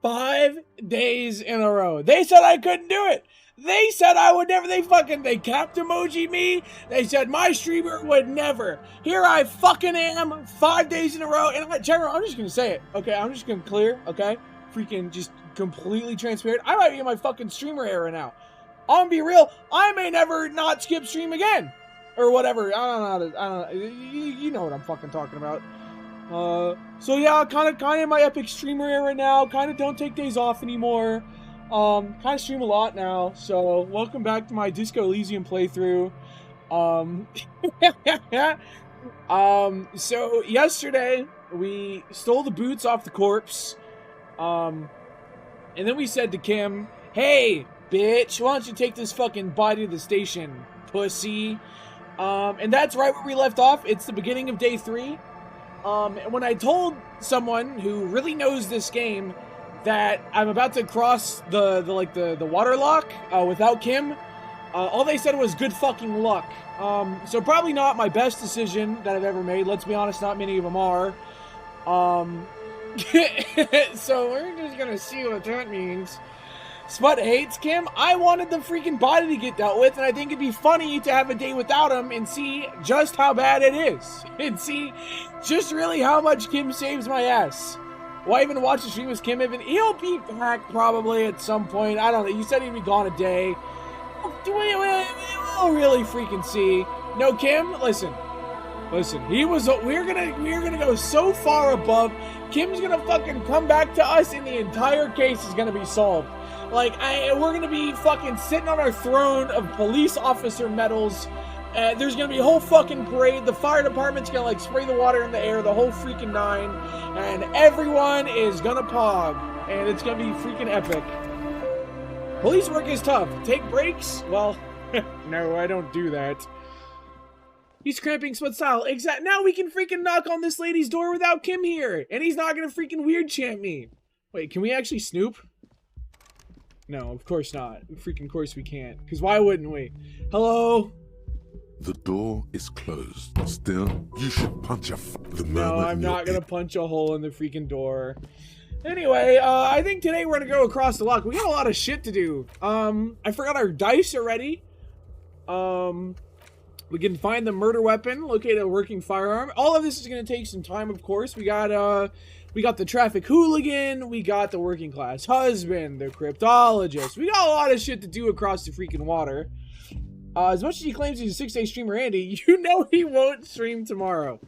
5 days in a row. They said I couldn't do it. They said I would never. They capped emoji me. They said my streamer would never. Here I fucking am, 5 days in a row. And General, I'm just gonna say it, okay? I'm just gonna clear, okay? Freaking just completely transparent. I might be in my fucking streamer era now. I'm gonna be real. I may never not skip stream again, or whatever. I don't know. You know what I'm fucking talking about. So yeah, kind of in my epic streamer era now. Kind of don't take days off anymore. Kind of stream a lot now. So welcome back to my Disco Elysium playthrough. So yesterday we stole the boots off the corpse. And then we said to Kim, "Hey, bitch, why don't you take this fucking body to the station, pussy?" And that's right where we left off. It's the beginning of day 3. And when I told someone who really knows this game that I'm about to cross the water lock without Kim, all they said was good fucking luck. So probably not my best decision that I've ever made. Let's be honest, not many of them are. So we're just gonna see what that means. Smut hates Kim. I wanted the freaking body to get dealt with, and I think it'd be funny to have a day without him and see just how bad it is. And see just really how much Kim saves my ass. Why even watch the stream with Kim? He'll be back probably at some point. I don't know. You said he'd be gone a day. We'll really freaking see. No, Kim, listen. We're gonna go so far above. Kim's gonna fucking come back to us and the entire case is gonna be solved. Like, we're gonna be fucking sitting on our throne of police officer medals. There's gonna be a whole fucking parade. The fire department's gonna, like, spray the water in the air, the whole freaking 9. And everyone is gonna pog. And it's gonna be freaking epic. Police work is tough. Take breaks? Well, no, I don't do that. He's cramping Smut style. Exact. Now we can freaking knock on this lady's door without Kim here. And he's not gonna freaking weird chant me. Wait, can we actually snoop? No, of course not. Freaking course we can't. Because why wouldn't we? Hello? The door is closed. Still, you should punch the No, I'm not gonna punch a hole in the freaking door. Anyway, I think today we're gonna go across the lock. We got a lot of shit to do. I forgot our dice already. We can find the murder weapon, locate a working firearm. All of this is gonna take some time, of course. We got the traffic hooligan, we got the working class husband, the cryptologist. We got a lot of shit to do across the freaking water. As much as he claims he's a 6-day streamer, Andy, you know he won't stream tomorrow.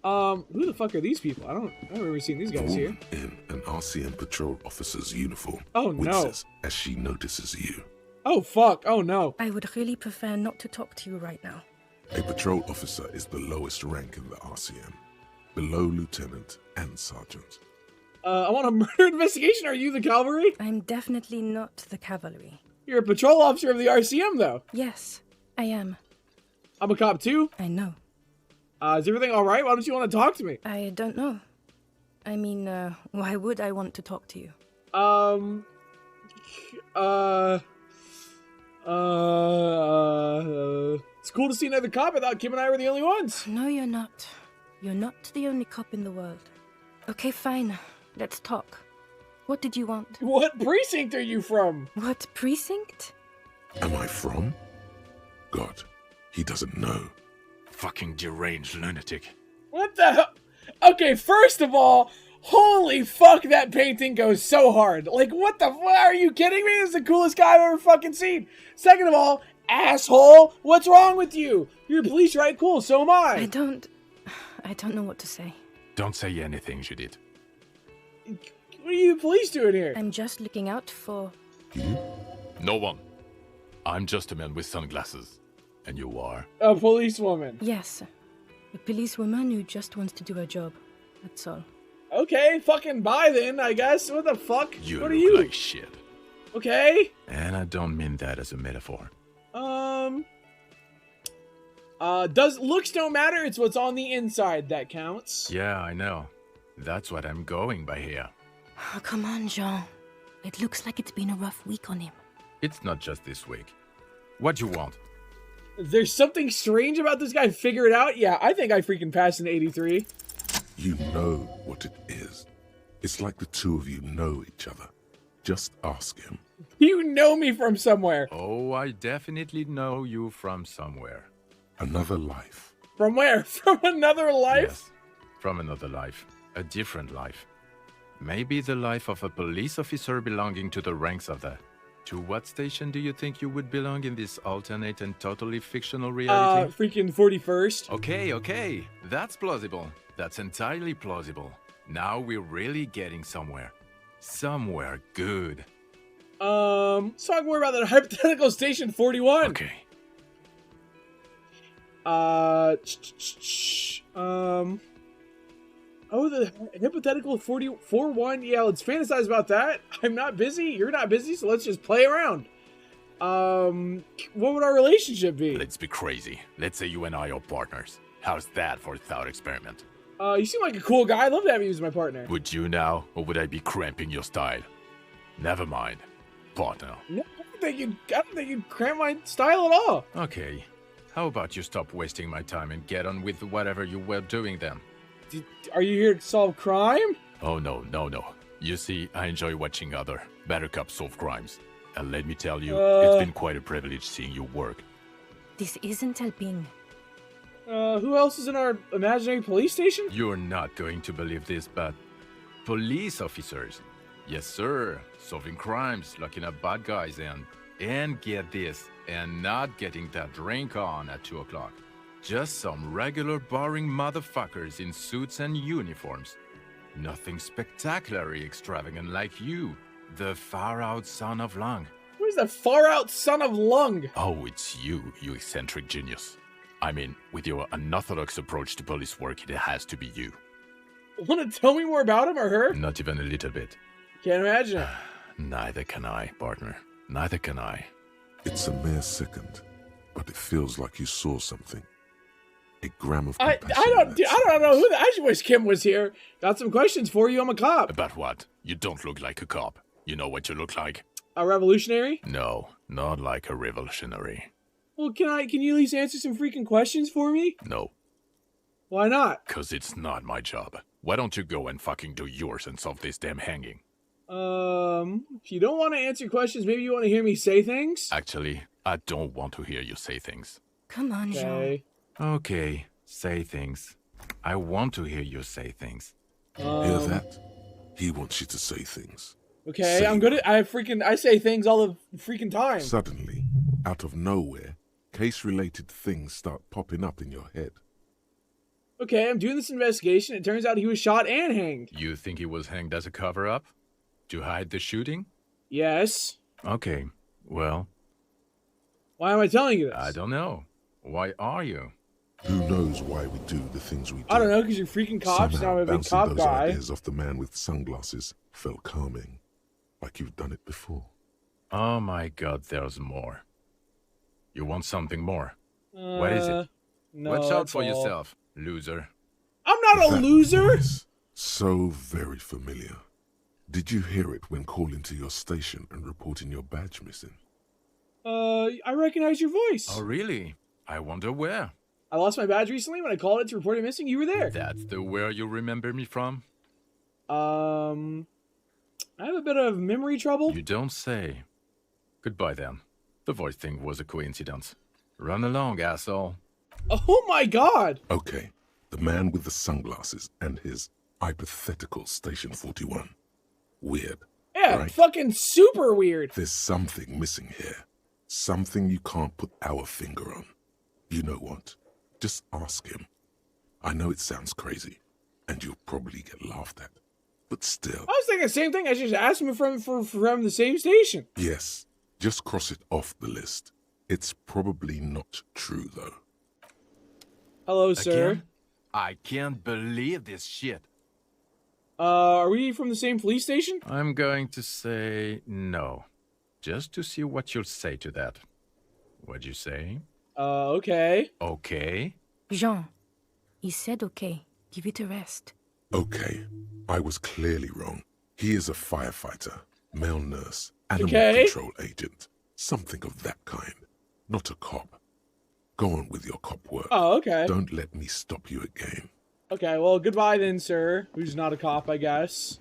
Who the fuck are these people? I don't remember seeing these guys here. In an RCM patrol officer's uniform. Oh no. Winces as she notices you. Oh fuck, oh no. I would really prefer not to talk to you right now. A patrol officer is the lowest rank in the RCM. Below lieutenant and sergeant. I want a murder investigation. Are you the cavalry? I'm definitely not the cavalry. You're a patrol officer of the RCM, though. Yes, I am. I'm a cop, too. I know. Is everything alright? Why don't you want to talk to me? I don't know. I mean, why would I want to talk to you? It's cool to see another cop. I thought Kim and I were the only ones. No, you're not. You're not the only cop in the world. Okay, fine. Let's talk. What did you want? What precinct are you from? What precinct? Am I from? God, he doesn't know. Fucking deranged lunatic. What the hell? Okay, first of all, holy fuck, that painting goes so hard. Like, what the fuck? Are you kidding me? This is the coolest guy I've ever fucking seen. Second of all, asshole, what's wrong with you? You're a police, right? Cool, so am I. I don't know what to say. Don't say anything, Judith. What are you police doing here? I'm just looking out for... You? No one. I'm just a man with sunglasses. And you are? A policewoman. Yes. A policewoman who just wants to do her job. That's all. Okay, fucking bye then, I guess. What the fuck? You what look are you? like shit. Okay. And I don't mean that as a metaphor. Looks don't matter, it's what's on the inside that counts. Yeah, I know. That's what I'm going by here. Oh, come on, Jean. It looks like it's been a rough week on him. It's not just this week. What you want? There's something strange about this guy. Figure it out? Yeah, I think I freaking passed in 83. You know what it is. It's like the two of you know each other. Just ask him. You know me from somewhere. Oh, I definitely know you from somewhere. Another life. From where? From another life? Yes, from another life. A different life. Maybe the life of a police officer belonging to the ranks of the... To what station do you think you would belong in this alternate and totally fictional reality? Freaking 41st. Okay. That's plausible. That's entirely plausible. Now we're really getting somewhere. Somewhere good. So I can worry about that hypothetical station 41. Okay. Oh, the hypothetical 41. Yeah, let's fantasize about that. I'm not busy. You're not busy, so let's just play around. What would our relationship be? Let's be crazy. Let's say you and I are partners. How's that for a thought experiment? You seem like a cool guy. I'd love to have you as my partner. Would you now, or would I be cramping your style? Never mind. Partner. No, I don't think you'd cramp my style at all. Okay. How about you stop wasting my time and get on with whatever you were doing then? Are you here to solve crime? Oh, no. You see, I enjoy watching other better cops solve crimes. And let me tell you, it's been quite a privilege seeing you work. This isn't helping. Who else is in our imaginary police station? You're not going to believe this, but police officers. Yes, sir. Solving crimes, locking up bad guys, and get this, and not getting that drink on at 2 o'clock. Just some regular boring motherfuckers in suits and uniforms. Nothing spectacularly extravagant like you, the far-out son of Lung. Who's the far-out son of Lung? Oh, it's you eccentric genius. I mean, with your unorthodox approach to police work, it has to be you. Want to tell me more about him or her? Not even a little bit. Can't imagine it. Neither can I, partner. Neither can I. It's a mere second, but it feels like you saw something. A gram of I compassion. don't know who I just wish Kim was here. Got some questions for you. I'm a cop. About what? You don't look like a cop. You know what you look like? A revolutionary? No, not like a revolutionary. Well, can you at least answer some freaking questions for me? No, Why not? 'cause it's not my job. Why don't you go and fucking do yours and solve this damn hanging? If you don't want to answer questions, maybe you want to hear me say things? Actually, I don't want to hear you say things. Come on, Jean. Okay. Okay, say things. I want to hear you say things. Hear that? He wants you to say things. Okay, Say I'm good at I say things all the freaking time. Suddenly, out of nowhere, case-related things start popping up in your head. Okay, I'm doing this investigation. It turns out he was shot and hanged. You think he was hanged as a cover-up? To hide the shooting? Yes. Okay, well, Why am I telling you this? I don't know. Why are you? Who knows why we do the things we do? I don't know, because you're freaking cops. Somehow, Now I'm a big bouncing cop those guy. ideas off the man with sunglasses felt calming, like you've done it before. Oh my god, there's more. You want something more? What is it? No, Watch out that's for all. yourself, loser. I'm not a That loser. voice, so very familiar. Did you hear it when calling to your station and reporting your badge missing? I recognize your voice. Oh really? I wonder where. I lost my badge recently when I called it to report it missing. You were there. That's the where you remember me from? I have a bit of memory trouble. You don't say. Goodbye then. The voice thing was a coincidence. Run along, asshole. Oh my god. Okay, the man with the sunglasses and his hypothetical Station 41. Weird. Yeah, Right. fucking super weird. There's something missing here. Something you can't put our finger on. You know what? Just ask him. I know it sounds crazy, and you'll probably get laughed at. But still, I was thinking the same thing. I should just ask him from the same station. yes, just cross it off the list. It's probably not true, though. Hello, sir. Again? I can't believe this shit. Are we from the same police station? I'm going to say no. Just to see what you'll say to that. What'd you say? Okay. Okay. Jean, he said okay. Give it a rest. Okay, I was clearly wrong. He is a firefighter, male nurse, animal Okay. control agent. Something of that kind. Not a cop. Go on with your cop work. Oh, okay. Don't let me stop you again. Okay, well, goodbye then, sir. Who's not a cop, I guess.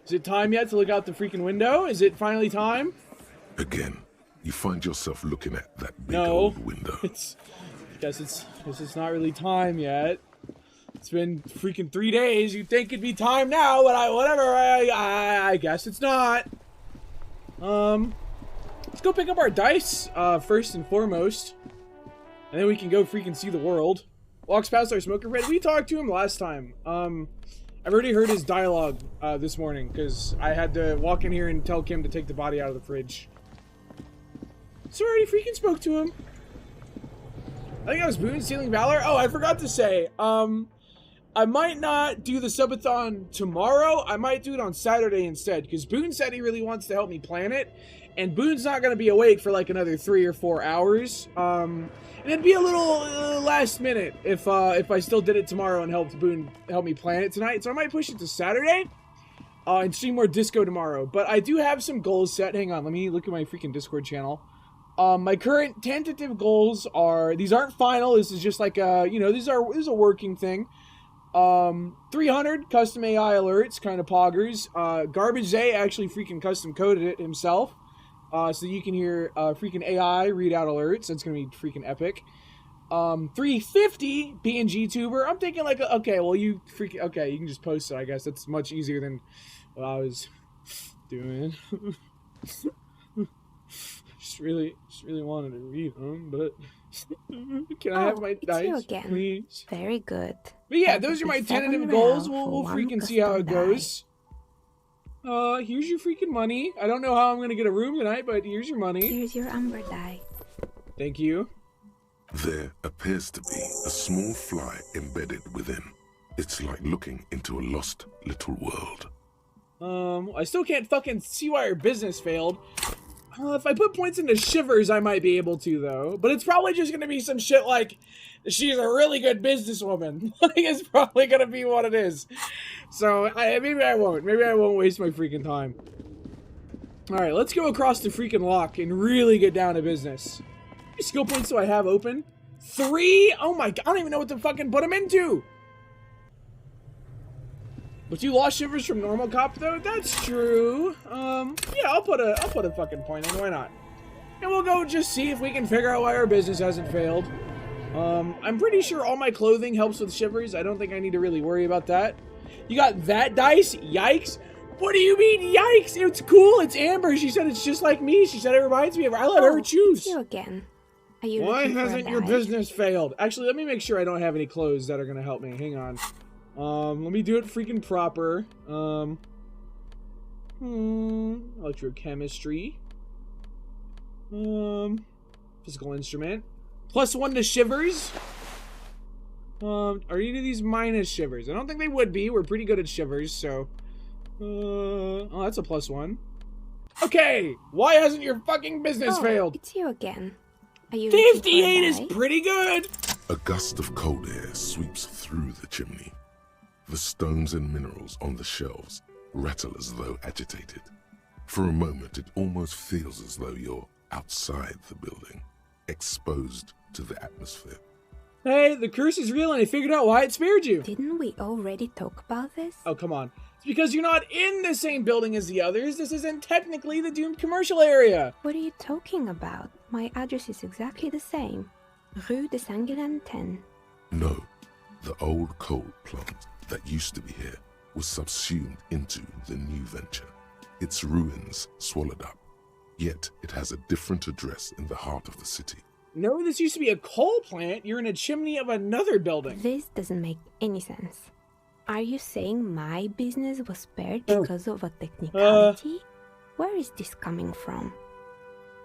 Is it time yet to look out the freaking window? Is it finally time? Again, you find yourself looking at that big No. old window. Guess it's not really time yet. It's been freaking 3 days. You'd think it'd be time now, but I guess it's not. Let's go pick up our dice, first and foremost. And then we can go freaking see the world. Walks past our smoker friend. We talked to him last time. I've already heard his dialogue, this morning, because I had to walk in here and tell Kim to take the body out of the fridge. So I already freaking spoke to him. I think I was Boone stealing Valor. Oh, I forgot to say, I might not do the subathon tomorrow. I might do it on Saturday instead, because Boone said he really wants to help me plan it, and Boone's not going to be awake for like another 3 or 4 hours. And it'd be a little last minute if I still did it tomorrow and help me plan it tonight. So I might push it to Saturday, and stream more Disco tomorrow. But I do have some goals set. Hang on, let me look at my freaking Discord channel. My current tentative goals are, these aren't final, this is just like a, this is a working thing. 300 custom AI alerts, kind of poggers. Garbage Zay actually freaking custom coded it himself, so you can hear freaking AI read out alerts. That's gonna be freaking epic. 350 PNG tuber. I'm thinking like, okay, well you can just post it. I guess that's much easier than what I was doing. Just really wanted to read them, but can I have my dice, please? Very good. But yeah, those are my tentative goals. We'll freaking see how it goes. Here's your freaking money. I don't know how I'm gonna get a room tonight, but here's your money. Here's your amber die. Thank you. There appears to be a small fly embedded within. It's like looking into a lost little world. I still can't fucking see why our business failed. If I put points into Shivers, I might be able to, though. But it's probably just gonna be some shit like, she's a really good businesswoman. Like, it's probably gonna be what it is. So, maybe I won't. Maybe I won't waste my freaking time. Alright, let's go across the freaking lock and really get down to business. How many skill points do I have open? 3? Oh my god, I don't even know what to fucking put them into! But you lost Shivers from normal cop, though? That's true. Yeah, I'll put a fucking point in, why not? And we'll go just see if we can figure out why our business hasn't failed. I'm pretty sure all my clothing helps with Shivers. I don't think I need to really worry about that. You got that dice? Yikes. What do you mean, yikes? It's cool, it's Amber. She said it's just like me. She said it reminds me of her. I let her choose. It's you again. Are you Why hasn't your business failed? Actually, let me make sure I don't have any clothes that are gonna help me. Hang on. Let me do it freaking proper. Electrochemistry. Physical instrument. +1 to Shivers. Are any of these minus Shivers? I don't think they would be. We're pretty good at Shivers, so. Oh, that's a +1. Okay, why hasn't your fucking business failed? It's you again. Are you 58 is pretty good. A gust of cold air sweeps through the chimney. The stones and minerals on the shelves rattle as though agitated. For a moment, it almost feels as though you're outside the building, exposed to the atmosphere. Hey, the curse is real and I figured out why it spared you. Didn't we already talk about this? Oh, come on. It's because you're not in the same building as the others. This isn't technically the doomed commercial area. What are you talking about? My address is exactly the same. Rue de Saint-Guérin 10. No, the old coal plant that used to be here was subsumed into the new venture. Its ruins swallowed up. Yet it has a different address in the heart of the city. No, this used to be a coal plant. You're in a chimney of another building. This doesn't make any sense. Are you saying my business was spared because of a technicality? Where is this coming from?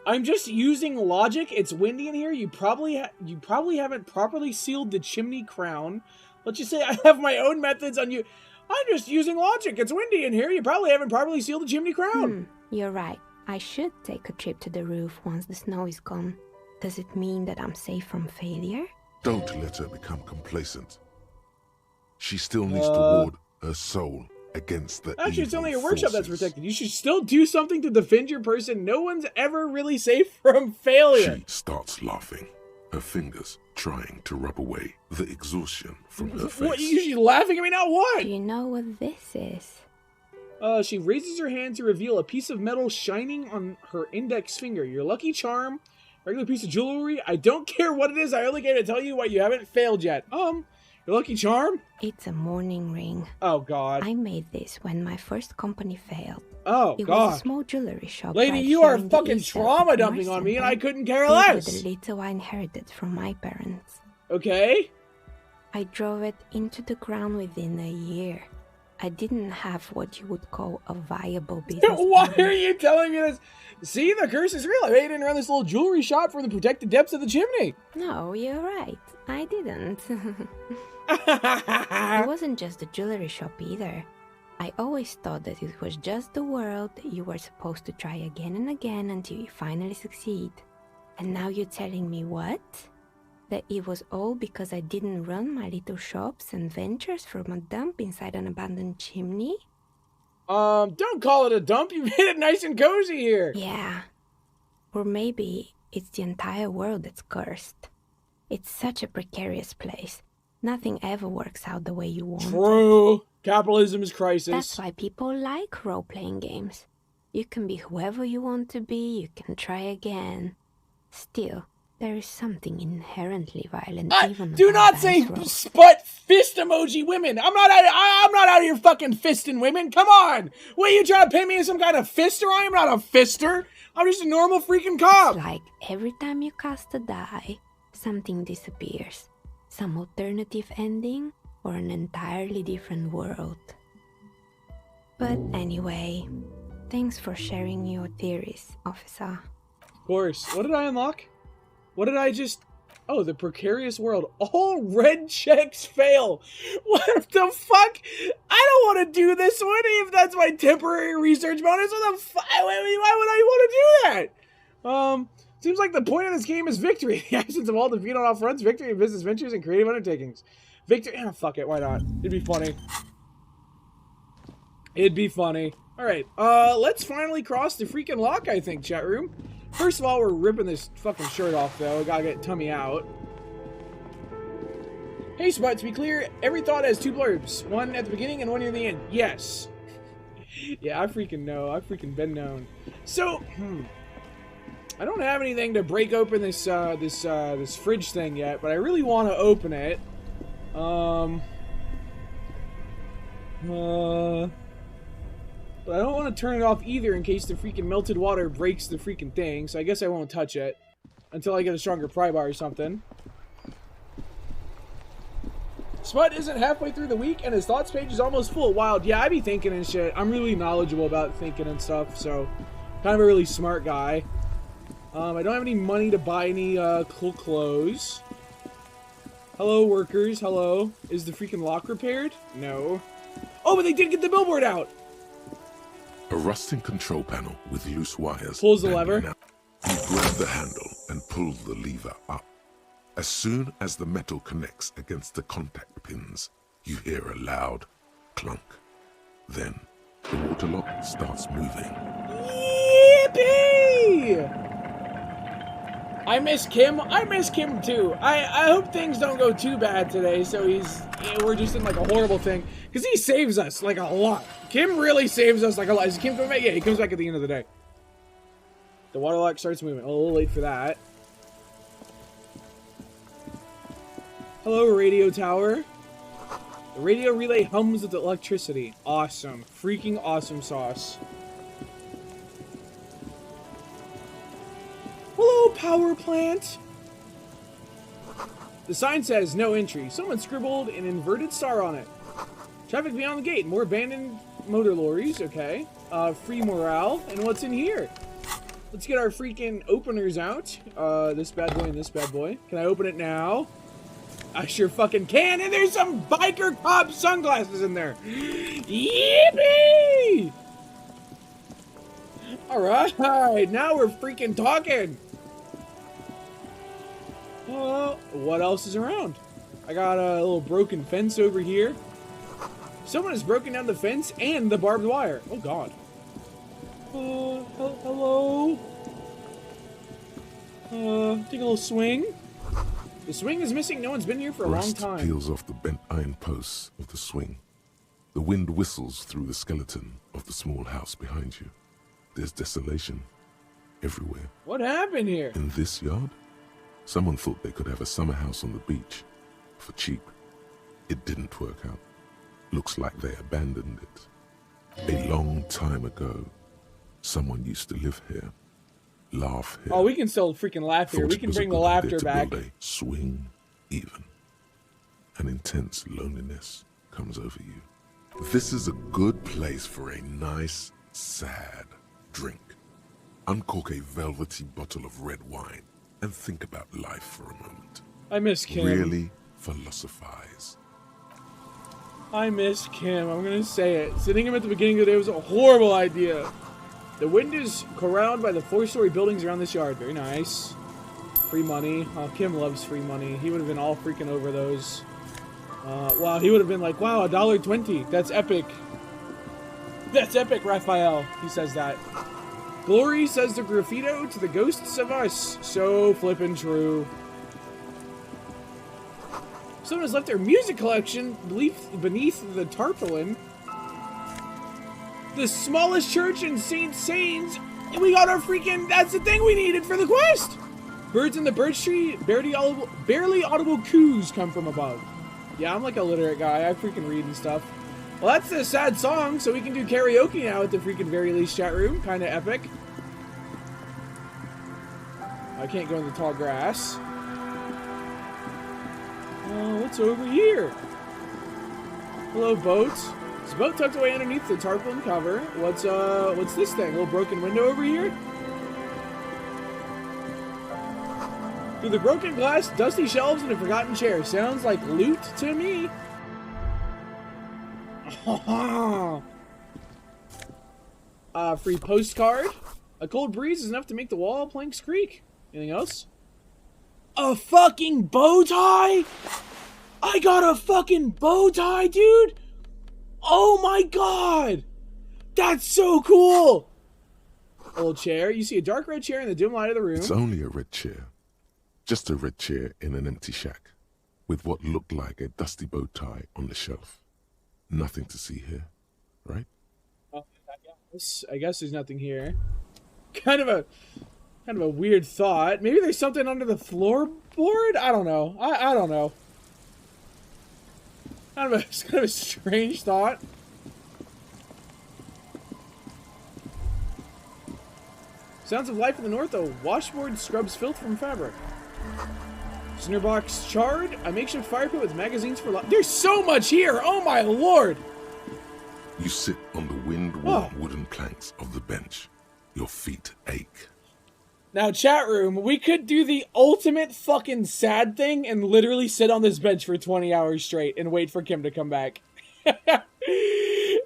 I'm just using logic. It's windy in here. You probably haven't properly sealed the chimney crown. Let's just say I have my own methods on you. I'm just using logic. It's windy in here. You probably haven't properly sealed the chimney crown. You're right. I should take a trip to the roof once the snow is gone. Does it mean that I'm safe from failure? Don't let her become complacent. She still needs to ward her soul against the Actually, it's only a workshop that's forces. protected. You should still do something to defend your person. No one's ever really safe from failure. She starts laughing, her fingers trying to rub away the exhaustion from her face. What, you laughing at me now? What? Do you know what this is? She raises her hand to reveal a piece of metal shining on her index finger. Your lucky charm. Regular piece of jewelry. I don't care what it is. I only came to tell you what you haven't failed yet. Your lucky charm? It's a mourning ring. Oh, God. I made this when my first company failed. Oh, It God. was a small jewelry shop. Lady, right you here are in the fucking east side trauma of dumping on me, and I Marcin. couldn't care These were less. the little I inherited from my parents. Okay. I drove it into the ground within a year. I didn't have what you would call a viable business. Why plan. are you telling me this? See, the curse is real. I didn't run this little jewelry shop from the protected depths of the chimney. No, you're right. I didn't. It wasn't just a jewelry shop either. I always thought that it was just the world that you were supposed to try again and again until you finally succeed. And now you're telling me what? That it was all because I didn't run my little shops and ventures from a dump inside an abandoned chimney? Don't call it a dump. You made it nice and cozy here. Yeah. Or maybe it's the entire world that's cursed. It's such a precarious place. Nothing ever works out the way you want. True. Capitalism is crisis. That's why people like role-playing games. You can be whoever you want to be, you can try again. Still, there is something inherently violent even Do about not say dice rolls. sput fist emoji women. I'm not out here fucking fisting women. Come on. What, you trying to pay me as some kind of fister? I am not a fister. I'm just a normal freaking cop. It's like every time you cast a die, something disappears. Some alternative ending or an entirely different world. But anyway, thanks for sharing your theories, officer. Of course. What did I unlock? What did I just... Oh, the precarious world. All red checks fail. What the fuck? I don't want to do this one if that's my temporary research bonus. What the fuck? Why would I want to do that? Seems like the point of this game is victory. The absence of all defeat on all fronts, victory in business ventures and creative undertakings. Victory... Oh, fuck it. Why not? It'd be funny. It'd be funny. Alright, let's finally cross the freaking lock, I think, chat room. First of all, we're ripping this fucking shirt off, though. I gotta get tummy out. Hey, Spot, to be clear, every thought has two blurbs. One at the beginning and one near the end. Yes. Yeah, I freaking know. I've freaking been known. So, I don't have anything to break open this, this fridge thing yet, but I really want to open it. But I don't want to turn it off either in case the freaking melted water breaks the freaking thing, so I guess I won't touch it until I get a stronger pry bar or something. Spud isn't halfway through the week and his thoughts page is almost full. Wild. Yeah, I be thinking and shit. I'm really knowledgeable about thinking and stuff, so kind of a really smart guy. I don't have any money to buy any cool clothes. Hello, workers. Hello. Is the freaking lock repaired? No. Oh, but they did get the billboard out. A rusting control panel with loose wires. Pulls the dangling lever. out. You grab the handle and pull the lever up. As soon as the metal connects against the contact pins, you hear a loud clunk. Then, the water lock starts moving. Yippee! I miss Kim. I miss Kim too. I hope things don't go too bad today, so we're just in like a horrible thing. Because he saves us like a lot. Kim really saves us like a lot. Is Kim coming back? Yeah, he comes back at the end of the day. The water lock starts moving. A little late for that. Hello, radio tower. The radio relay hums with electricity. Awesome. Freaking awesome sauce. Hello, power plant. The sign says no entry. Someone scribbled an inverted star on it. Traffic beyond the gate. More abandoned motor lorries. Okay. Free morale. And what's in here? Let's get our freaking openers out. This bad boy and this bad boy. Can I open it now? I sure fucking can. And there's some biker cop sunglasses in there. Yippee! Alright. Now we're freaking talking. What else is around? I got a little broken fence over here. Someone has broken down the fence and the barbed wire. Oh, God. Hello? Take a little swing. The swing is missing. No one's been here for a long Rust time. peels off the bent iron posts of the swing. The wind whistles through the skeleton of the small house behind you. There's desolation everywhere. What happened here? In this yard, someone thought they could have a summer house on the beach for cheap. It didn't work out. Looks like they abandoned it. A long time ago, someone used to live here, laugh here. Oh, we can still freaking laugh here. Thought We it can was a bring the good idea laughter to back. build a swing even. An intense loneliness comes over you. This is a good place for a nice, sad drink. Uncork a velvety bottle of red wine and think about life for a moment. I miss Kim. Really philosophize. I miss Kim. I'm gonna say it. Sitting him at the beginning of the day was a horrible idea. The wind is corralled by the 4-story buildings around this yard. Very nice. Free money. Oh, Kim loves free money. He would have been all freaking over those. Wow, he would have been like, wow, $1.20. That's epic. That's epic, Raphael. He says that. Glory says the graffito to the ghosts of us. So flippin' true. Someone has left their music collection beneath the tarpaulin. The smallest church in St. Sains. And we got our freaking... That's the thing we needed for the quest. Birds in the birch tree. Barely audible coos come from above. Yeah, I'm like a literate guy. I freaking read and stuff. Well, that's the sad song, so we can do karaoke now at the freaking very least chat room. Kind of epic. I can't go in the tall grass. What's over here? Hello, boat. Is the boat tucked away underneath the tarpaulin cover? What's this thing? A little broken window over here? Through the broken glass, dusty shelves, and a forgotten chair. Sounds like loot to me. Free postcard. A cold breeze is enough to make the wall planks creak. Anything else? A fucking bow tie? I got a fucking bow tie, dude! Oh my god! That's so cool! A little chair. You see a dark red chair in the dim light of the room. It's only a red chair. Just a red chair in an empty shack, with what looked like a dusty bow tie on the shelf. Nothing to see here, right? I guess there's nothing here. Kind of a weird thought. Maybe there's something under the floorboard? I don't know. I don't know. It's kind of a strange thought. Sounds of life in the north. A washboard scrubs filth from fabric. Cinderbox charred. A makeshift fire pit with magazines for life. There's so much here. Oh my lord. You sit on the wind-worn wooden planks of the bench. Your feet ache. Now, chat room, we could do the ultimate fucking sad thing and literally sit on this bench for 20 hours straight and wait for Kim to come back.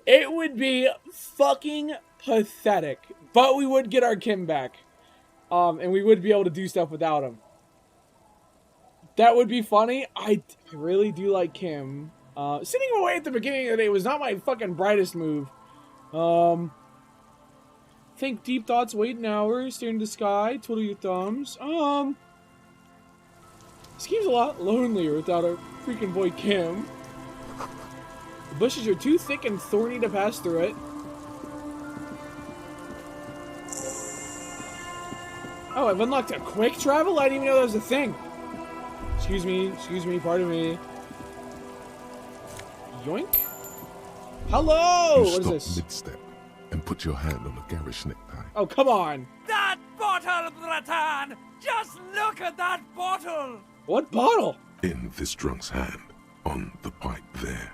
It would be fucking pathetic. But we would get our Kim back. And we would be able to do stuff without him. That would be funny. I really do like Kim. Sitting away at the beginning of the day was not my fucking brightest move. Think deep thoughts, wait an hour, stare into the sky, twiddle your thumbs. This game's a lot lonelier without our freaking boy Kim. The bushes are too thick and thorny to pass through it. Oh, I've unlocked a quick travel? I didn't even know that was a thing. Excuse me, pardon me. Yoink. Hello! You What is stop this? mid-step and put your hand on a garish necktie. Oh, come on. That bottle, Bratan! Just look at that bottle! What bottle? In this drunk's hand, on the pipe there,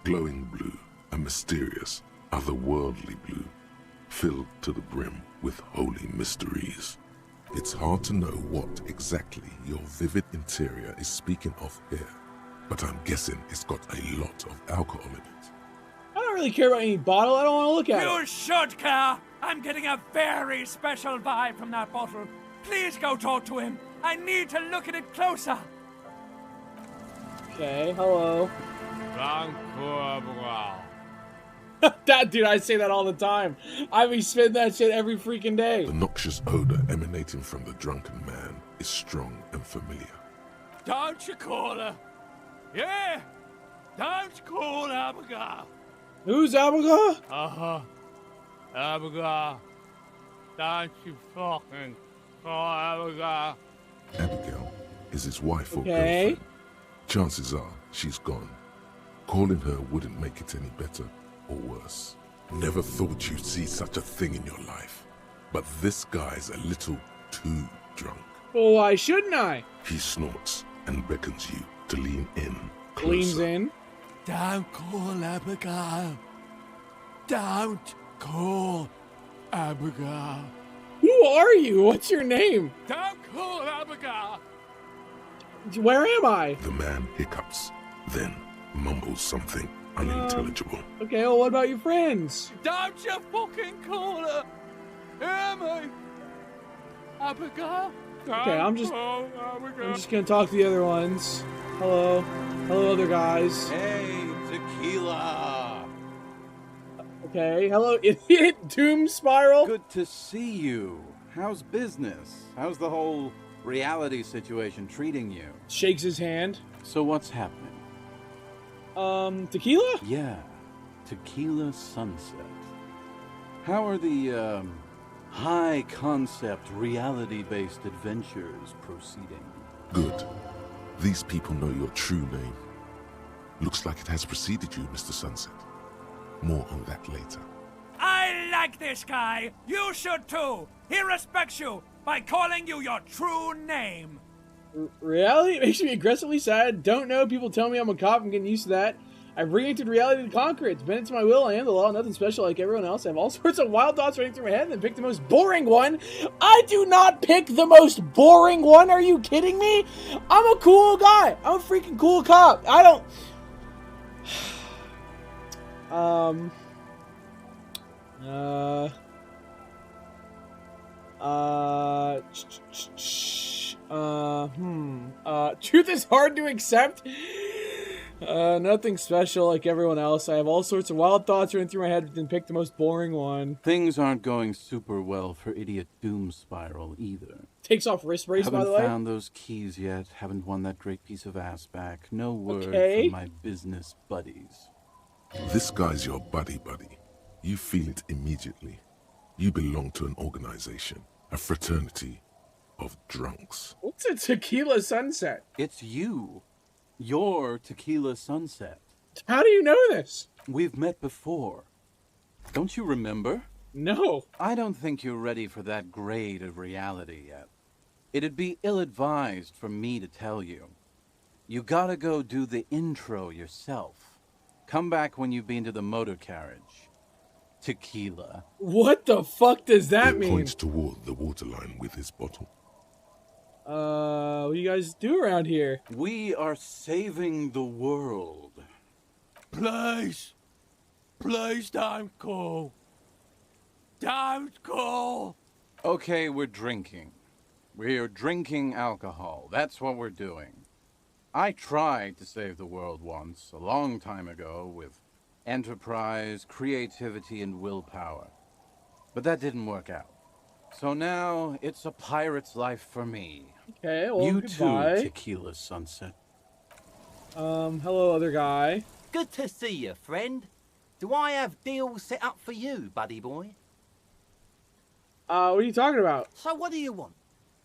glowing blue, a mysterious, otherworldly blue, filled to the brim with holy mysteries. It's hard to know what exactly your vivid interior is speaking of here, but I'm guessing it's got a lot of alcohol in it. I don't really care about any bottle. I don't want to look at You it. should care! I'm getting a very special vibe from that bottle. Please go talk to him. I need to look at it closer. Okay, hello. That dude, I say that all the time. I be spitting that shit every freaking day. The noxious odor emanating from the drunken man is strong and familiar. Don't you call her? Yeah! Don't call Abigail! Who's Abigail? Uh-huh. Abigail, don't you fucking call Abigail. Abigail is his wife or Okay. girlfriend. Chances are she's gone. Calling her wouldn't make it any better or worse. Never thought you'd see such a thing in your life. But this guy's a little too drunk. Well, why shouldn't I? He snorts and beckons you to lean in closer. Leans in. Don't call Abigail. Don't call Abigail. Who are you? What's your name? Don't call Abigail. Where am I? The man hiccups, then mumbles something unintelligible. Okay, well, what about your friends? Don't you fucking call her. Hear me? Abigail. Okay, I'm just Abigail. gonna talk to the other ones. Hello. Hello, other guys. Hey, tequila! Okay, hello, idiot Doom Spiral. Good to see you. How's business? How's the whole reality situation treating you? Shakes his hand. So what's happening? Tequila? Yeah, Tequila Sunset. How are the, high concept reality based adventures proceeding? Good. These people know your true name. Looks like it has preceded you, Mr. Sunset. More on that later. I like this guy. You should too. He respects you by calling you your true name. Reality makes me aggressively sad. Don't know. People tell me I'm a cop. I'm getting used to that. I've re-entered reality to conquer it. It's been to my will. I am the law. Nothing special like everyone else. I have all sorts of wild thoughts running through my head and then pick the most boring one. I do not pick the most boring one. Are you kidding me? I'm a cool guy. I'm a freaking cool cop. I don't... Truth is hard to accept. Nothing special like everyone else. I have all sorts of wild thoughts running through my head, but then pick the most boring one. Things aren't going super well for Idiot Doom Spiral either. Takes off wrist brace, by the Haven't way. found those keys yet. Haven't won that great piece of ass back. No word Okay. from my business buddies. This guy's your buddy. You feel it immediately. You belong to an organization, a fraternity of drunks. What's a tequila sunset? It's you. You're Tequila Sunset. How do you know this? We've met before. Don't you remember? No. I don't think you're ready for that grade of reality yet. It'd be ill-advised for me to tell you. You gotta go do the intro yourself. Come back when you've been to the motor carriage. Tequila. What the fuck does that He mean? points toward the waterline with his bottle. What do you guys do around here? We are saving the world. Please. Please don't call. Don't call. Okay, we're drinking. We're drinking alcohol. That's what we're doing. I tried to save the world once, a long time ago, with enterprise, creativity, and willpower. But that didn't work out. So now, it's a pirate's life for me. Okay, well, You goodbye. too, Tequila Sunset. Hello, other guy. Good to see you, friend. Do I have deals set up for you, buddy boy? What are you talking about? So what do you want?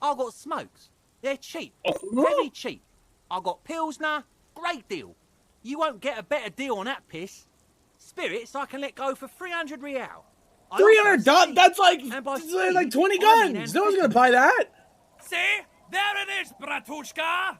I got smokes. They're cheap. Oh. Very cheap. I got Pilsner. Great deal. You won't get a better deal on that piss. Spirits I can let go for 300 real. I also $300? speed. That's like, And by that's like speed, 20 I mean guns. No one's gonna buy amphibians. that. See? There it is, Bratushka.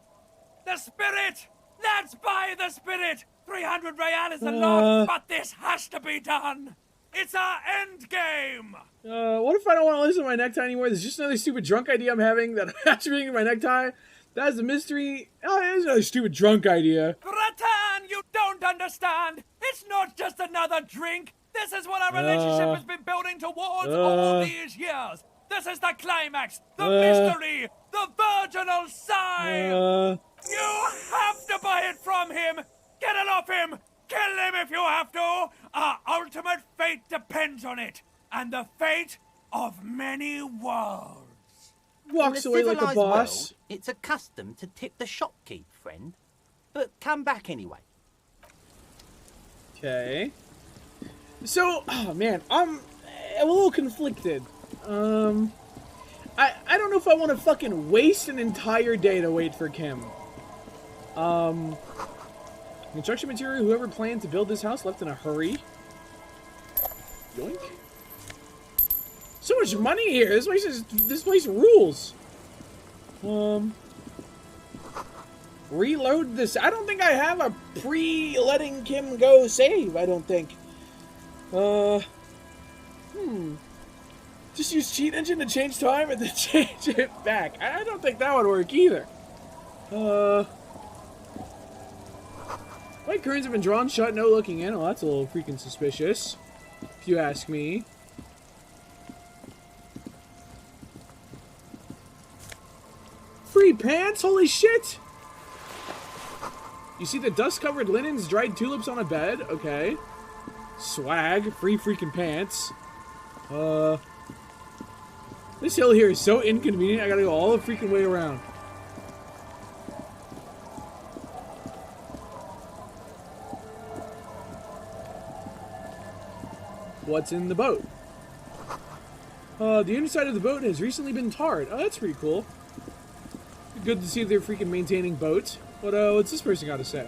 The spirit. Let's buy the spirit. 300 real is a lot, but this has to be done. It's our end game. What if I don't want to listen to my necktie anymore? There's just another stupid drunk idea I'm having that I'm actually my necktie. That's a mystery. Oh, it's another stupid drunk idea. Bratan, you don't understand. It's not just another drink. This is what our relationship has been building towards all these years. This is the climax, the mystery, the virginal sign. You have to buy it from him. Get it off him. Kill him if you have to. Our ultimate fate depends on it. And the fate of many worlds. Walks In away the like a civilized boss. world, it's a custom to tip the shopkeep, friend. But come back anyway. Okay. So, oh man, I'm a little conflicted. I don't know if I want to fucking waste an entire day to wait for Kim. Construction material, whoever planned to build this house left in a hurry. Yoink. So much money here. This place rules. Reload this. I don't think I have a pre-letting Kim go save. I don't think. Just use cheat engine to change time and then change it back. I don't think that would work either. White curtains have been drawn shut, no looking in. Oh, that's a little freaking suspicious, if you ask me. Free pants? Holy shit! You see the dust-covered linens, dried tulips on a bed? Okay. Swag. Free freaking pants. This hill here is so inconvenient, I gotta go all the freaking way around. What's in the boat? The inside of the boat has recently been tarred. Oh, that's pretty cool. Good to see they're freaking maintaining boats. What's this person got to say?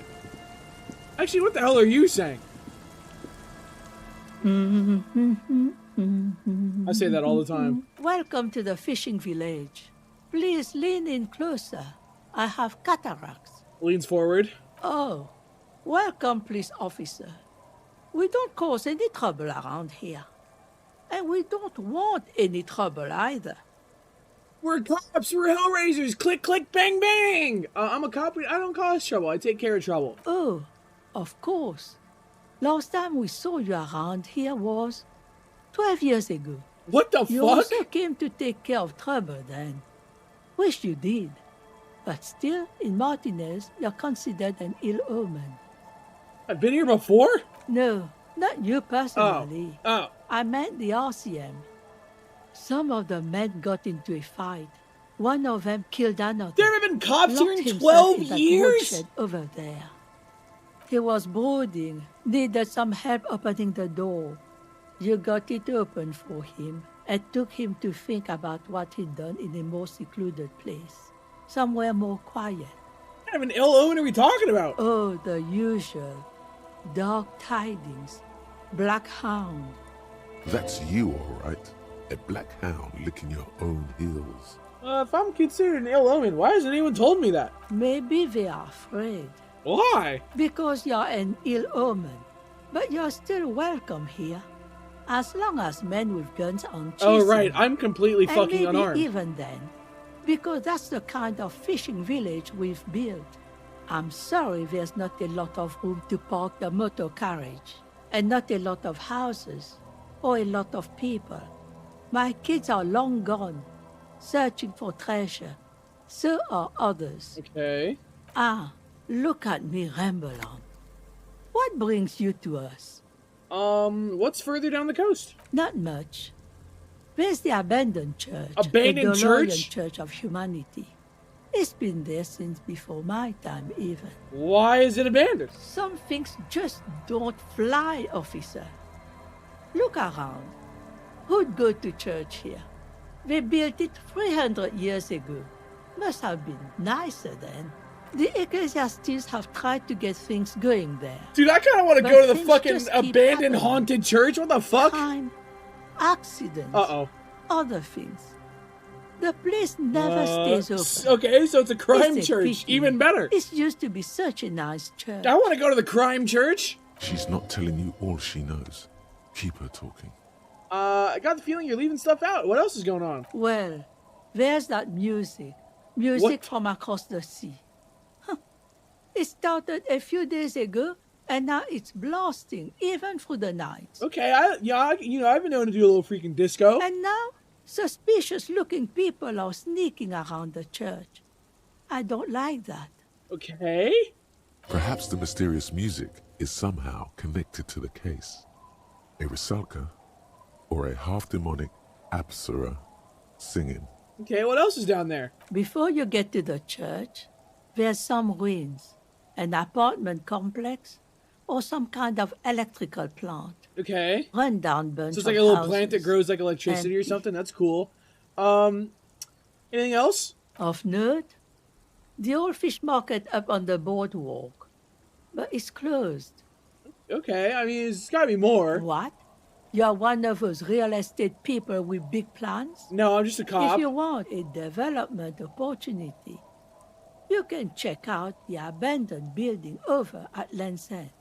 Actually, what the hell are you saying? I say that all the time. Welcome to the fishing village. Please lean in closer. I have cataracts. Leans forward. Oh, welcome, police officer. We don't cause any trouble around here. And we don't want any trouble either. We're cops. We're hellraisers. Click, click, bang, bang. I'm a cop. I don't cause trouble. I take care of trouble. Oh, of course. Last time we saw you around here was 12 years ago. What the You fuck? also came to take care of trouble then. Wish you did. But still, in Martinez, you're considered an ill omen. I've been here before? No, not you personally. Oh. I meant the RCM. Some of the men got into a fight. One of them killed another. There have been cops here Locked in himself 12 in that years? woodshed over there. He was brooding, needed some help opening the door. You got it open for him and took him to think about what he'd done in a more secluded place. Somewhere more quiet. What kind of an ill omen are we talking about? Oh, the usual. Dark tidings. Black hound. That's you, all right. A black hound licking your own heels. If I'm considered an ill omen, why hasn't anyone told me that? Maybe they are afraid. Why? Because you're an ill omen. But you're still welcome here. As long as men with guns aren't chasing. Oh, right. I'm completely and fucking maybe unarmed. even then. Because that's the kind of fishing village we've built. I'm sorry there's not a lot of room to park the motor carriage. And not a lot of houses. Or a lot of people. My kids are long gone, searching for treasure. So are others. Okay. Ah, look at me ramble on. What brings you to us? What's further down the coast? Not much. There's the abandoned church. Abandoned the Dolorian church? Church of Humanity. It's been there since before my time, even. Why is it abandoned? Some things just don't fly, officer. Look around. Who'd go to church here? They built it 300 years ago. Must have been nicer then. The ecclesiastes have tried to get things going there. Dude, I kind of want to But go to the things fucking just keep abandoned happening. haunted church. What the fuck? Crime, accidents, Uh-oh. other things. The place never stays open. Okay, so it's a crime It's a church. pity. Even better. It used to be such a nice church. I want to go to the crime church. She's not telling you all she knows. Keep her talking. I got the feeling you're leaving stuff out. What else is going on? Well, there's that music. Music What? from across the sea. Huh. It started a few days ago, and now it's blasting, even through the night. Okay, I've been known to do a little freaking disco. And now, suspicious-looking people are sneaking around the church. I don't like that. Okay. Perhaps the mysterious music is somehow connected to the case. A Rusalka or a half-demonic Apsara singing. Okay, what else is down there? Before you get to the church, there's some ruins, an apartment complex, or some kind of electrical plant. Okay. Run down bunch So it's of like a little plant that houses. grows like electricity or And something. That's cool. Anything else? Of note, the old fish market up on the boardwalk, but it's closed. Okay, I mean, it's gotta be more. What? You're one of those real estate people with big plans? No, I'm just a cop. If you want a development opportunity, you can check out the abandoned building over at Land's End.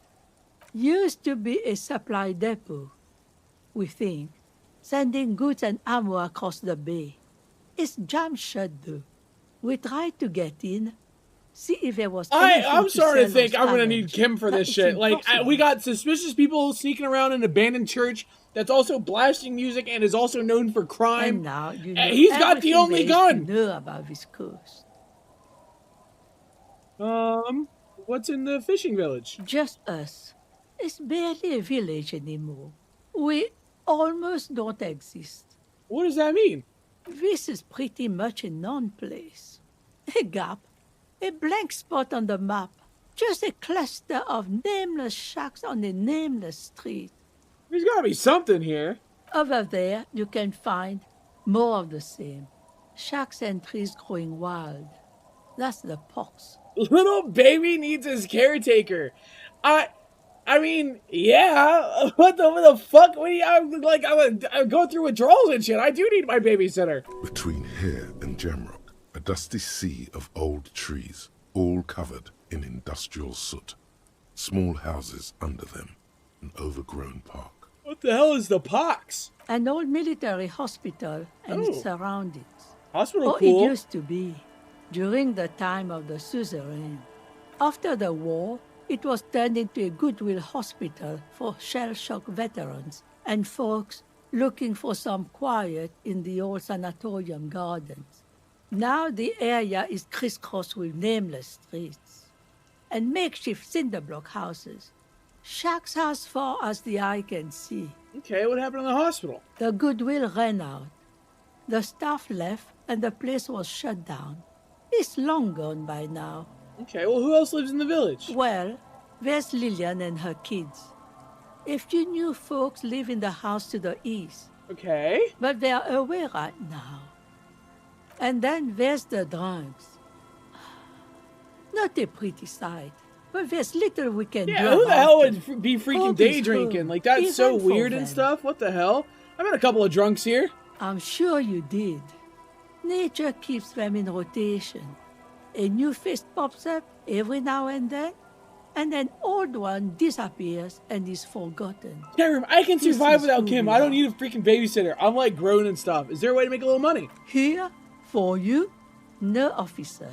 Used to be a supply depot, we think, sending goods and ammo across the bay. It's jammed shut though. We tried to get in, see if there was anything I'm starting to sell or think I'm gonna need scavenge, Kim for but this it's shit. Like, we impossible. got suspicious people sneaking around an abandoned church that's also blasting music and is also known for crime. And now you know He's got the everything only there is to gun. know about this coast. What's in the fishing village? Just us. It's barely a village anymore. We almost don't exist. What does that mean? This is pretty much a non-place. A gap. A blank spot on the map. Just a cluster of nameless shacks on a nameless street. There's gotta be something here. Over there, you can find more of the same. Shacks and trees growing wild. That's the pox. Little baby needs his caretaker. I mean, yeah. What the fuck? I'm going through withdrawals and shit. I do need my babysitter. Between here and Jamrock, a dusty sea of old trees, all covered in industrial soot. Small houses under them, an overgrown park. What the hell is the pox? An old military hospital and its Oh. surroundings. Hospital Or cool. it used to be, during the time of the suzerain. After the war, it was turned into a goodwill hospital for shell-shock veterans and folks looking for some quiet in the old sanatorium gardens. Now the area is crisscrossed with nameless streets and makeshift cinder block houses. Shacks as far as the eye can see. Okay, what happened in the hospital? The goodwill ran out. The staff left and the place was shut down. It's long gone by now. Okay, well, who else lives in the village? Well, there's Lillian and her kids. A few new folks live in the house to the east, Okay. but they're away right now. And then there's the drunks. Not a pretty sight, but there's little we can do Yeah, who the about hell it. would be freaking Hope day is drinking? home, Like, that's so even for weird and them. stuff. What the hell? I've had a couple of drunks here. I'm sure you did. Nature keeps them in rotation. A new face pops up every now and then, and an old one disappears and is forgotten. Cameron, I can This survive is without who Kim. we I don't are. need a freaking babysitter. I'm like grown and stuff. Is there a way to make a little money? Here, for you, no officer.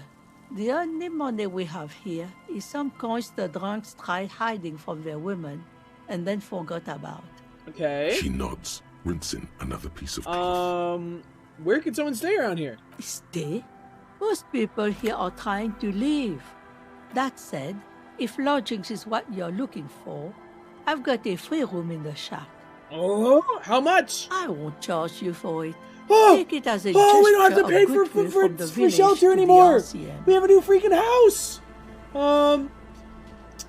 The only money we have here is some coins the drunks tried hiding from their women and then forgot about. Okay. She nods, rinsing another piece of cloth. Where can someone stay around here? Stay? Most people here are trying to leave. That said, if lodgings is what you're looking for, I've got a free room in the shack. Oh, how much? I won't charge you for it. Oh, Take it as a we don't have to gesture pay of for goodwill from the village shelter to the anymore. RCM. We have a new freaking house.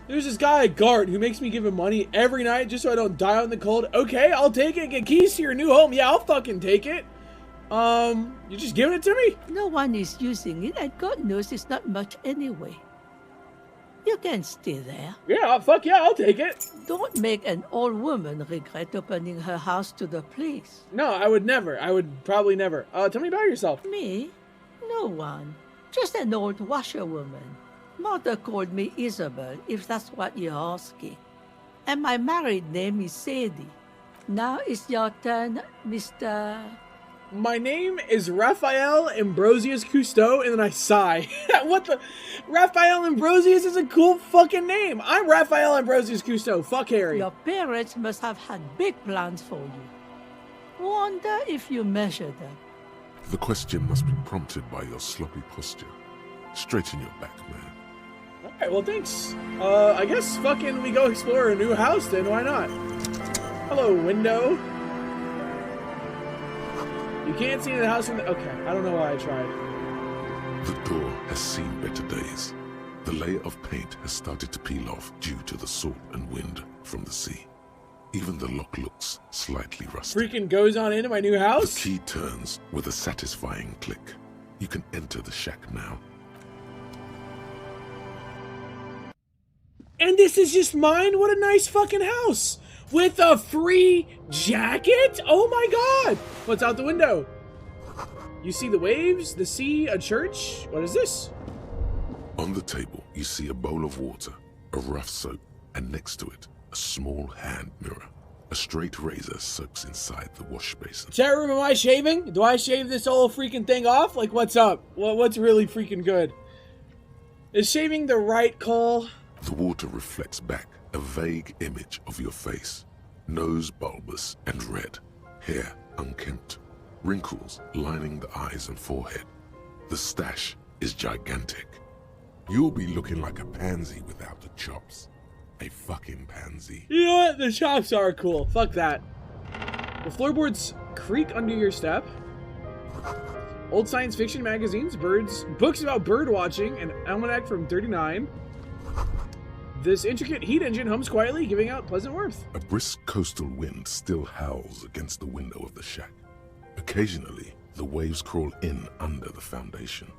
There's this guy at Gart who makes me give him money every night just so I don't die out in the cold. Okay, I'll take it. Get keys to your new home. Yeah, I'll fucking take it. You just giving it to me? No one is using it, and God knows it's not much anyway. You can stay there. Yeah, fuck yeah, I'll take it. Don't make an old woman regret opening her house to the police. No, I would never. I would probably never. Tell me about yourself. Me? No one. Just an old washerwoman. Mother called me Isabel, if that's what you're asking. And my married name is Sadie. Now it's your turn, Mr. My name is Raphael Ambrosius Cousteau, and then I sigh. What the? Raphael Ambrosius is a cool fucking name. I'm Raphael Ambrosius Cousteau. Fuck Harry. Your parents must have had big plans for you. Wonder if you measured them. The question must be prompted by your sloppy posture. Straighten your back, man. Alright, well thanks. I guess fucking we go explore a new house then, why not? Hello, window. You can't see the house from the... Okay, I don't know why I tried. The door has seen better days. The layer of paint has started to peel off due to the salt and wind from the sea. Even the lock looks slightly rusty. Freaking goes on into my new The house. key turns with a satisfying click. You can enter the shack now. And this is just mine? What a nice fucking house! With a free jacket? Oh my god! What's out the window? You see the waves, the sea, a church? What is this? On the table, you see a bowl of water, a rough soap, and next to it, a small hand mirror. A straight razor soaks inside the wash basin. Chat room, am I shaving? Do I shave this whole freaking thing off? Like, what's up? What's really freaking good? Is shaving the right call? The water reflects back a vague image of your face. Nose bulbous and red, hair unkempt, wrinkles lining the eyes and forehead. The stash is gigantic. You'll be looking like a pansy without the chops. A fucking pansy. You know what? The chops are cool. Fuck that. The floorboards creak under your step. Old science fiction magazines, birds, books about bird watching, an almanac from 39. This intricate heat engine hums quietly, giving out pleasant warmth. A brisk coastal wind still howls against the window of the shack. Occasionally, the waves crawl in under the foundation,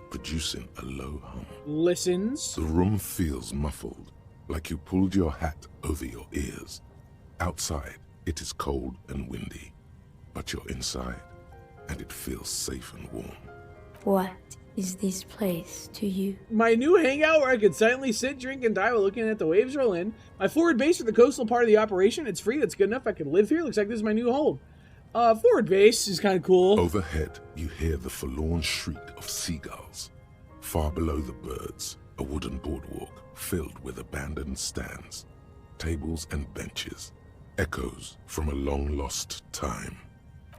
producing a low hum. Listens. The room feels muffled, like you pulled your hat over your ears. Outside, it is cold and windy, but you're inside, and it feels safe and warm. What is this place to you? My new hangout where I could silently sit, drink, and die while looking at the waves roll in. My forward base for the coastal part of the operation. It's free, that's good enough. I could live here. Looks like this is my new home. Forward base is kind of cool. Overhead, you hear the forlorn shriek of seagulls. Far below the birds, a wooden boardwalk filled with abandoned stands, tables and benches, echoes from a long-lost time.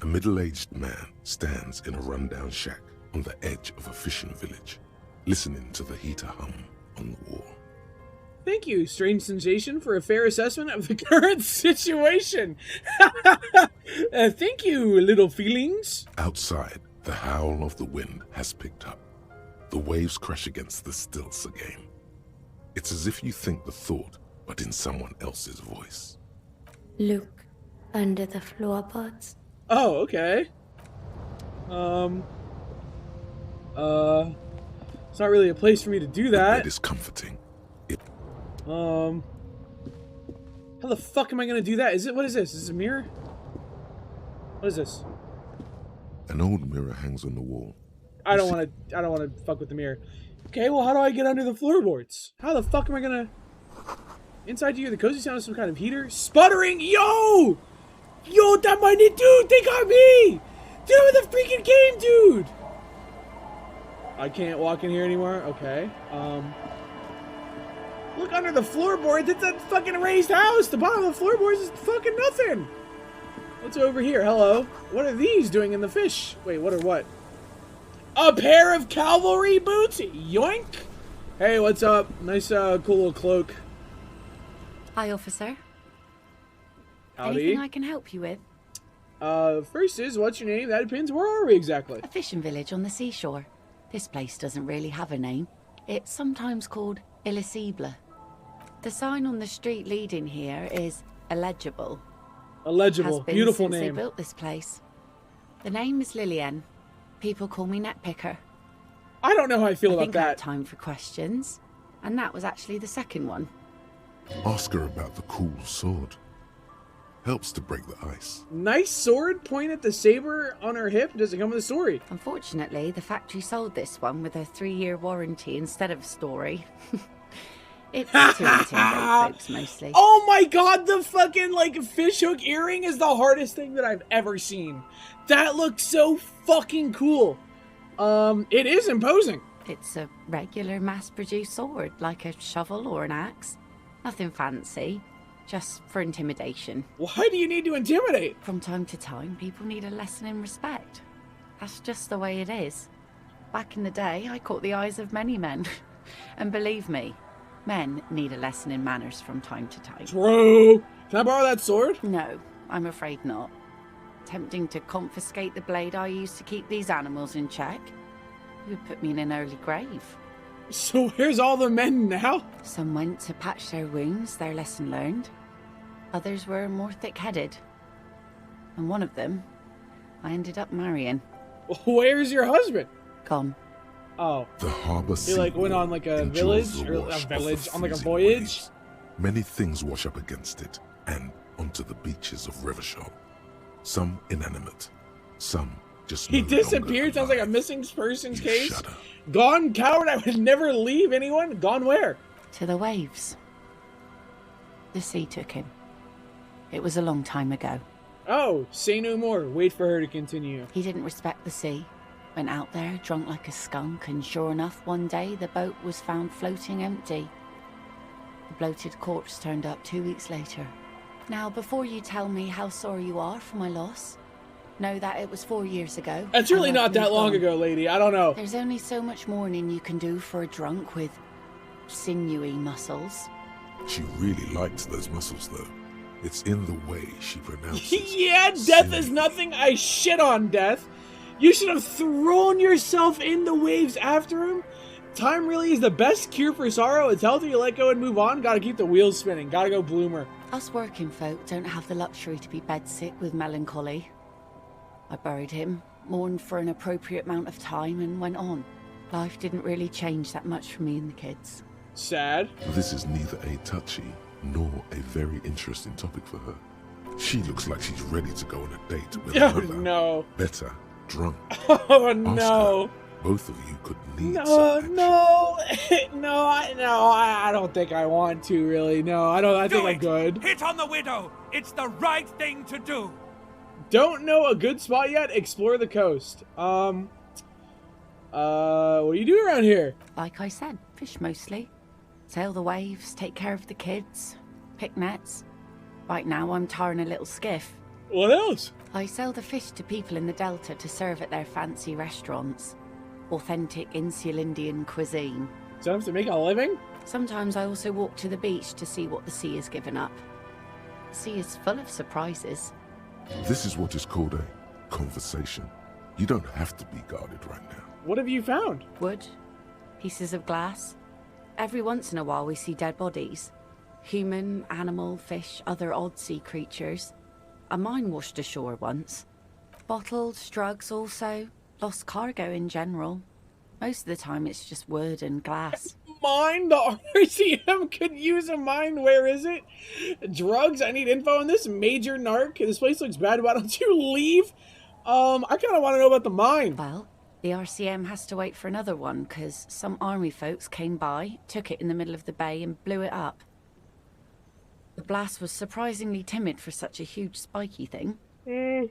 A middle-aged man stands in a rundown shack on the edge of a fishing village, listening to the heater hum on the wall. Thank you, strange sensation, for a fair assessment of the current situation. Thank you, little feelings. Outside, the howl of the wind has picked up. The waves crash against the stilts again. It's as if you think the thought, but in someone else's voice. Look under the floorboards. Oh, okay. It's not really a place for me to do that. It is comforting. How the fuck am I gonna do that? What is this? Is this a mirror? What is this? An old mirror hangs on the wall. I don't wanna fuck with the mirror. Okay, well, how do I get under the floorboards? How the fuck am I gonna... Inside you hear the cozy sound of some kind of heater. Sputtering! Yo! Yo, that might need... Dude, they got me! Dude, I'm in the freaking game, dude! I can't walk in here anymore? Okay. Look under the floorboards. It's a fucking raised house. The bottom of the floorboards is fucking nothing. What's over here? Hello. What are these doing in the fish? Wait, what are what? A pair of cavalry boots? Yoink! Hey, what's up? Nice, cool little cloak. Hi, officer. Howdy. Anything I can help you with? First is, what's your name? That depends. Where are we exactly? A fishing village on the seashore. This place doesn't really have a name. It's sometimes called Elysium. The sign on the street leading here is illegible. Illegible. Has been Beautiful since name. they built this place. The name is Lillian. People call me Netpicker. I don't know how I feel about I had that. time for questions, and that was actually the second one. Ask her about the cool sword. Helps to break the ice. Nice sword. Point at the saber on her hip. Does it come with a story? Unfortunately, the factory sold this one with a 3-year warranty instead of a story. It's to intimidate folks mostly. Oh my god, the fucking, like, fishhook earring is the hardest thing that I've ever seen. That looks so fucking cool. It is imposing. It's a regular mass-produced sword, like a shovel or an axe. Nothing fancy, just for intimidation. Why do you need to intimidate? From time to time, people need a lesson in respect. That's just the way it is. Back in the day, I caught the eyes of many men. And believe me, men need a lesson in manners from time to time. True. Can I borrow that sword? No, I'm afraid not. Tempting to confiscate the blade I used to keep these animals in check. It would put me in an early grave. So where's all the men now? Some went to patch their wounds, their lesson learned. Others were more thick-headed. And one of them, I ended up marrying. Where's your husband? Gone. Oh. The harbor He like went on like a village, or a village, on like a voyage. Waves. Many things wash up against it and onto the beaches of Rivershaw. Some inanimate, some just He no disappeared. longer Sounds like a alive. missing persons You case. shudder. Gone, coward. I would never leave anyone. Gone where? To the waves. The sea took him. It was a long time ago. Oh, say no more. Wait for her to continue. He didn't respect the sea. Went out there, drunk like a skunk, and sure enough, one day the boat was found floating empty. The bloated corpse turned up 2 weeks later. Now, before you tell me how sorry you are for my loss, know that it was 4 years ago. It's really and I've not that moved long on. ago, lady. I don't know. There's only so much mourning you can do for a drunk with sinewy muscles. She really liked those muscles, though. It's in the way she pronounces. Yeah, death is nothing. I shit on death. You should have thrown yourself in the waves after him. Time really is the best cure for sorrow. It's healthy to let go and move on. Gotta keep the wheels spinning. Gotta go bloomer. Us working folk don't have the luxury to be bedsick with melancholy. I buried him, mourned for an appropriate amount of time, and went on. Life didn't really change that much for me and the kids. Sad. This is neither a touchy nor a very interesting topic for her. She looks like she's ready to go on a date with Oh, another, no. better, drunk. Oh, Ask no. her. Both of you could need No, some action. no, I don't think I want to, really. No, I don't. I think I'm good. Hit on the widow. It's the right thing to do. Don't know a good spot yet. Explore the coast. What do you do around here? Like I said, fish mostly. Sail the waves, take care of the kids, pick nets. Right now I'm tarring a little skiff. What else? I sell the fish to people in the Delta to serve at their fancy restaurants. Authentic insular Indian cuisine. Enough to make a living? Sometimes I also walk to the beach to see what the sea has given up. The sea is full of surprises. This is what is called a conversation. You don't have to be guarded right now. What have you found? Wood, pieces of glass. Every once in a while we see dead bodies. Human, animal, fish, other odd sea creatures. A mine washed ashore once. Bottles, drugs also. Lost cargo in general. Most of the time it's just wood and glass. Mine? The RCM could use a mine. Where is it? Drugs? I need info on this. Major narc. This place looks bad. Why don't you leave? I kind of want to know about the mine. Well, the RCM has to wait for another one because some army folks came by, took it in the middle of the bay and blew it up. The blast was surprisingly timid for such a huge spiky thing. Is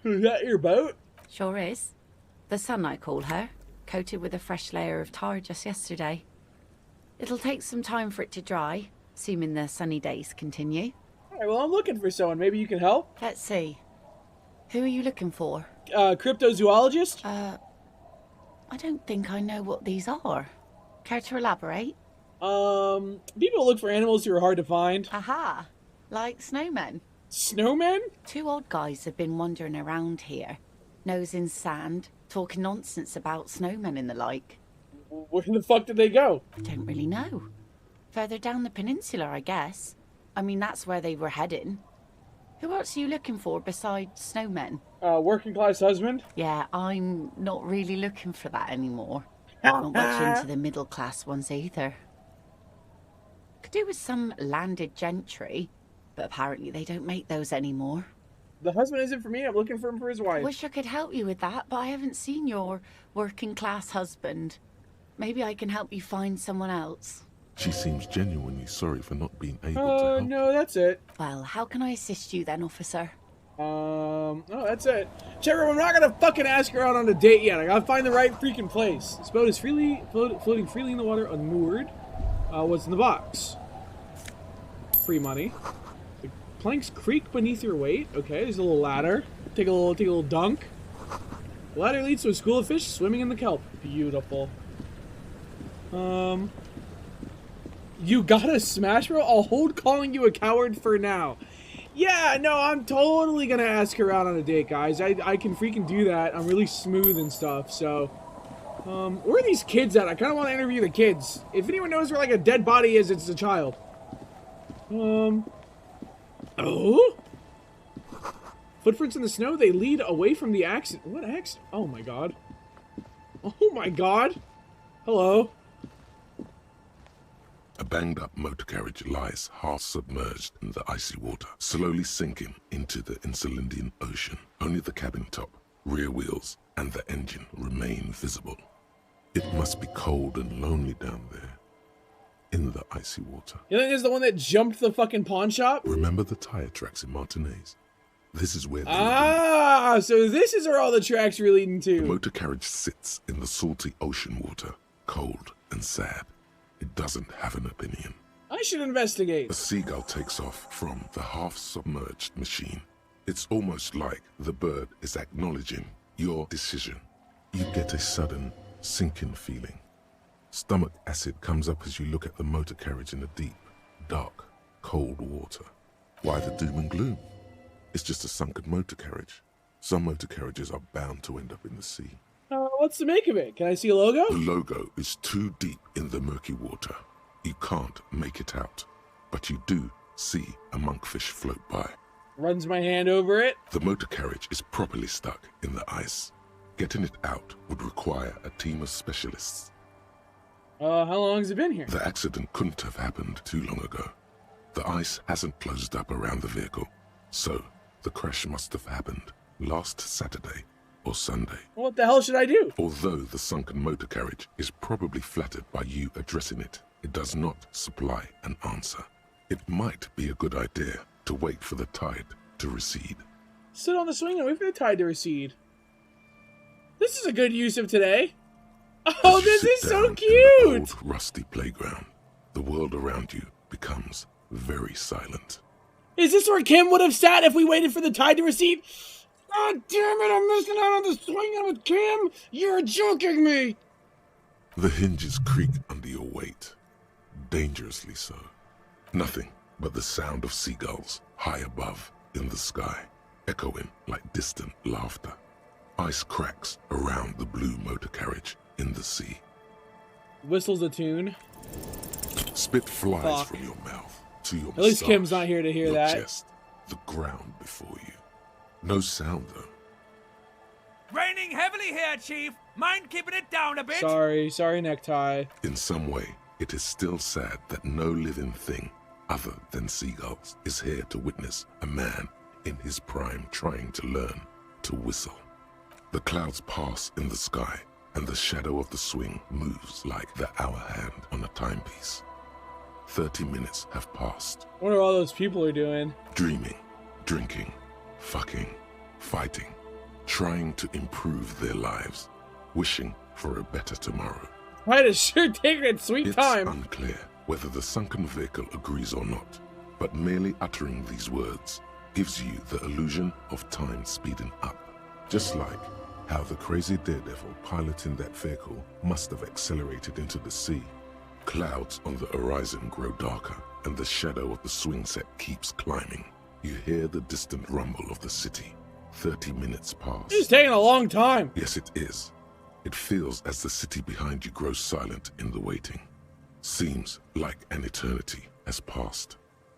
that your boat? Sure is. The Sun, I call her, coated with a fresh layer of tar just yesterday. It'll take some time for it to dry, assuming the sunny days continue. Alright, well, I'm looking for someone. Maybe you can help? Let's see. Who are you looking for? Cryptozoologist? I don't think I know what these are. Care to elaborate? People look for animals who are hard to find. Aha! Like snowmen. Snowmen? Two old guys have been wandering around here, nose in sand, talking nonsense about snowmen and the like. Where the fuck did they go? I don't really know. Further down the peninsula, I guess. I mean, that's where they were heading. Who else are you looking for besides snowmen? Working class husband? Yeah, I'm not really looking for that anymore. Not much into the middle class ones either. Could do with some landed gentry, but apparently they don't make those anymore. The husband isn't for me. I'm looking for him for his wife. Wish I could help you with that, but I haven't seen your working class husband. Maybe I can help you find someone else. She seems genuinely sorry for not being able to Oh, help. no, that's it. Well, how can I assist you then, officer? Oh, that's it. Cherub, I'm not gonna fucking ask her out on a date yet. I gotta find the right freaking place. This boat is floating freely in the water, unmoored. What's in the box? Free money. The planks creak beneath your weight. Okay, there's a little ladder. Take a little dunk. The ladder leads to a school of fish swimming in the kelp. Beautiful. You got a smash, bro? I'll hold calling you a coward for now. Yeah, no, I'm totally gonna ask her out on a date, guys. I can freaking do that. I'm really smooth and stuff, so... Where are these kids at? I kind of want to interview the kids. If anyone knows where, like, a dead body is, it's a child. Oh? Footprints in the snow, they lead away from the accident. What accident? Oh my god. Oh my god. Hello. A banged-up motor carriage lies half submerged in the icy water, slowly sinking into the Insulindian Ocean. Only the cabin top, rear wheels, and the engine remain visible. It must be cold and lonely down there, in the icy water. You think this is the one that jumped the fucking pawn shop? Remember the tire tracks in Martinez? This is where they so this is where all the tracks are leading to. The motor carriage sits in the salty ocean water, cold and sad. It doesn't have an opinion. I should investigate. A seagull takes off from the half-submerged machine. It's almost like the bird is acknowledging your decision. You get a sudden sinking feeling. Stomach acid comes up as you look at the motor carriage in the deep, dark, cold water. Why the doom and gloom? It's just a sunken motor carriage. Some motor carriages are bound to end up in the sea. What's the make of it? Can I see a logo? The logo is too deep in the murky water. You can't make it out, but you do see a monkfish float by. Runs my hand over it. The motor carriage is properly stuck in the ice. Getting it out would require a team of specialists. How long has it been here? The accident couldn't have happened too long ago. The ice hasn't closed up around the vehicle, so the crash must have happened last Saturday or Sunday. What the hell should I do? Although the sunken motor carriage is probably flattered by you addressing it, it does not supply an answer. It might be a good idea to wait for the tide to recede. Sit on the swing and wait for the tide to recede. This is a good use of today. Oh, this is so cute! In the old, rusty playground, the world around you becomes very silent. Is this where Kim would have sat if we waited for the tide to recede? God damn it, I'm missing out on the swinging with Kim! You're joking me! The hinges creak under your weight, dangerously so. Nothing but the sound of seagulls high above in the sky, echoing like distant laughter. Ice cracks around the blue motor carriage in the sea. Whistles a tune. Spit flies from your mouth to your At least moustache, Kim's not here to hear your that. chest, the ground before you. No sound though. Raining heavily here, Chief. Mind keeping it down a bit? Sorry, necktie. In some way, it is still sad that no living thing other than seagulls is here to witness a man in his prime trying to learn to whistle. The clouds pass in the sky, and the shadow of the swing moves like the hour hand on a timepiece. 30 minutes have passed. I wonder what all those people are doing. Dreaming, drinking, fucking, fighting, trying to improve their lives, wishing for a better tomorrow. Right, a sure taking its sweet time. It's unclear whether the sunken vehicle agrees or not, but merely uttering these words gives you the illusion of time speeding up. Just like how the crazy daredevil piloting that vehicle must have accelerated into the sea. Clouds on the horizon grow darker, and the shadow of the swing set keeps climbing. You hear the distant rumble of the city. 30 minutes pass. It's taking a long time. Yes, it is. It feels as the city behind you grows silent in the waiting. Seems like an eternity has passed.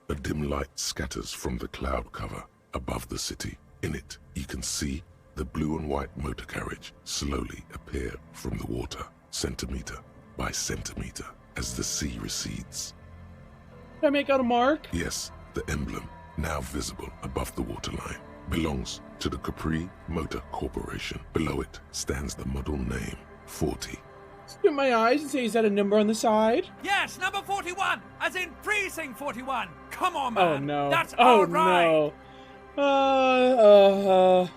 A dim light scatters from the cloud cover above the city. In it, you can see the blue and white motor carriage slowly appear from the water, centimeter by centimeter, as the sea recedes. Can I make out a mark? Yes, the emblem, now visible above the waterline, belongs to the Capri Motor Corporation. Below it stands the model name, 40. Squint my eyes and say, is that a number on the side? Yes, number 41, as in precinct 41. Come on, man. Oh no. That's oh all right. no.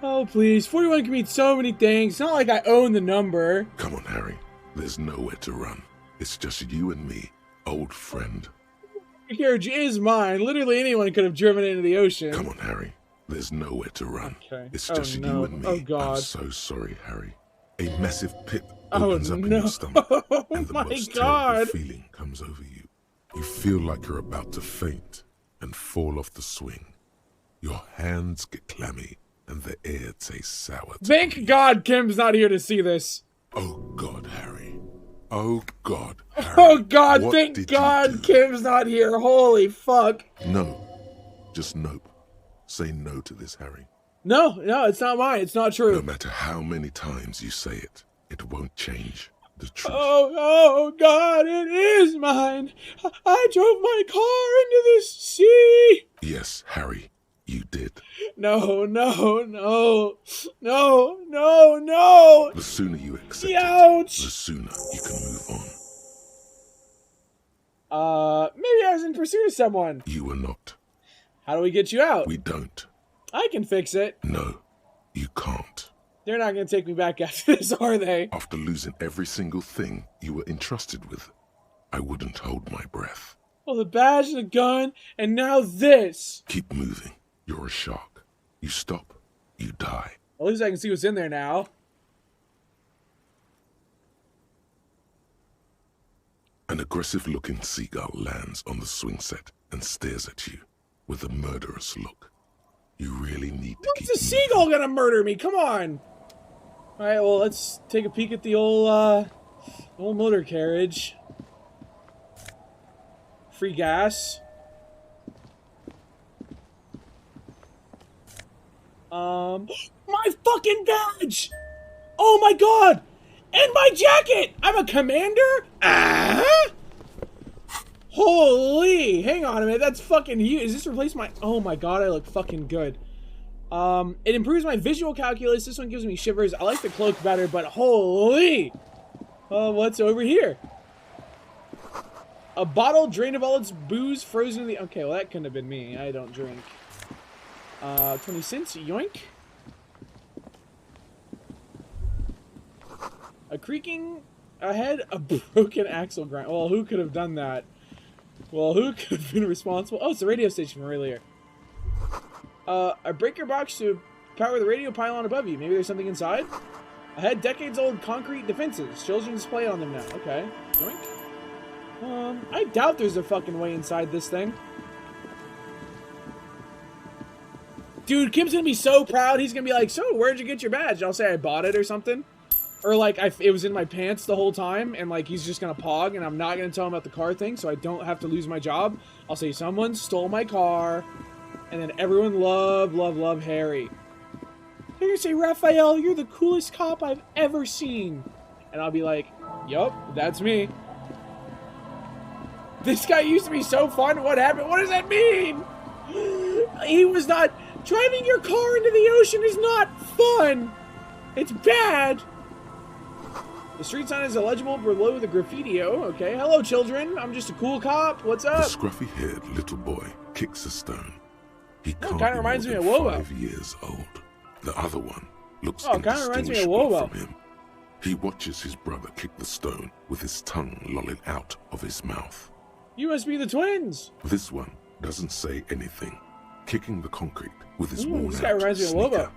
Oh please, 41 can mean so many things. It's not like I own the number. Come on, Harry. There's nowhere to run. It's just you and me, old friend. The carriage is mine. Literally anyone could have driven it into the ocean. Come on, Harry. There's nowhere to run. Okay. It's Oh, just no. you and me. Oh, God. I'm so sorry, Harry. A massive pit Oh, opens up in no. your stomach, Oh, and the my most God. terrible feeling comes over you. You feel like you're about to faint and fall off the swing. Your hands get clammy, and the air tastes sour. to Thank breathe. God Kim's not here to see this. Oh, God, Harry. Oh, God, Harry. Oh, God, What thank did you God do? Kim's not here. Holy fuck. No. Just nope. Say no to this, Harry. No, it's not mine. It's not true. No matter how many times you say it, it won't change the truth. Oh, God, it is mine. I drove my car into this sea. Yes, Harry, you did. No. The sooner you accept Ouch. it, the sooner you can move on. Maybe I was in pursuit of someone. You were not. How do we get you out? We don't. I can fix it. No, you can't. They're not going to take me back after this, are they? After losing every single thing you were entrusted with, I wouldn't hold my breath. Well, the badge, the gun, and now this. Keep moving. You're a shark. You stop, you die. At least I can see what's in there now. An aggressive-looking seagull lands on the swing set and stares at you with a murderous look. You really need to keep What's a seagull gonna murder me? Come on. All right, well, let's take a peek at the old motor carriage. Free gas. My fucking badge! Oh my god! And my jacket! I'm a commander? Ah! Holy! Hang on a minute, that's fucking huge. Is this replace my... Oh my god, I look fucking good. It improves my visual calculus. This one gives me shivers. I like the cloak better, but holy! What's over here? A bottle drained of all its booze, frozen in the... Okay, well that couldn't have been me. I don't drink. 20 cents, yoink. A creaking ahead, a broken axle grind. Well, who could have done that? Well, who could have been responsible? Oh, it's the radio station from earlier. A breaker box to power the radio pylon above you. Maybe there's something inside? Ahead, decades-old concrete defenses. Children display on them now. Okay, yoink. I doubt there's a fucking way inside this thing. Dude, Kim's gonna be so proud. He's gonna be like, so, where'd you get your badge? I'll say I bought it or something. Or, like, it was in my pants the whole time, and, like, he's just gonna pog, and I'm not gonna tell him about the car thing, so I don't have to lose my job. I'll say, someone stole my car, and then everyone love Harry. They're gonna say, Raphael, you're the coolest cop I've ever seen. And I'll be like, yup, that's me. This guy used to be so fun. What happened? What does that mean? He was not... Driving your car into the ocean is not fun. It's bad. The street sign is illegible below the graffiti-o. Okay, hello, children. I'm just a cool cop. What's up? The scruffy-haired little boy kicks a stone. He can't kind of be reminds me more of than Wobo. 5 years old. The other one looks Oh, kind of reminds me of indistinguishable Wobo. from him. He watches his brother kick the stone with his tongue lolling out of his mouth. You must be the twins. This one doesn't say anything, kicking the concrete with his Ooh, worn this guy out reminds me of sneaker.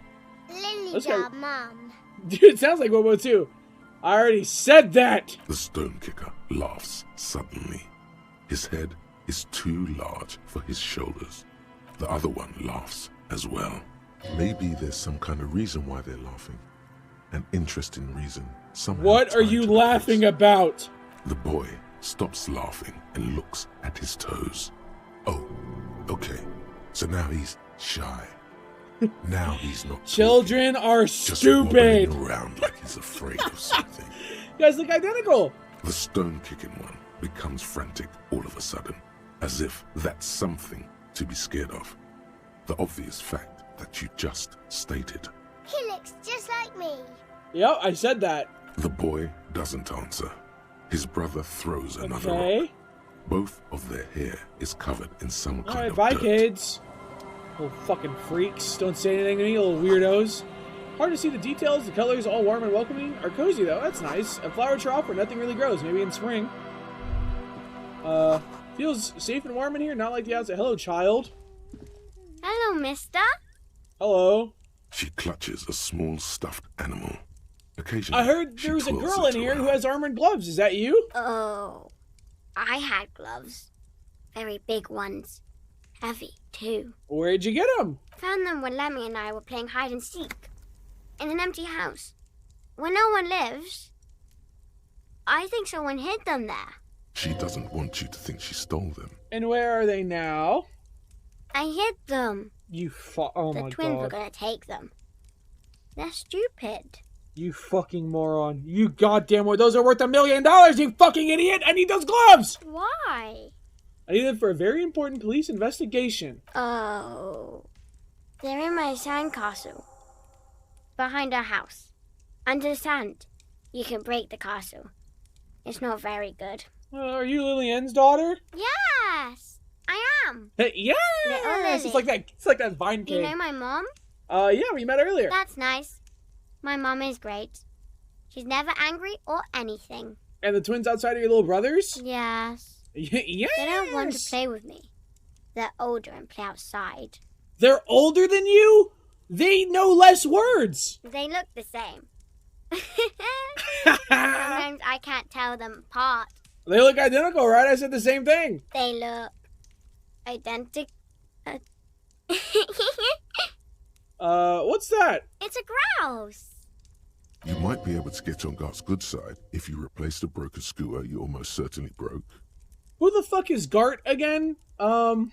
Wobo. Lily Let's go. Mum. Dude, it sounds like Wobo too. I already said that. The stone kicker laughs suddenly. His head is too large for his shoulders. The other one laughs as well. Maybe there's some kind of reason why they're laughing. An interesting reason. Somehow What are tied you to the laughing case. about? The boy stops laughing and looks at his toes. Oh, okay. So now he's shy. Now he's not Children are just stupid. wobbling around like he's afraid of something. You guys look identical. The stone-kicking one becomes frantic all of a sudden, as if that's something to be scared of. The obvious fact that you just stated. He looks just like me. Yep, I said that. The boy doesn't answer. His brother throws another Okay. rock. Both of their hair is covered in some kind Alright, of bye, dirt. kids. Little fucking freaks. Don't say anything to me, little weirdos. Hard to see the details. The colors, all warm and welcoming, are cozy, though. That's nice. A flower trough where nothing really grows. Maybe in spring. Feels safe and warm in here. Not like the outside. Hello, child. Hello, mister. Hello. She clutches a small stuffed animal. Occasionally, I heard she there was a twirls girl it in here who around. has armored gloves. Is that you? Oh, I had gloves. Very big ones. Heavy, too. Where'd you get them? Found them when Lemmy and I were playing hide and seek. In an empty house. Where no one lives. I think someone hid them there. She doesn't want you to think she stole them. And where are they now? I hid them. Oh the my twins were god. gonna take them. They're stupid. You fucking moron. You goddamn well. Those are worth $1 million, you fucking idiot! I need those gloves! Why? I need them for a very important police investigation. Oh. They're in my sandcastle. Behind our house. Under the sand. You can break the castle. It's not very good. Are you Lillian's daughter? Yes! I am! Hey, yes! Little Lily. It's like that Vine kid. You know my mom? Yeah, we met earlier. That's nice. My mom is great. She's never angry or anything. And the twins outside are your little brothers? Yes. Yes! They don't want to play with me. They're older and play outside. They're older than you? They know less words. They look the same. Sometimes I can't tell them apart. They look identical, right? I said the same thing. They look identical. What's that? It's a grouse. You might be able to get on Gart's good side if you replace the broken scooter you almost certainly broke. Who the fuck is Gart again? Am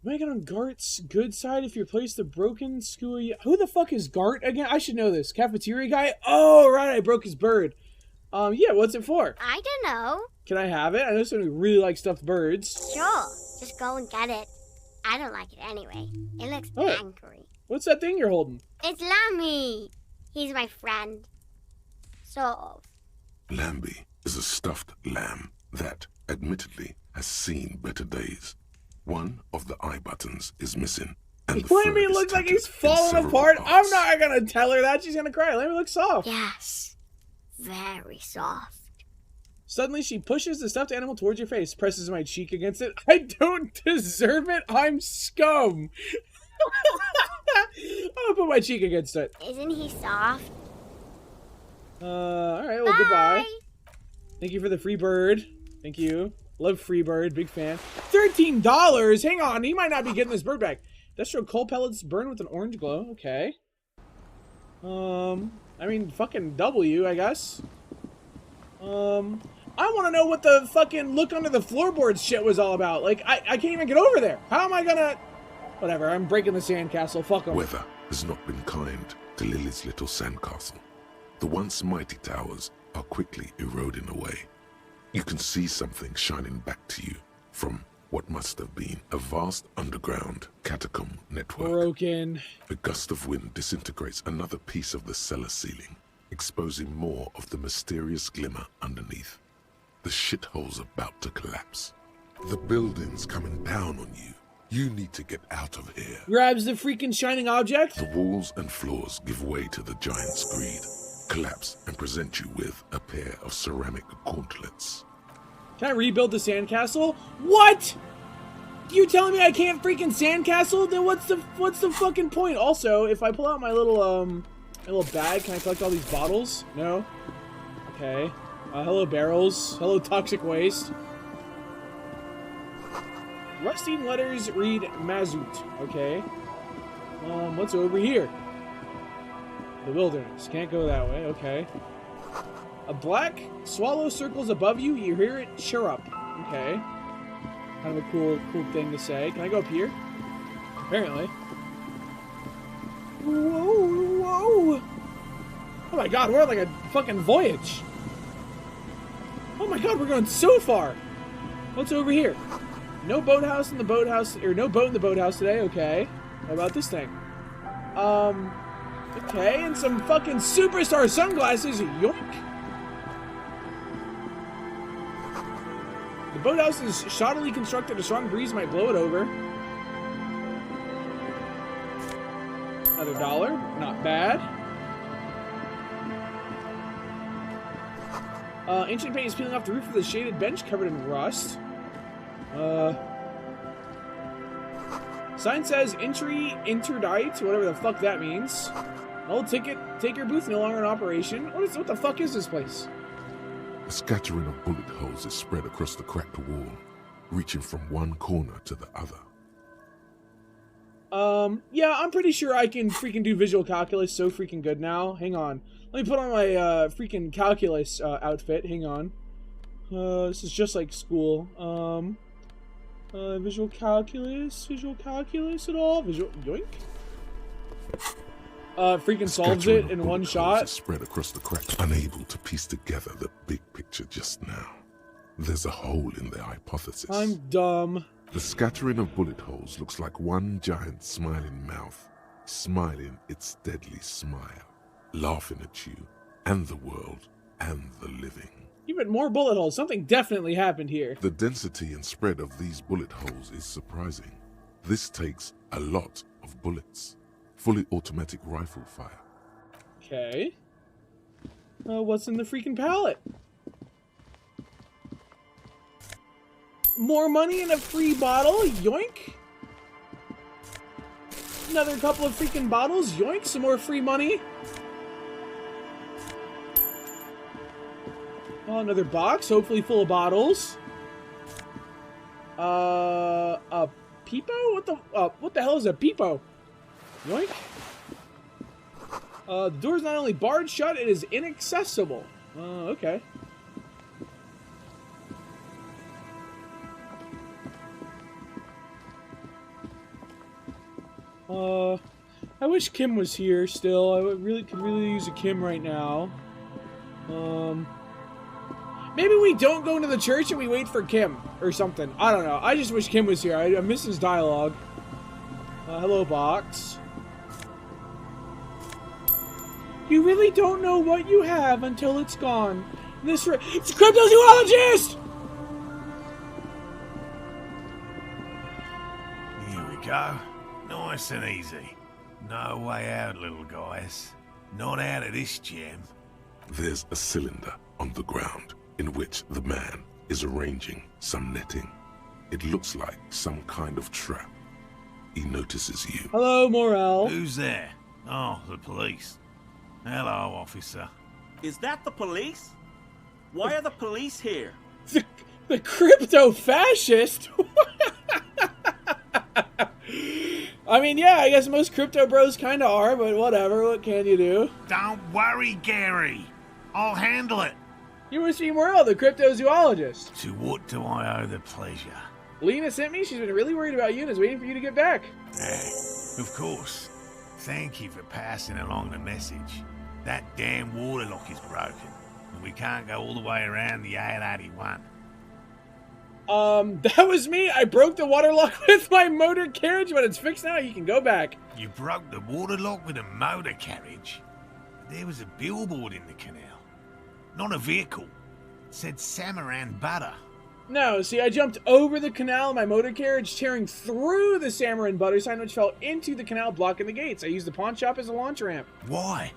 I get on Gart's good side if you replace the broken scooter? Who the fuck is Gart again? I should know this. Cafeteria guy? Oh, right, I broke his bird. Yeah, what's it for? I don't know. Can I have it? I know someone who really likes stuffed birds. Sure. Just go and get it. I don't like it anyway. It looks angry. What's that thing you're holding? It's Lammy. He's my friend. Sort of. Lambie is a stuffed lamb that, admittedly, has seen better days. One of the eye buttons is missing. And the Lammy fur is looks like tattered he's in falling several apart. parts. I'm not gonna tell her that. She's gonna cry. Lammy looks soft. Yes. Very soft. Suddenly, she pushes the stuffed animal towards your face, presses my cheek against it. I don't deserve it. I'm scum. I'm gonna put my cheek against it. Isn't he soft? Alright, well, goodbye. Thank you for the free bird. Thank you. Love free bird, big fan. $13? Hang on, he might not be getting this bird back. Industrial coal pellets burn with an orange glow. Okay. I mean, fucking W, I guess. I want to know what the fucking look under the floorboards shit was all about. Like, I can't even get over there. How am I gonna... Whatever, I'm breaking the sandcastle. Fuck 'em. Weather has not been kind to Lily's little sandcastle. The once mighty towers are quickly eroding away. You can see something shining back to you from what must have been a vast underground catacomb network. Broken. A gust of wind disintegrates another piece of the cellar ceiling, exposing more of the mysterious glimmer underneath. The shithole's about to collapse. The building's coming down on you. You need to get out of here. Grabs the freaking shining object. The walls and floors give way to the giant's greed, collapse and present you with a pair of ceramic gauntlets. Can I rebuild the sandcastle? What? You telling me I can't freaking sandcastle? Then what's the fucking point? Also, if I pull out my little bag, can I collect all these bottles? No? Okay. Hello barrels. Hello toxic waste. Rusty letters read Mazout. Okay. What's over here? The wilderness. Can't go that way. Okay. A black swallow circles above you. You hear it chirrup. Okay. Kind of a cool thing to say. Can I go up here? Apparently. Whoa, whoa. Oh my god, we're on like a fucking voyage. Oh my god, we're going so far. What's over here? No boathouse in the boathouse, or no boat in the boathouse today. Okay. What about this thing? Okay, and some fucking superstar sunglasses. Yoink. The boathouse is shoddily constructed. A strong breeze might blow it over. Another $1. Not bad. Ancient paint is peeling off the roof of the shaded bench covered in rust. Sign says entry interdict, whatever the fuck that means. Old ticket taker booth no longer in operation. What the fuck is this place? A scattering of bullet holes is spread across the cracked wall, reaching from one corner to the other. Yeah, I'm pretty sure I can freaking do visual calculus so freaking good now. Hang on. Let me put on my, freaking calculus, outfit. Hang on. This is just like school. Visual calculus at all? Yoink? Freaking solves it in one shot. Spread across the cracks, unable to piece together the big picture just now. There's a hole in their hypothesis. I'm dumb. The scattering of bullet holes looks like one giant smiling mouth, smiling its deadly smile, laughing at you, and the world, and the living. Even more bullet holes. Something definitely happened here. The density and spread of these bullet holes is surprising. This takes a lot of bullets. Fully automatic rifle fire. Okay. What's in the freaking pallet? More money and a free bottle? Yoink. Another couple of freaking bottles? Yoink. Some more free money. Oh, another box, hopefully full of bottles. A peepo? What the hell is a peepo? Yoink. The door's not only barred shut, it is inaccessible. Okay. I wish Kim was here still. I could really use a Kim right now. Maybe we don't go into the church and we wait for Kim or something. I don't know. I just wish Kim was here. I miss his dialogue. Hello, box. You really don't know what you have until it's gone. It's a cryptozoologist! Here we go. Nice and easy. No way out, little guys. Not out of this gem. There's a cylinder on the ground in which the man is arranging some netting. It looks like some kind of trap. He notices you. Hello, Morel. Who's there? Oh, the police. Hello, officer. Is that the police? Why are the police here? The crypto-fascist? I mean, yeah, I guess most crypto bros kind of are, but whatever. What can you do? Don't worry, Gary. I'll handle it. You must be Morel, the cryptozoologist. To what do I owe the pleasure? Lena sent me. She's been really worried about you and is waiting for you to get back. Of course. Thank you for passing along the message. That damn water lock is broken, and we can't go all the way around the A81. That was me. I broke the water lock with my motor carriage, but it's fixed now. You can go back. You broke the water lock with a motor carriage? There was a billboard in the canal. Not a vehicle. It said Samaran Butter. No, see, I jumped over the canal in my motor carriage, tearing through the Samaran Butter sign, which fell into the canal, blocking the gates. I used the pawn shop as a launch ramp. Why?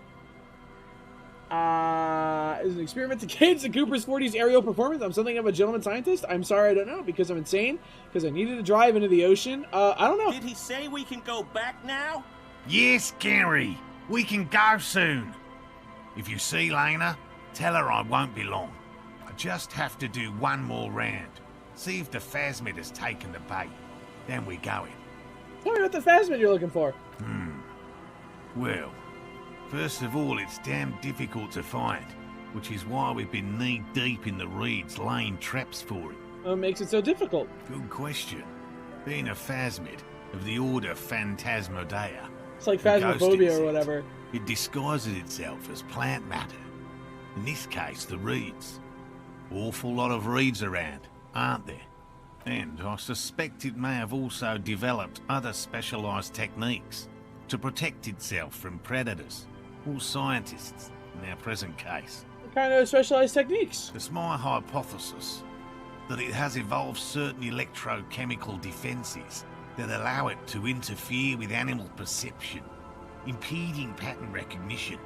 As an experiment to gauge the Cooper's 40's aerial performance, I'm something of a gentleman scientist. I'm sorry, I don't know, because I'm insane, because I needed to drive into the ocean. I don't know. Did he say we can go back now? Yes, Gary. We can go soon. If you see Lena, tell her I won't be long. I just have to do one more round. See if the phasmid has taken the bait. Then we're going. Tell me what the phasmid you're looking for. Well, first of all, it's damn difficult to find, which is why we've been knee-deep in the reeds laying traps for it. What makes it so difficult? Good question. Being a phasmid of the order Phantasmodea. It's like phasmophobia or whatever. It disguises itself as plant matter. In this case, the reeds. Awful lot of reeds around, aren't there? And I suspect it may have also developed other specialised techniques to protect itself from predators, or scientists, in our present case. What kind of specialised techniques? It's my hypothesis that it has evolved certain electrochemical defences that allow it to interfere with animal perception, impeding pattern recognition,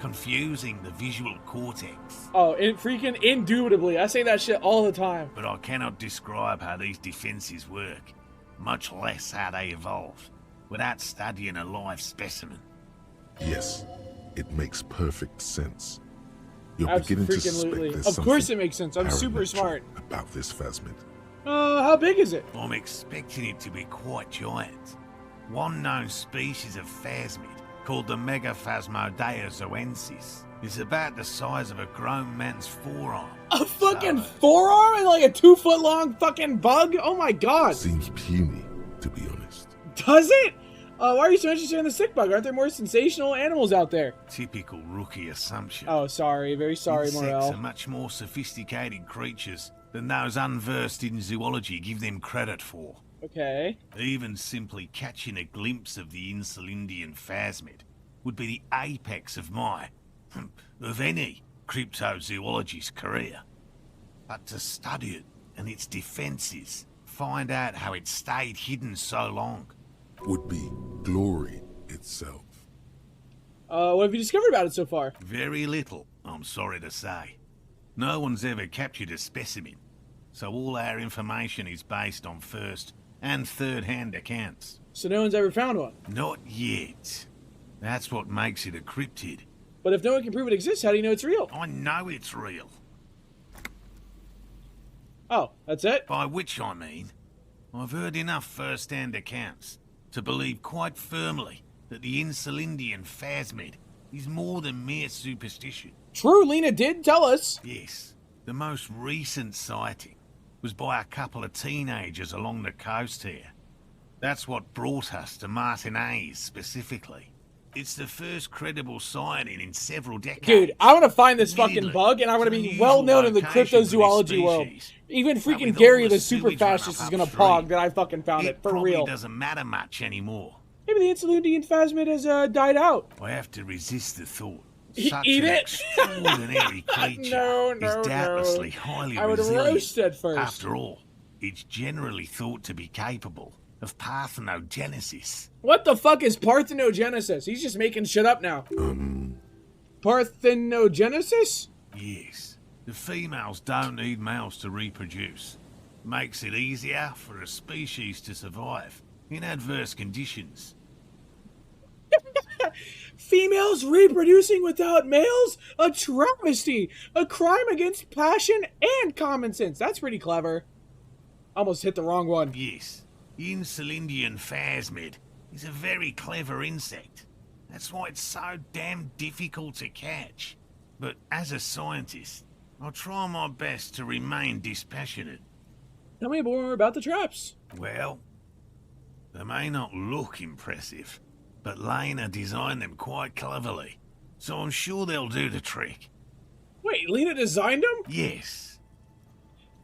confusing the visual cortex. Oh, freaking indubitably. I say that shit all the time. But I cannot describe how these defenses work, much less how they evolved, without studying a live specimen. Yes, it makes perfect sense. You're beginning to suspect there's Of course it makes sense. I'm super smart. About this phasmid. How big is it? I'm expecting it to be quite giant. One known species of phasmid, called the Megaphasmodea zoensis, is about the size of a grown man's forearm. A fucking forearm and like a 2-foot long fucking bug? Oh my god. Seems puny, to be honest. Does it? Why are you so interested in the sick bug? Aren't there more sensational animals out there? Typical rookie assumption. Oh, sorry. Very sorry, Insects Morel. are much more sophisticated creatures than those unversed in zoology give them credit for. Okay. Even simply catching a glimpse of the Insulindian phasmid would be the apex of of any cryptozoologist's career. But to study it and its defenses, find out how it stayed hidden so long, would be glory itself. What have you discovered about it so far? Very little, I'm sorry to say. No one's ever captured a specimen, so all our information is based on first and third-hand accounts. So no one's ever found one? Not yet. That's what makes it a cryptid. But if no one can prove it exists, how do you know it's real? I know it's real. Oh, that's it? By which I mean, I've heard enough first-hand accounts to believe quite firmly that the Insulindian phasmid is more than mere superstition. True, Lena did tell us. Yes, the most recent sighting was by a couple of teenagers along the coast here. That's what brought us to Martinez specifically. It's the first credible sighting in several decades. Dude, I want to find this fucking bug, and I want to be well known in the cryptozoology world. Even freaking Gary the super fascist is gonna pog that I fucking found it, for real. It doesn't matter much anymore. Maybe the Insulindian phasmid has died out. I have to resist the thought. Eat Such it? an extraordinary creature is doubtlessly highly I would resilient. roast it first. After all, it's generally thought to be capable of parthenogenesis. What the fuck is parthenogenesis? He's just making shit up now. Parthenogenesis? Yes. The females don't need males to reproduce. Makes it easier for a species to survive in adverse conditions. Females reproducing without males? A travesty! A crime against passion and common sense. That's pretty clever. Almost hit the wrong one. Yes. The Insulindian phasmid is a very clever insect. That's why it's so damn difficult to catch. But as a scientist, I'll try my best to remain dispassionate. Tell me more about the traps. Well, they may not look impressive, but Lena designed them quite cleverly, so I'm sure they'll do the trick. Wait, Lena designed them? Yes.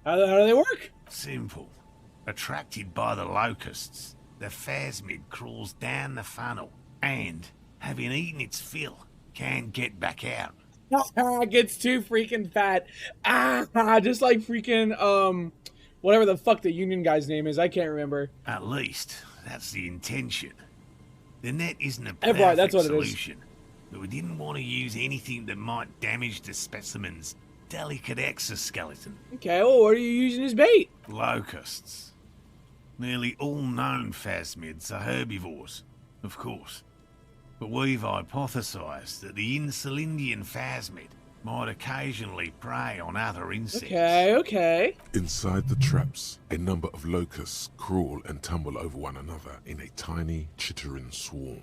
How do they work? Simple. Attracted by the locusts, the phasmid crawls down the funnel and, having eaten its fill, can't get back out. Gets too freaking fat. Just like freaking, whatever the fuck the union guy's name is. I can't remember. At least, that's the intention. The net isn't a Right, perfect that's what solution, but we didn't want to use anything that might damage the specimen's delicate exoskeleton. Okay, well, what are you using as bait? Locusts. Nearly all known phasmids are herbivores, of course. But we've hypothesized that the Insulindian phasmid might occasionally prey on other insects. Okay. Inside the traps, a number of locusts crawl and tumble over one another in a tiny, chittering swarm.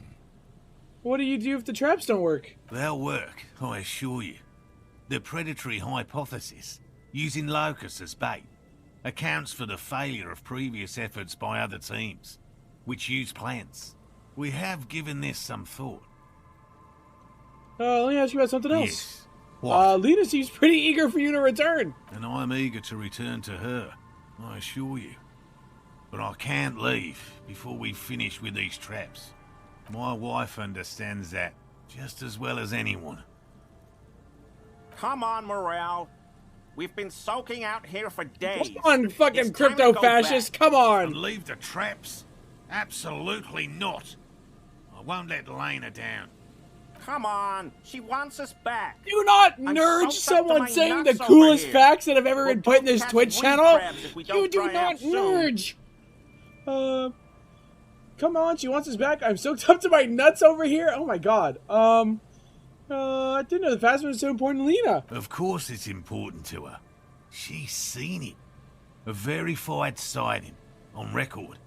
What do you do if the traps don't work? They'll work, I assure you. The predatory hypothesis, using locusts as bait, accounts for the failure of previous efforts by other teams, which use plants. We have given this some thought. Let me ask you about something else. Yes. What? Lena seems pretty eager for you to return. And I'm eager to return to her, I assure you. But I can't leave before we finish with these traps. My wife understands that just as well as anyone. Come on, Morale. We've been soaking out here for days. Come on, fucking It's time to crypto go fascist. back. Come on. And leave the traps? Absolutely not. I won't let Lena down. Come on, she wants us back. Do not I'm nurge soaked up to someone my saying the nuts over coolest here. facts that have ever been put in this catch Twitch weed channel. crabs if we You don't do dry not out soon. nurge. Come on, she wants us back. I'm soaked up to my nuts over here. Oh my god. I didn't know the phasmid was so important to Lena. Of course it's important to her. She's seen it. A verified sighting, on record.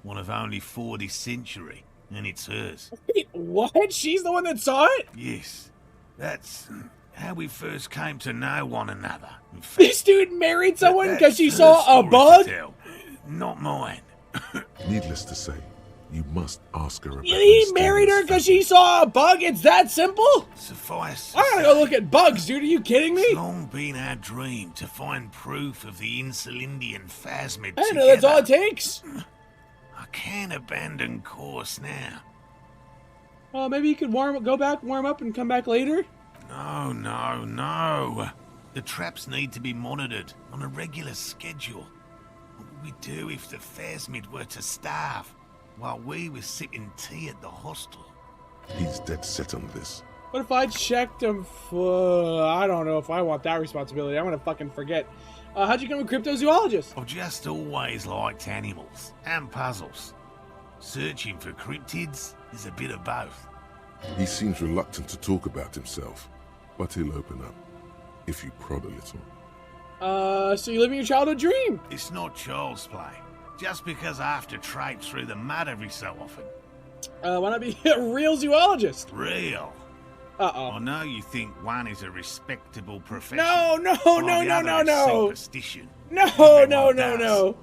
one of only 40th century, and it's hers. Wait, what? She's the one that saw it? Yes, that's how we first came to know one another. In fact, This dude married someone that's because she her saw a story to bug? tell, not mine. Needless to say, you must ask her about He Miss married her Stevens' because she saw a bug? It's that simple? Suffice to I gotta say, go look at bugs, dude. Are you kidding it's me? long been our dream to find proof of the Insulindian phasmid I know that's all it takes. I can't abandon course now. Maybe you could go back, warm up, and come back later? No. The traps need to be monitored on a regular schedule. What would we do if the phasmid were to starve while we were sipping tea at the hostel? He's dead set on this. What if I checked him for... I don't know if I want that responsibility. I'm gonna fucking forget. How'd you become a cryptozoologist? I've just always liked animals and puzzles. Searching for cryptids is a bit of both. He seems reluctant to talk about himself, but he'll open up if you prod a little. So you living your childhood dream? It's not child's play. Just because I have to traipse through the mud every so often. Why not be a real zoologist? Real? Uh-oh. I know you think one is a respectable profession. No. Superstition. No.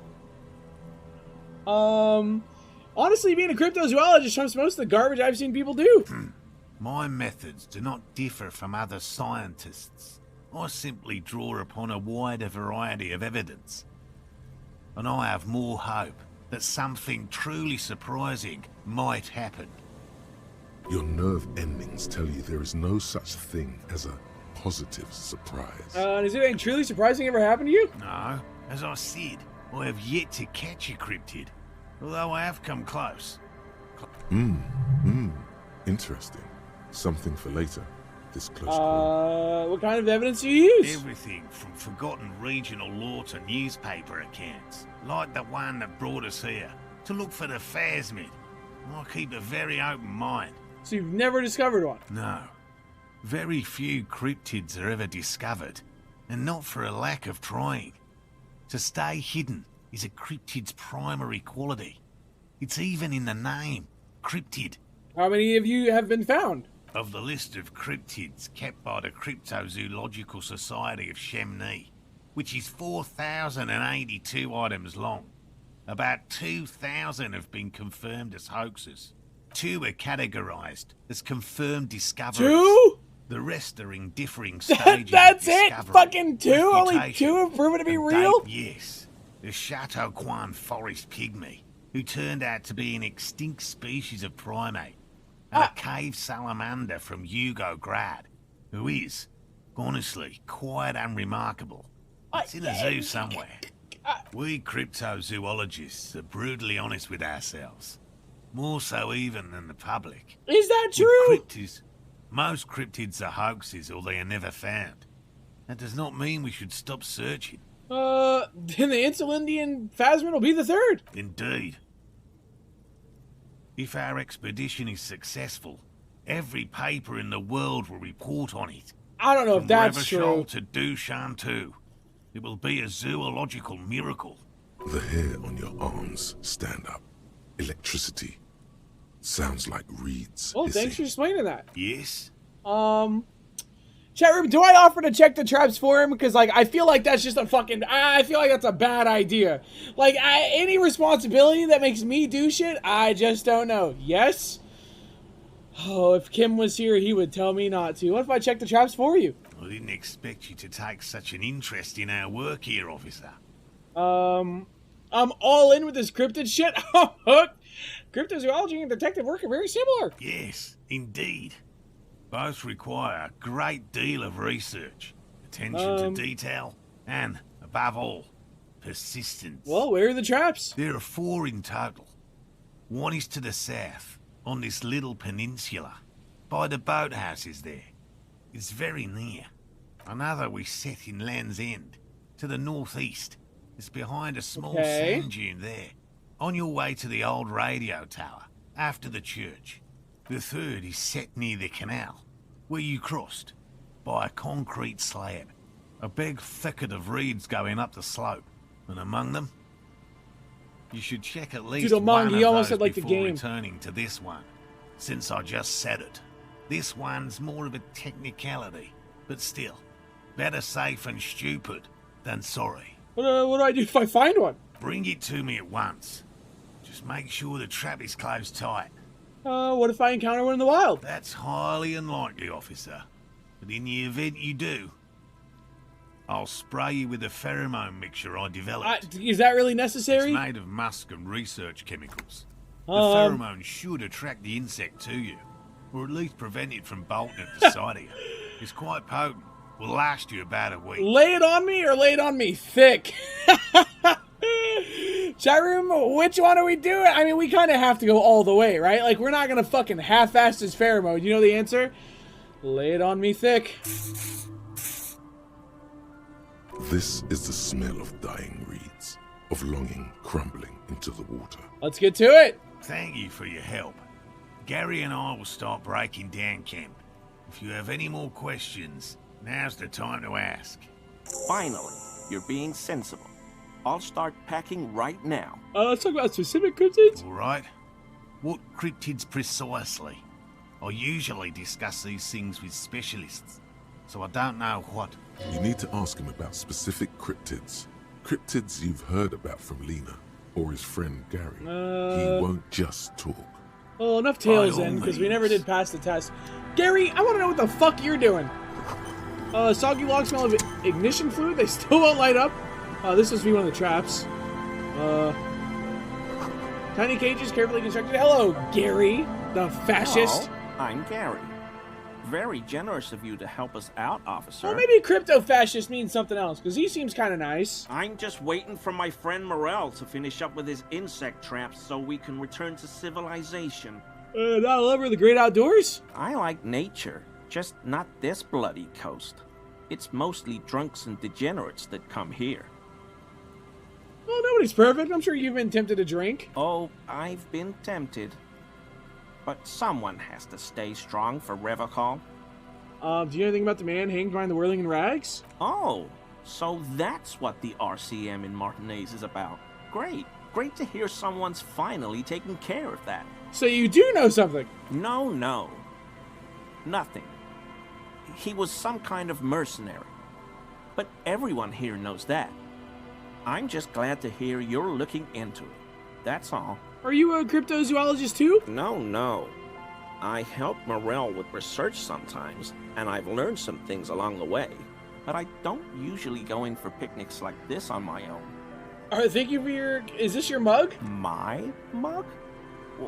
Honestly, being a cryptozoologist trumps most of the garbage I've seen people do. My methods do not differ from other scientists. I simply draw upon a wider variety of evidence. And I have more hope that something truly surprising might happen. Your nerve endings tell you there is no such thing as a positive surprise. Has anything truly surprising ever happened to you? No, as I said, I have yet to catch a cryptid, although I have come close. Interesting. Something for later. This close call. What kind of evidence do you use? Everything from forgotten regional lore to newspaper accounts, like the one that brought us here, to look for the phasmid. I keep a very open mind. So you've never discovered one? No. Very few cryptids are ever discovered, and not for a lack of trying. To stay hidden is a cryptid's primary quality. It's even in the name, cryptid. How many of you have been found? Of the list of cryptids kept by the Cryptozoological Society of Chemnee, which is 4,082 items long, about 2,000 have been confirmed as hoaxes. 2 are categorized as confirmed discoveries. 2? The rest are in differing stages That's of it? discovery, Fucking 2? Only reputation, 2 have proven to be and real? date, yes. The Chateau Quan forest pygmy, who turned out to be an extinct species of primate, and a cave salamander from Yugograd, who is, honestly, quite unremarkable. It's in a zoo somewhere. We cryptozoologists are brutally honest with ourselves. More so even than the public. Is that true? Most cryptids are hoaxes or they are never found. That does not mean we should stop searching. Then the Insulindian phasmid will be the 3rd. Indeed. If our expedition is successful, every paper in the world will report on it. I don't know if that's true. From to Dushantu. It will be a zoological miracle. The hair on your arms stand up. Electricity. Sounds like reeds. Oh, thanks for explaining that. Yes? Chat room, do I offer to check the traps for him? Because, like, I feel like that's just a fucking... I feel like that's a bad idea. Like, any responsibility that makes me do shit, I just don't know. Yes? Oh, if Kim was here, he would tell me not to. What if I check the traps for you? I didn't expect you to take such an interest in our work here, officer. I'm all in with this cryptid shit. I'm hooked. Cryptozoology and detective work are very similar. Yes, indeed. Both require a great deal of research, attention to detail, and, above all, persistence. Well, where are the traps? There are 4 in total. One is to the south, on this little peninsula, by the boathouses there. It's very near. Another we set in Land's End, to the northeast. It's behind a small sand dune there, on your way to the old radio tower, after the church. The 3rd is set near the canal, where you crossed, by a concrete slab. A big thicket of reeds going up the slope, and among them, You should check at least Dude, Among, one he of almost those said like the before game. returning to this one. Since I just said it. This one's more of a technicality. But still, better safe and stupid than sorry. What do I do if I find one? Bring it to me at once. Just make sure the trap is closed tight. What if I encounter one in the wild? That's highly unlikely, officer. But in the event you do, I'll spray you with a pheromone mixture I developed. Is that really necessary? It's made of musk and research chemicals. The pheromone should attract the insect to you, or at least prevent it from bolting at the sight of you. It's quite potent. Will last you about a week. Lay it on me or lay it on me thick? Chat room, which one are we doing? I mean, we kind of have to go all the way, right? Like, we're not going to fucking half-ass this pheromone. You know the answer? Lay it on me thick. This is the smell of dying reeds, of longing crumbling into the water. Let's get to it. Thank you for your help. Gary and I will start breaking down camp. If you have any more questions, now's the time to ask. Finally, you're being sensible. I'll start packing right now. Let's talk about specific cryptids. All right. What cryptids precisely? I usually discuss these things with specialists, so I don't know what. You need to ask him about specific cryptids. Cryptids you've heard about from Lena or his friend Gary. He won't just talk. Well, enough tales then, because we never did pass the test. Gary, I want to know what the fuck you're doing. Soggy log smell of ignition fluid. They still won't light up. This must be one of the traps. Tiny cages, carefully constructed. Hello, Gary, the fascist. Hello, I'm Gary. Very generous of you to help us out, officer. Well, maybe crypto-fascist means something else, because he seems kind of nice. I'm just waiting for my friend Morel to finish up with his insect traps so we can return to civilization. Not a lover of the great outdoors? I like nature, just not this bloody coast. It's mostly drunks and degenerates that come here. Well, nobody's perfect. I'm sure you've been tempted to drink. Oh, I've been tempted. But someone has to stay strong for Revocall. Do you know anything about the man hanged behind the whirling in rags? Oh, so that's what the RCM in Martinez is about. Great. Great to hear someone's finally taking care of that. So you do know something? No. Nothing. He was some kind of mercenary. But everyone here knows that. I'm just glad to hear you're looking into it. That's all. Are you a cryptozoologist too? No. I help Morel with research sometimes, and I've learned some things along the way. But I don't usually go in for picnics like this on my own. Thank you for your... Is this your mug? My mug?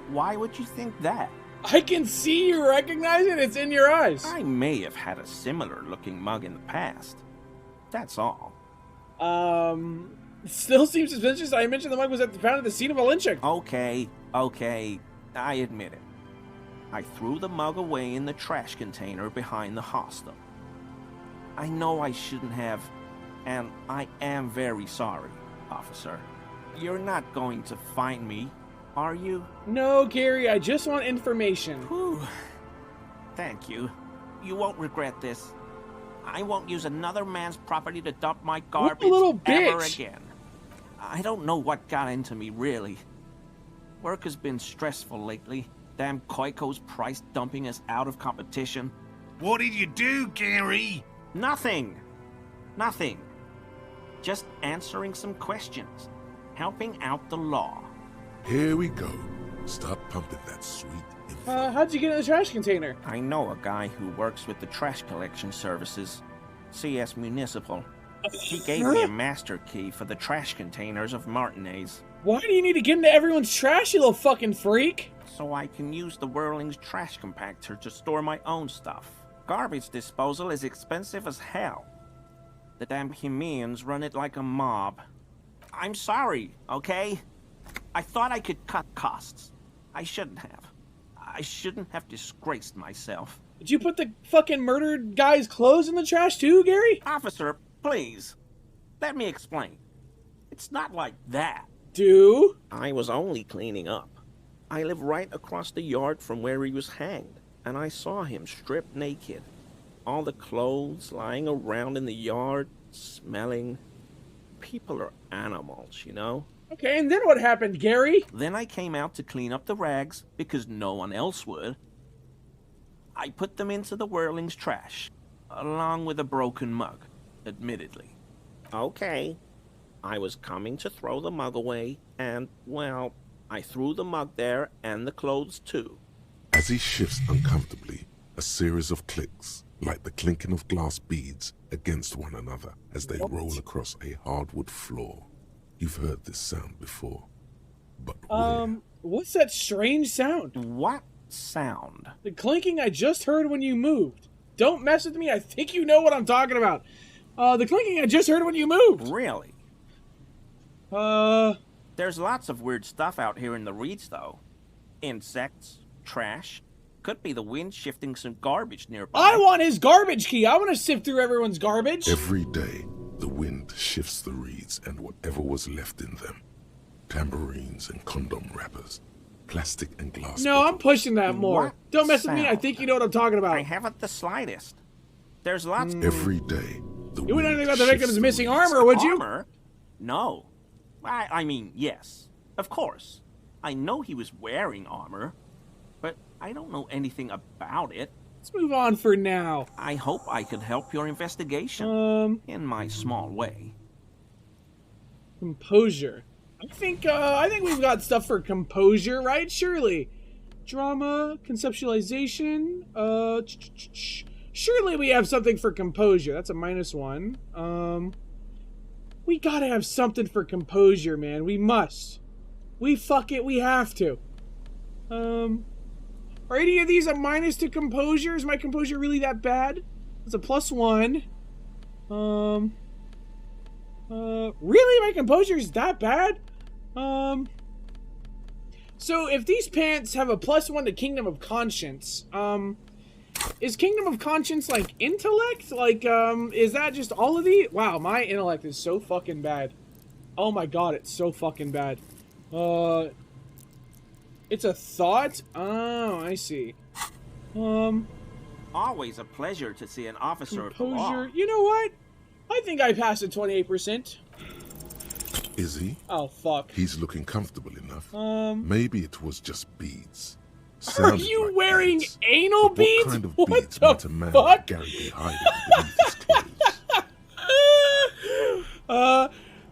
Why would you think that? I can see you recognize it. It's in your eyes. I may have had a similar looking mug in the past. That's all. Still seems suspicious. I mentioned the mug was found at the scene of a lynching. Okay. I admit it. I threw the mug away in the trash container behind the hostel. I know I shouldn't have, and I am very sorry, officer. You're not going to find me, are you? No, Gary, I just want information. Whew. Thank you. You won't regret this. I won't use another man's property to dump my garbage ever again. I don't know what got into me, really. Work has been stressful lately. Damn Koiko's price dumping us out of competition. What did you do, Gary? Nothing. Just answering some questions. Helping out the law. Here we go. Start pumping that sweet info. How'd you get in the trash container? I know a guy who works with the trash collection services. CS Municipal. He gave me a master key for the trash containers of Martinez. Why do you need to get into everyone's trash, you little fucking freak? So I can use the Whirling's trash compactor to store my own stuff. Garbage disposal is expensive as hell. The damn Hemians run it like a mob. I'm sorry, okay? I thought I could cut costs. I shouldn't have. I shouldn't have disgraced myself. Did you put the fucking murdered guy's clothes in the trash too, Gary? Officer, please. Let me explain. It's not like that. Do? I was only cleaning up. I live right across the yard from where he was hanged, and I saw him stripped naked. All the clothes lying around in the yard, smelling. People are animals, you know? Okay, and then what happened, Gary? Then I came out to clean up the rags because no one else would. I put them into the whirling's trash, along with a broken mug, admittedly. Okay, I was coming to throw the mug away, and, well, I threw the mug there and the clothes too. As he shifts uncomfortably, a series of clicks, like the clinking of glass beads against one another as they roll across a hardwood floor. You've heard this sound before, but where? What's that strange sound? What sound? The clinking I just heard when you moved. Don't mess with me, I think you know what I'm talking about. The clinking I just heard when you moved. Really? There's lots of weird stuff out here in the reeds, though. Insects, trash. Could be the wind shifting some garbage nearby. I want his garbage key. I want to sift through everyone's garbage. Every day, the wind shifts the reeds and whatever was left in them. Tambourines and condom wrappers, plastic and glass. No, bottles. I'm pushing that more. What Don't mess with me. I sound? think you know what I'm talking about. I haven't the slightest. There's lots. Every day, the You wouldn't know wind anything about the victim's shifts missing reeds. armor, would you? Armor? No. I mean, yes. Of course. I know he was wearing armor, but I don't know anything about it. Let's move on for now. I hope I could help your investigation. In my small way. Composure. I think we've got stuff for composure, right? Surely. Drama, conceptualization. Surely we have something for composure. That's a -1. We gotta have something for composure, man. We must. We have to. Are any of these a minus to composure? Is my composure really that bad? It's a +1. Really? My composure is that bad? So if these pants have a +1 to Kingdom of Conscience, is Kingdom of Conscience like intellect? Like, is that just all of these? Wow, my intellect is so fucking bad. Oh my god, it's so fucking bad. It's a thought? Oh, I see. Always a pleasure to see an officer of the law. Composure. You know what? I think I passed at 28%. Is he? Oh, fuck. He's looking comfortable enough. Maybe it was just beads. Are Sounded you like wearing beads. anal But beads? What kind of What beads the might a man fuck? like Gary be hiding beneath his clothes?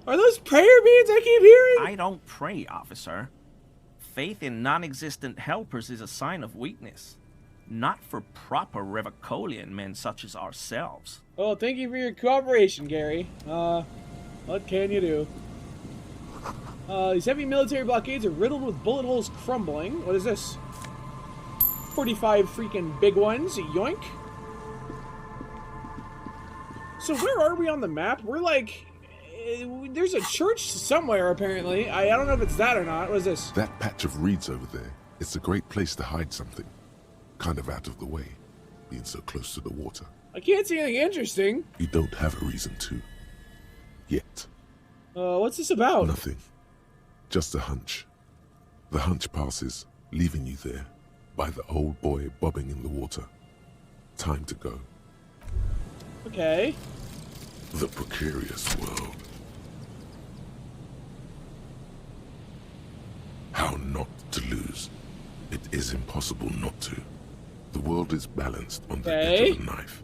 Are those prayer beads I keep hearing? I don't pray, officer. Faith in non-existent helpers is a sign of weakness. Not for proper Revicolian men such as ourselves. Oh, thank you for your cooperation, Gary. What can you do? These heavy military blockades are riddled with bullet holes crumbling. What is this? 45 freaking big ones. Yoink. So where are we on the map? We're like... there's a church somewhere, apparently. I don't know if it's that or not. What is this? That patch of reeds over there, it's a great place to hide something. Kind of out of the way, being so close to the water. I can't see anything interesting. You don't have a reason to. Yet. What's this about? Nothing. Just a hunch. The hunch passes, leaving you there, by the old boy bobbing in the water. Time to go. Okay. The precarious world. How not to lose. It is impossible not to. The world is balanced on the edge of a knife.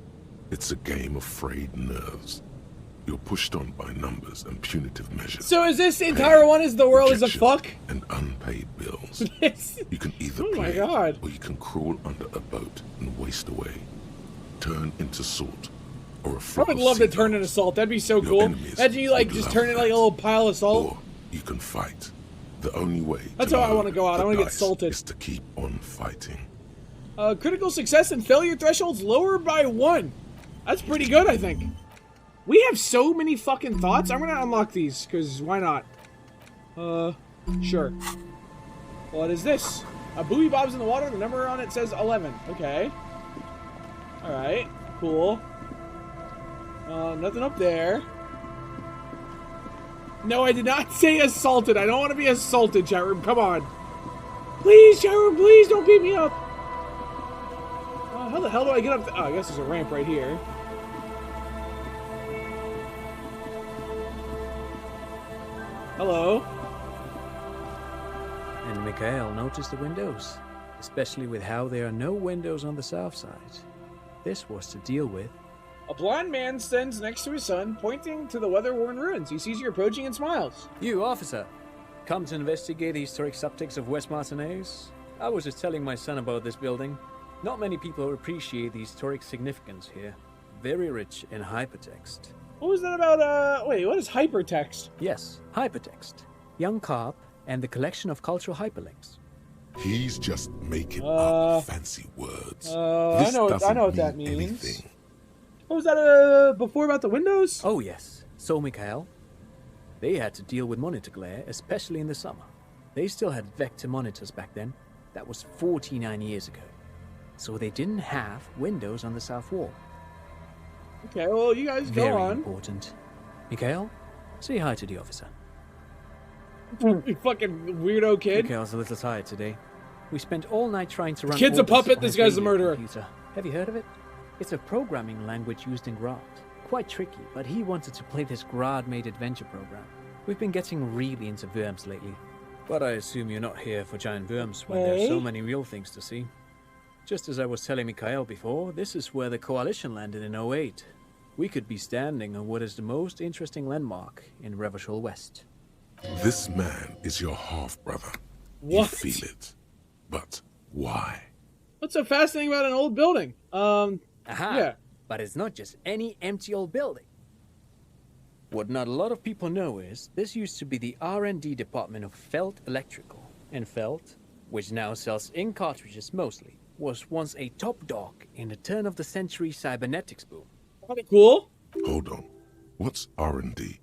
It's a game of frayed nerves. You're pushed on by numbers and punitive measures. So is this entire one is the world is a fuck? And unpaid bills. You can either Oh my play, God. or you can crawl under a boat and waste away. Turn into salt, or a I flock would of love to seagulls. turn into salt. That'd be so Your cool. enemies Imagine you like would just love turn it like a little pile of salt. Or you can fight. The only way That's to how I load want to go out. I the want to get dice salted. is to keep on fighting. Critical success and failure thresholds lower by 1. That's pretty good, I think. We have so many fucking thoughts. I'm gonna unlock these, because why not? Sure. What is this? A buoy bobs in the water. The number on it says 11. Okay. Alright. Cool. Nothing up there. No, I did not say assaulted. I don't want to be assaulted, chat room. Come on. Please, chat room, please don't beat me up. How the hell do I get up? Oh, I guess there's a ramp right here. Hello. And Mikhail noticed the windows, especially with how there are no windows on the south side. This was to deal with. A blind man stands next to his son, pointing to the weather-worn ruins. He sees you approaching and smiles. You, officer, come to investigate the historic subtext of West Martinez? I was just telling my son about this building. Not many people appreciate the historic significance here. Very rich in hypertext. What was that about, wait, what is hypertext? Yes, hypertext. Young Carp and the collection of cultural hyperlinks. He's just making up fancy words. I know what that means. Anything. What was that, before about the windows? Oh, yes. So, Mikhail, they had to deal with monitor glare, especially in the summer. They still had vector monitors back then. That was 49 years ago. So they didn't have windows on the south wall. Okay, well, you guys go on. Very important. Mikhail, say hi to the officer. You fucking weirdo kid. Mikhail's a little tired today. We spent all night trying to run. Kid's a orders puppet, on this his guy's the radio murderer. Computer. Have you heard of it? It's a programming language used in Grad. Quite tricky, but he wanted to play this Grad-made adventure program. We've been getting really into worms lately. But I assume you're not here for giant worms when there's so many real things to see. Just as I was telling Mikhail before, this is where the Coalition landed in 08. We could be standing on what is the most interesting landmark in Revachol West. This man is your half-brother. What? You feel it. But why? What's so fascinating about an old building? Aha! Yeah. But it's not just any empty old building. What not a lot of people know is, this used to be the R&D department of Felt Electrical. And Felt, which now sells ink cartridges mostly, was once a top dog in the turn-of-the-century cybernetics boom. Cool. Hold on. What's R&D?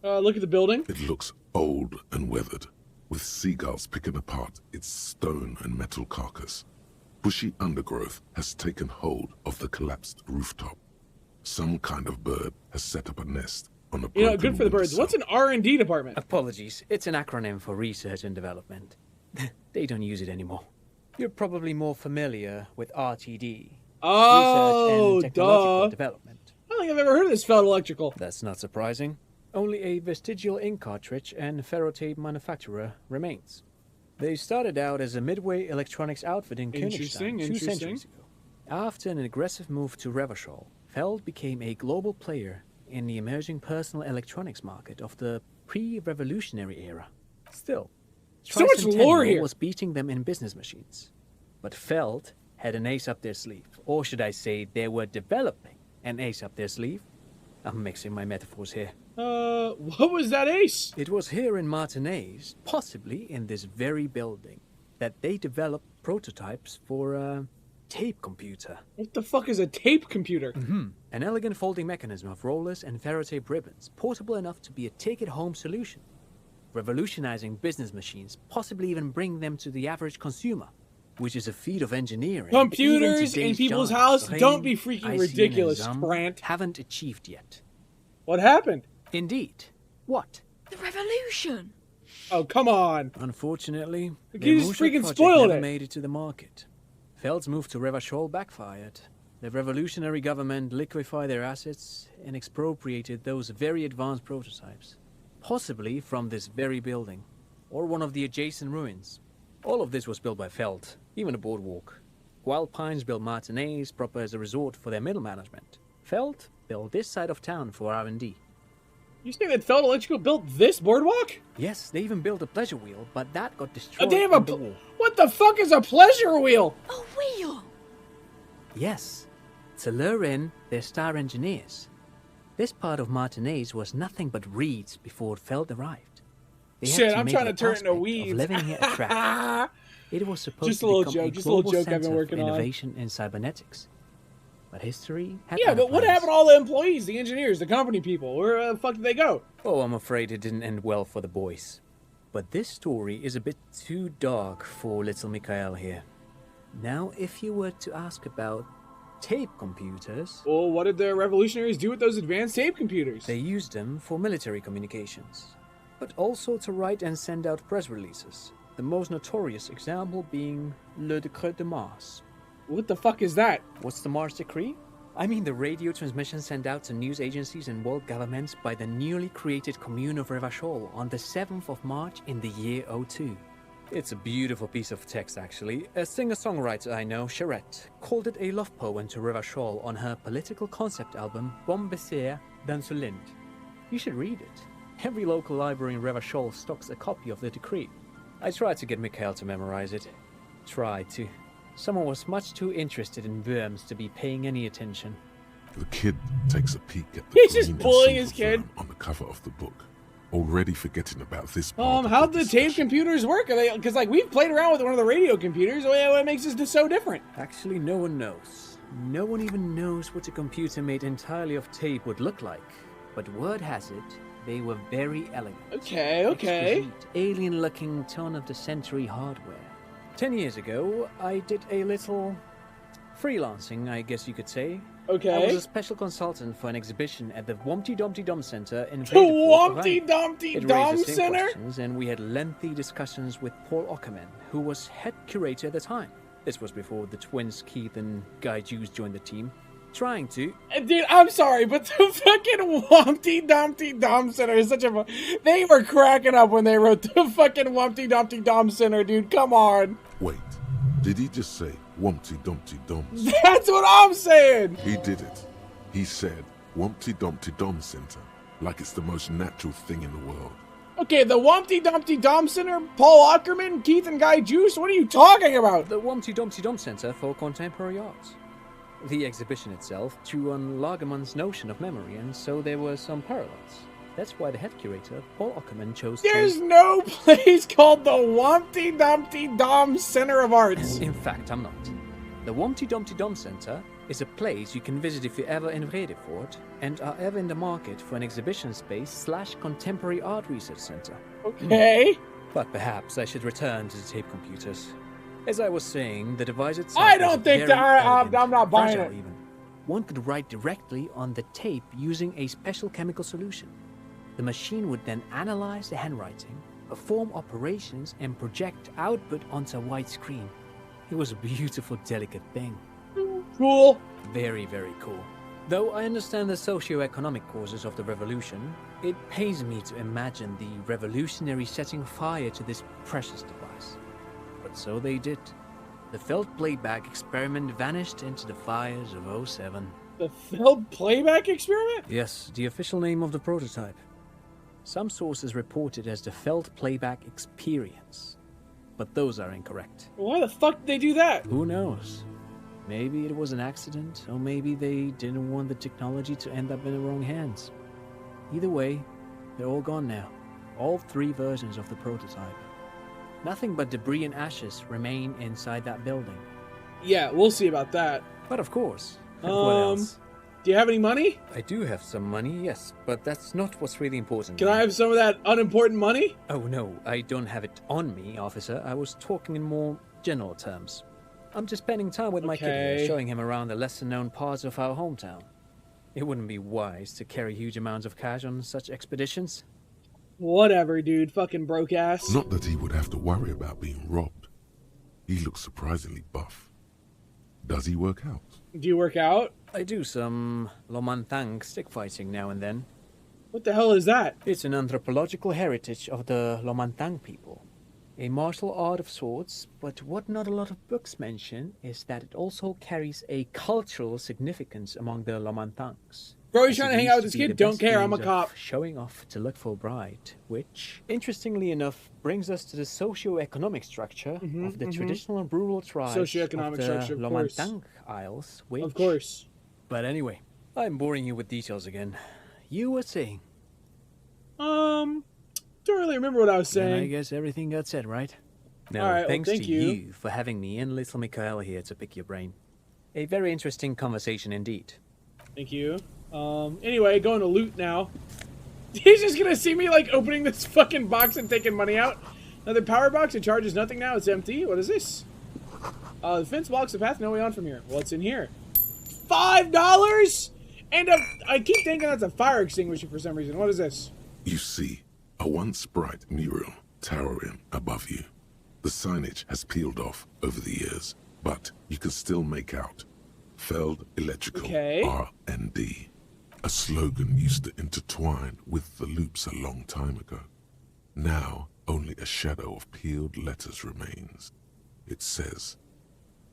Look at the building. It looks old and weathered, with seagulls picking apart its stone and metal carcass. Bushy undergrowth has taken hold of the collapsed rooftop. Some kind of bird has set up a nest on a broken You know, good for the birds. windowsill. What's an R&D department? Apologies, it's an acronym for research and development. They don't use it anymore. You're probably more familiar with RTD. Oh, Research and Technological duh. Development. I don't think I've ever heard of this Felt Electrical. That's not surprising. Only a vestigial ink cartridge and ferrotape manufacturer remains. They started out as a midway electronics outfit in Königstein 2 centuries ago. After an aggressive move to Revachol, Feld became a global player in the emerging personal electronics market of the pre-revolutionary era. Still, So much lore Tricentennial here. was beating them in business machines. But Feld had an ace up their sleeve. Or should I say, they were developing an ace up their sleeve? I'm mixing my metaphors here. What was that ace? It was here in Martinez, possibly in this very building, that they developed prototypes for a tape computer. What the fuck is a tape computer? An elegant folding mechanism of rollers and ferrotape ribbons, portable enough to be a take-it-home solution. Revolutionizing business machines, possibly even bring them to the average consumer, which is a feat of engineering. Computers even in today's people's giants, house? Don't be Rain, freaking ICN, ridiculous, and Zum Grant. haven't achieved yet. What happened? Indeed. What? The revolution! Oh, come on. Unfortunately, You their just Musha freaking project spoiled never it. made it to the market. Feld's move to Revachol backfired. The revolutionary government liquefied their assets and expropriated those very advanced prototypes. Possibly from this very building, or one of the adjacent ruins. All of this was built by Feld, even the boardwalk. Wild Pines built Martinez proper as a resort for their middle management. Feld built this side of town for R&D. You say that Felt Electrical built this boardwalk? Yes, they even built a pleasure wheel, but that got destroyed. They have in the war. What the fuck is a pleasure wheel? A wheel! Yes, to lure in their star engineers. This part of Martinez was nothing but reeds before Feld arrived. They had Shit, I'm make trying the to turn into prospect weeds. of living here attractive. It was supposed Just a to little become joke, a just a little global joke I've been center working of on. innovation in cybernetics. But history had Yeah, other but what plans. happened to all the employees, the engineers, the company people? Where the fuck did they go? Oh, I'm afraid it didn't end well for the boys. But this story is a bit too dark for little Mikhail here. Now, if you were to ask about tape computers... Well, what did the revolutionaries do with those advanced tape computers? They used them for military communications, but also to write and send out press releases. The most notorious example being Le Décret de Mars. What the fuck is that? What's the Mars Decree? I mean the radio transmission sent out to news agencies and world governments by the newly created Commune of Revachol on the 7th of March in the year 02. It's a beautiful piece of text, actually. A singer-songwriter I know, Charette, called it a love poem to Revachol on her political concept album, Bon Baiser dans le Lind. You should read it. Every local library in Revachol stocks a copy of the decree. I tried to get Mikhail to memorize it. Tried to. Someone was much too interested in worms to be paying any attention. The kid takes a peek at the He's just green and bullying his silver kid. worm on the cover of the book, already forgetting about this part. How do the tape computers work? Are they, because like we've played around with one of the radio computers. What makes this so different? Actually, no one knows. No one even knows what a computer made entirely of tape would look like. But word has it, they were very elegant. Okay. Exquisite, alien-looking turn-of-the-century hardware. 10 years ago, I did a little freelancing, I guess you could say. Okay. I was a special consultant for an exhibition at the Wompty Dumpty Dum Center in The Wompty Dumpty Dum Center? And we had lengthy discussions with Paul Ockerman, who was head curator at the time. This was before the twins Keith and Guy Juice joined the team. Trying to... Dude, I'm sorry, but the fucking Wompty Dumpty Dum Center is such a... They were cracking up when they wrote the fucking Wompty Dumpty Dum Center, dude. Come on. Wait, did he just say Wumpty Dumpty Dums? That's what I'm saying. He did it. He said Wumpty Dumpty Dum Center, like it's the most natural thing in the world. Okay, the Wumpty Dumpty Dum Center, Paul Ockerman, Keith and Guy Juice, what are you talking about? The Wumpty Dumpty Dum Center for Contemporary Art. The exhibition itself drew on Lagerman's notion of memory, and so there were some parallels. That's why the head curator, Paul Ockerman, chose There's no place called the Wumpty Dumpty Dum Center of Arts. In fact, I'm not. The Wumpty Dumpty Dum Center is a place you can visit if you're ever in Vredefort and are ever in the market for an exhibition space / contemporary art research center. Okay. But perhaps I should return to the tape computers. As I was saying, the device itself I don't think that I'm not buying it. Even. One could write directly on the tape using a special chemical solution. The machine would then analyze the handwriting, perform operations, and project output onto a white screen. It was a beautiful, delicate thing. Cool. Very, very cool. Though I understand the socio-economic causes of the revolution, it pains me to imagine the revolutionaries setting fire to this precious device. But so they did. The Felt playback experiment vanished into the fires of 07. The Felt playback experiment? Yes, the official name of the prototype. Some sources report it as the Felt playback experience. But those are incorrect. Why the fuck did they do that? Who knows? Maybe it was an accident, or maybe they didn't want the technology to end up in the wrong hands. Either way, they're all gone now. All 3 versions of the prototype. Nothing but debris and ashes remain inside that building. Yeah, we'll see about that. But of course. What else? Do you have any money? I do have some money, yes, but that's not what's really important. Can I have some of that unimportant money? Oh no, I don't have it on me, officer. I was talking in more general terms. I'm just spending time with my kid here, showing him around the lesser-known parts of our hometown. It wouldn't be wise to carry huge amounts of cash on such expeditions. Whatever, dude. Fucking broke ass. Not that he would have to worry about being robbed. He looks surprisingly buff. Does he work out? Do you work out? I do some Lomantang stick fighting now and then. What the hell is that? It's an anthropological heritage of the Lomantang people. A martial art of sorts, but what not a lot of books mention is that it also carries a cultural significance among the Lomantangs. Bro, he's trying to hang out with this kid? Don't care, I'm a cop. Showing off to look for a bride, which, interestingly enough, brings us to the socio-economic structure of the traditional and rural tribes of the Lomantang Isles, which... Of course. But anyway, I'm boring you with details again. You were saying... Don't really remember what I was saying. And I guess everything got said, right? No, all right, thanks thank to you. you for having me and little Mikhail here to pick your brain. A very interesting conversation indeed. Thank you. Anyway, going to loot now. He's just gonna see me, like, opening this fucking box and taking money out. Another power box. It charges nothing now. It's empty. What is this? The fence blocks the path. No way on from here. What's in here? $5? And I keep thinking that's a fire extinguisher for some reason. What is this? You see a once bright mural towering above you. The signage has peeled off over the years, but you can still make out Feld Electrical R&D. A slogan used to intertwine with the loops a long time ago. Now, Only a shadow of peeled letters remains. It says,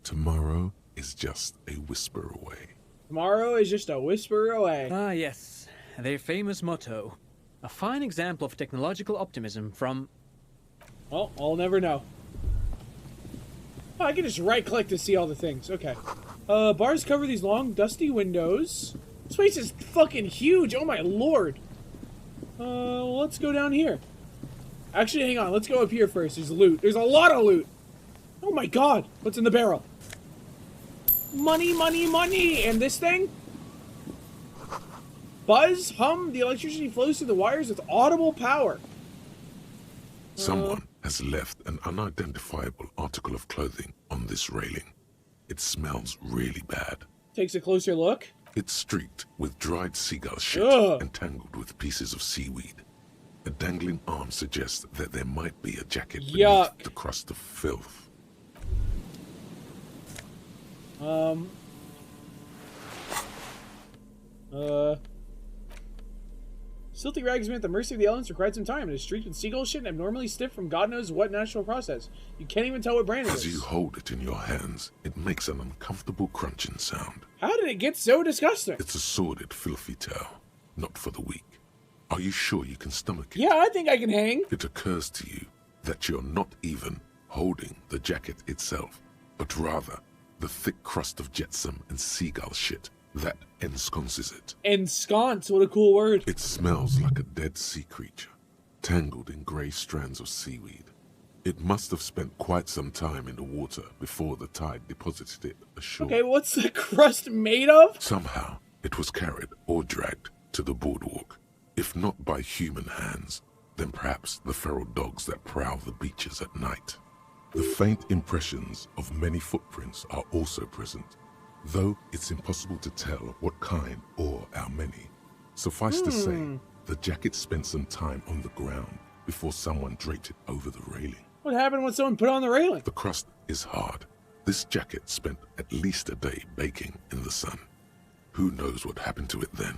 "Tomorrow is just a whisper away." Tomorrow is just a whisper away. Ah, yes. Their famous motto. A fine example of technological optimism from... Well, I'll never know. Oh, I can just right-click to see all the things. Okay. Bars cover these long, dusty windows. This place is fucking huge. Oh my lord. Let's go down here. Actually, hang on. Let's go up here first. There's loot. There's a lot of loot. Oh my god. What's in the barrel? Money, money, money! And this thing? Buzz, hum, the electricity flows through the wires with audible power. Someone has left an unidentifiable article of clothing on this railing. It smells really bad. Takes a closer look. It's streaked with dried seagull shit and tangled with pieces of seaweed. A dangling arm suggests that there might be a jacket beneath the crust of filth. Silty rags have been at the mercy of the elements for quite some time. It is streaked with seagull shit and abnormally stiff from God knows what natural process. You can't even tell what brand it is. As you hold it in your hands, it makes an uncomfortable crunching sound. How did it get so disgusting? It's a sordid, filthy tale, not for the weak. Are you sure you can stomach it? Yeah, I think I can hang. It occurs to you that you're not even holding the jacket itself, but rather the thick crust of jetsam and seagull shit that ensconces it. Ensconce, what a cool word. It smells like a dead sea creature, tangled in grey strands of seaweed. It must have spent quite some time in the water before the tide deposited it ashore. Okay, what's the crust made of? Somehow, it was carried or dragged to the boardwalk. If not by human hands, then perhaps the feral dogs that prowl the beaches at night. The faint impressions of many footprints are also present, though it's impossible to tell what kind or how many. Suffice to say, the jacket spent some time on the ground before someone draped it over the railing. What happened when someone put it on the railing? The crust is hard. This jacket spent at least a day baking in the sun. Who knows what happened to it then?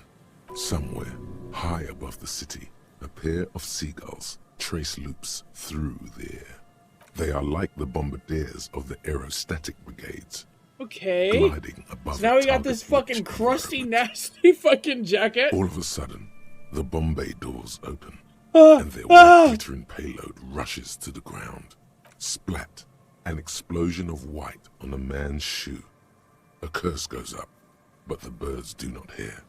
Somewhere, high above the city, a pair of seagulls trace loops through the air. They are like the bombardiers of the aerostatic brigades. Okay. Gliding above. So now we got this fucking crusty, nasty fucking jacket. All of a sudden, the Bombay doors open, and their white glittering payload rushes to the ground. Splat! An explosion of white on a man's shoe. A curse goes up, but the birds do not hear.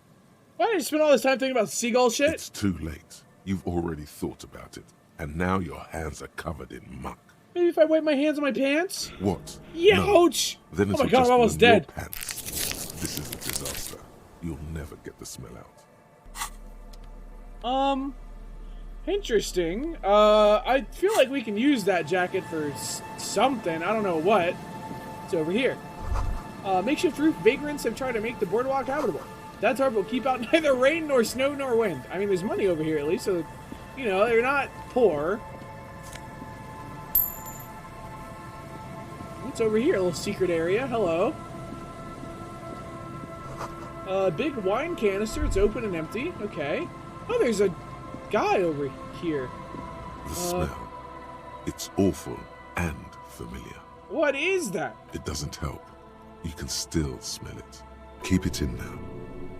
Why did you spend all this time thinking about seagull shit? It's too late. You've already thought about it, and now your hands are covered in muck. Maybe if I wipe my hands on my pants? What? Ouch! Then Oh my god, I'm almost dead. Pants. This is a disaster. You'll never get the smell out. Interesting. I feel like we can use that jacket for something. I don't know what. It's over here. Makeshift roof vagrants have tried to make the boardwalk habitable. That tarp will keep out neither rain nor snow nor wind. I mean, there's money over here at least, so, you know, they're not poor. What's over here? A little secret area. Hello. Big wine canister. It's open and empty. Okay. Oh, there's a guy over here. The smell. It's awful and familiar. What is that? It doesn't help. You can still smell it. Keep it in now.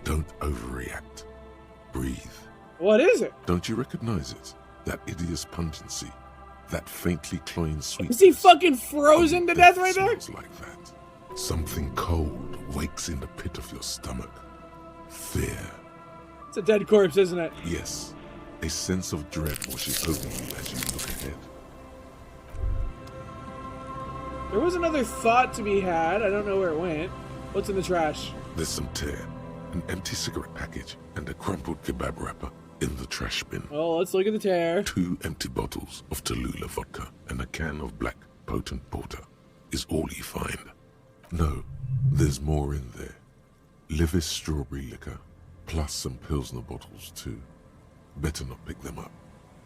Don't overreact. Breathe. What is it? Don't you recognize it? That hideous pungency. That faintly cloying sweetness. Is he fucking frozen to death right there? Smells like that. Something cold wakes in the pit of your stomach. Fear. It's a dead corpse, isn't it? Yes. A sense of dread washes over you as you look ahead. There was another thought to be had. I don't know where it went. What's in the trash? There's some tear, an empty cigarette package, and a crumpled kebab wrapper in the trash bin. Oh, let's look at the tear. 2 empty bottles of Tallulah vodka and a can of black potent porter is all you find. No, there's more in there. Livis strawberry liquor, plus some Pilsner bottles too. Better not pick them up.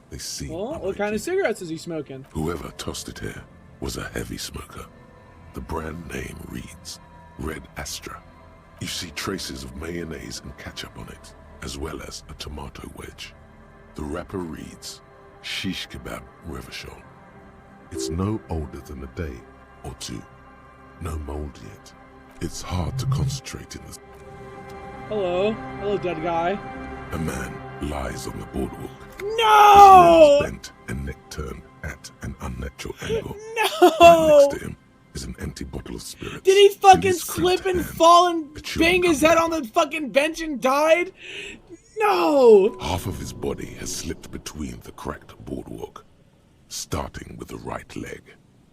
They seem Well, what kind of cigarettes is he smoking? Whoever tossed it here was a heavy smoker. The brand name reads Red Astra. You see traces of mayonnaise and ketchup on it, as well as a tomato wedge. The wrapper reads Shish kebab revachol. It's no older than a day or two. No mold yet. It's hard to concentrate in this. Hello. Hello, dead guy. A man lies on the boardwalk. No! His limbs bent and neck turned at an unnatural angle. No! Right next to him is an empty bottle of spirits. Did he In fucking his slip cramped and hand, fall and a chewing bang his gum. head on the fucking bench and died? No! Half of his body has slipped between the cracked boardwalk, starting with the right leg.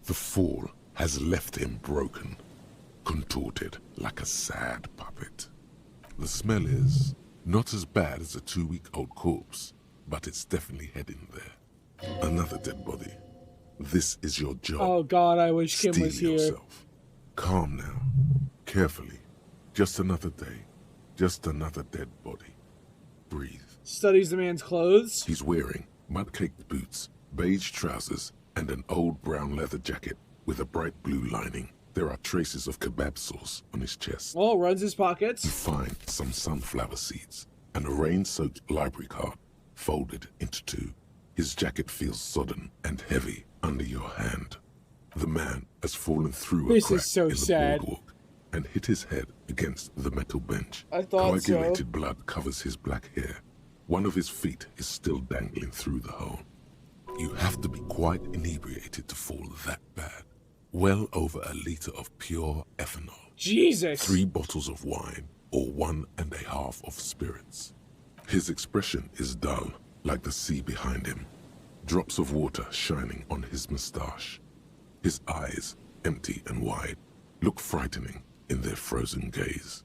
The fall has left him broken, contorted like a sad puppet. The smell is not as bad as a 2-week-old corpse, but it's definitely heading there. Another dead body. This is your job. Oh god, I wish Kim Steel was here. yourself. Calm now. Carefully. Just another day. Just another dead body. Breathe. Studies the man's clothes. He's wearing mud-caked boots, beige trousers, and an old brown leather jacket with a bright blue lining. There are traces of kebab sauce on his chest. Oh, runs his You pockets. find some sunflower seeds and a rain-soaked library card folded into two. His jacket feels sodden and heavy under your hand. The man has fallen through a This crack is so in the sad. boardwalk and hit his head against the metal bench. I thought so. Coagulated blood covers his black hair. One of his feet is still dangling through the hole. You have to be quite inebriated to fall that bad. Well over a liter of pure ethanol. Jesus. 3 bottles of wine, or 1.5 of spirits. His expression is dull, like the sea behind him. Drops of water shining on his moustache. His eyes, empty and wide, look frightening in their frozen gaze.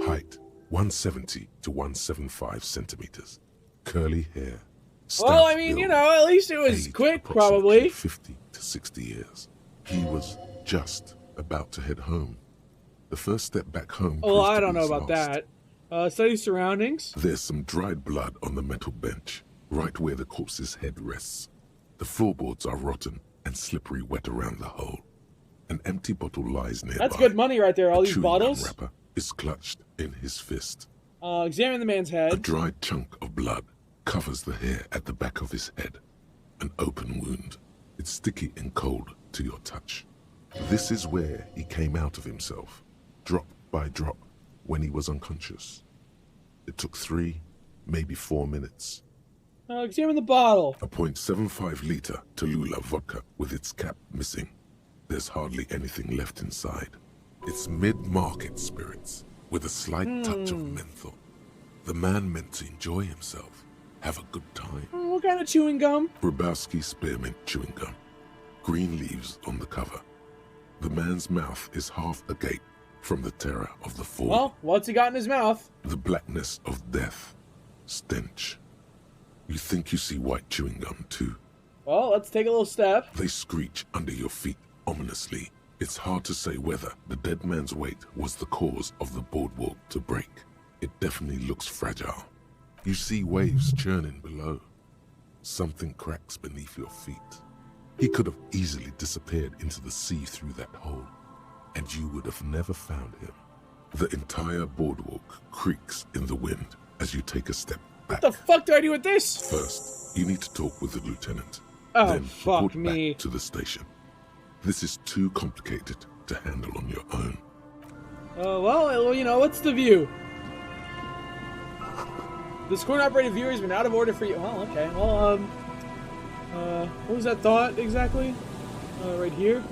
Height, 170 to 175 centimeters. Curly hair. Well, I stout mean, build, you know, at least it was age quick, approximately probably. 50 to 60 years. He was just about to head home. The first step back home. Oh, proved I to don't be know his about last. that. Study surroundings. There's some dried blood on the metal bench, right where the corpse's head rests. The floorboards are rotten and slippery wet around the hole. An empty bottle lies nearby. That's good money right there, all A these chewing gum bottles. wrapper is clutched in his fist. Examine the man's A head. dried chunk of blood covers the hair at the back of his head. An open wound. It's sticky and cold to your touch. This is where he came out of himself, drop by drop, when he was unconscious. It took 3, maybe 4 minutes. Examine the bottle. A .75 liter Tallulah vodka with its cap missing. There's hardly anything left inside. It's mid-market spirits with a slight touch of menthol. The man meant to enjoy himself, have a good time. What kind of chewing gum? Grabowski spearmint chewing gum. Green leaves on the cover. The man's mouth is half agape from the terror of the fall. Well, what's he got in his mouth? The blackness of death. Stench. You think you see white chewing gum too. Well, let's take a little step. They screech under your feet ominously. It's hard to say whether the dead man's weight was the cause of the boardwalk to break. It definitely looks fragile. You see waves churning below. Something cracks beneath your feet. He could have easily disappeared into the sea through that hole, and you would have never found him. The entire boardwalk creaks in the wind as you take a step back. What the fuck do I do with this? First, you need to talk with the lieutenant. Oh, then fuck report me. back to the station. This is too complicated to handle on your own. Well, you know, what's the view? This coin-operated viewer has been out of order for you. Well, okay. Well, what was that thought exactly? Right here.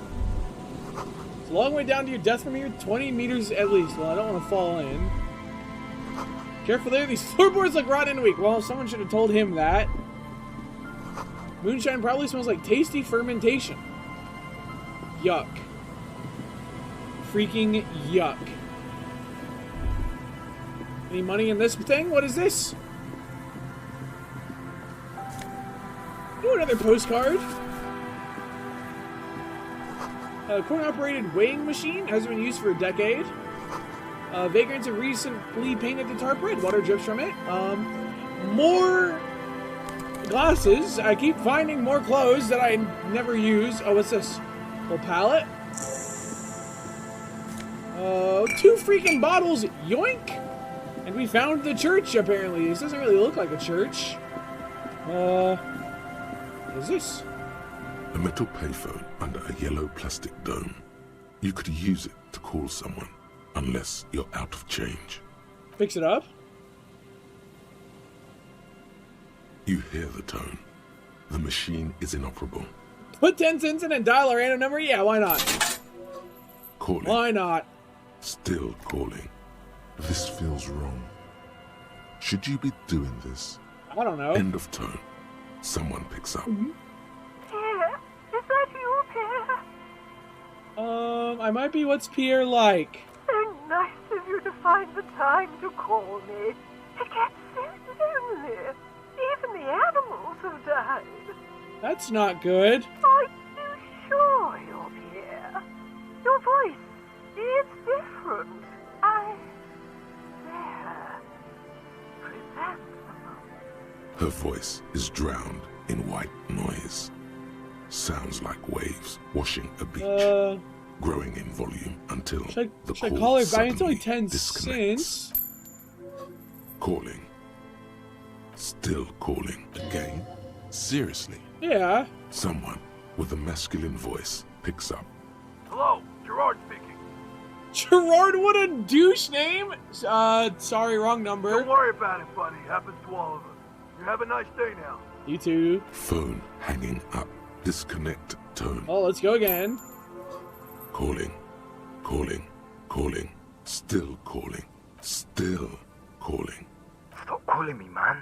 It's a long way down to your death from here. 20 meters at least. Well, I don't want to fall in. Careful there. These floorboards look rotten and weak. Well, someone should have told him that. Moonshine probably smells like tasty fermentation. Yuck. Freaking yuck. Any money in this thing? What is this? Oh, another postcard. A coin-operated weighing machine hasn't been used for a decade. Vagrants have recently painted the tarp red. Water drips from it. More glasses. I keep finding more clothes that I never use. Oh, what's this? Little pallet. 2 freaking bottles. Yoink! And we found the church, apparently. This doesn't really look like a church. What is this? A metal payphone under a yellow plastic dome. You could use it to call someone, unless you're out of change. Fix it up. You hear the tone. The machine is inoperable. Put 10 cents in and dial a random number? Yeah, why not? Calling. Why not? Still calling. This feels wrong. Should you be doing this? I don't know. End of tone. Someone picks up. Pierre, is that you, Pierre? I might be what's Pierre like. So nice of you to find the time to call me. It gets so lonely. Even the animals have died. That's not good. Are you sure you're Pierre? Your voice, it's different. There. Her voice is drowned in white noise. Sounds like waves washing a beach, growing in volume until should the I call call her back? suddenly It's only 10 disconnects. cents. Calling. Still calling. Again? Seriously? Yeah. Someone with a masculine voice picks up. Hello, Gerard speaking. Gerard, what a douche name! Sorry, wrong number. Don't worry about it, buddy. Happens to all of us. You have a nice day now. You too. Phone hanging up. Disconnect tone. Oh, let's go again. Calling. Calling. Calling. Still calling. Still calling. Stop calling me, man.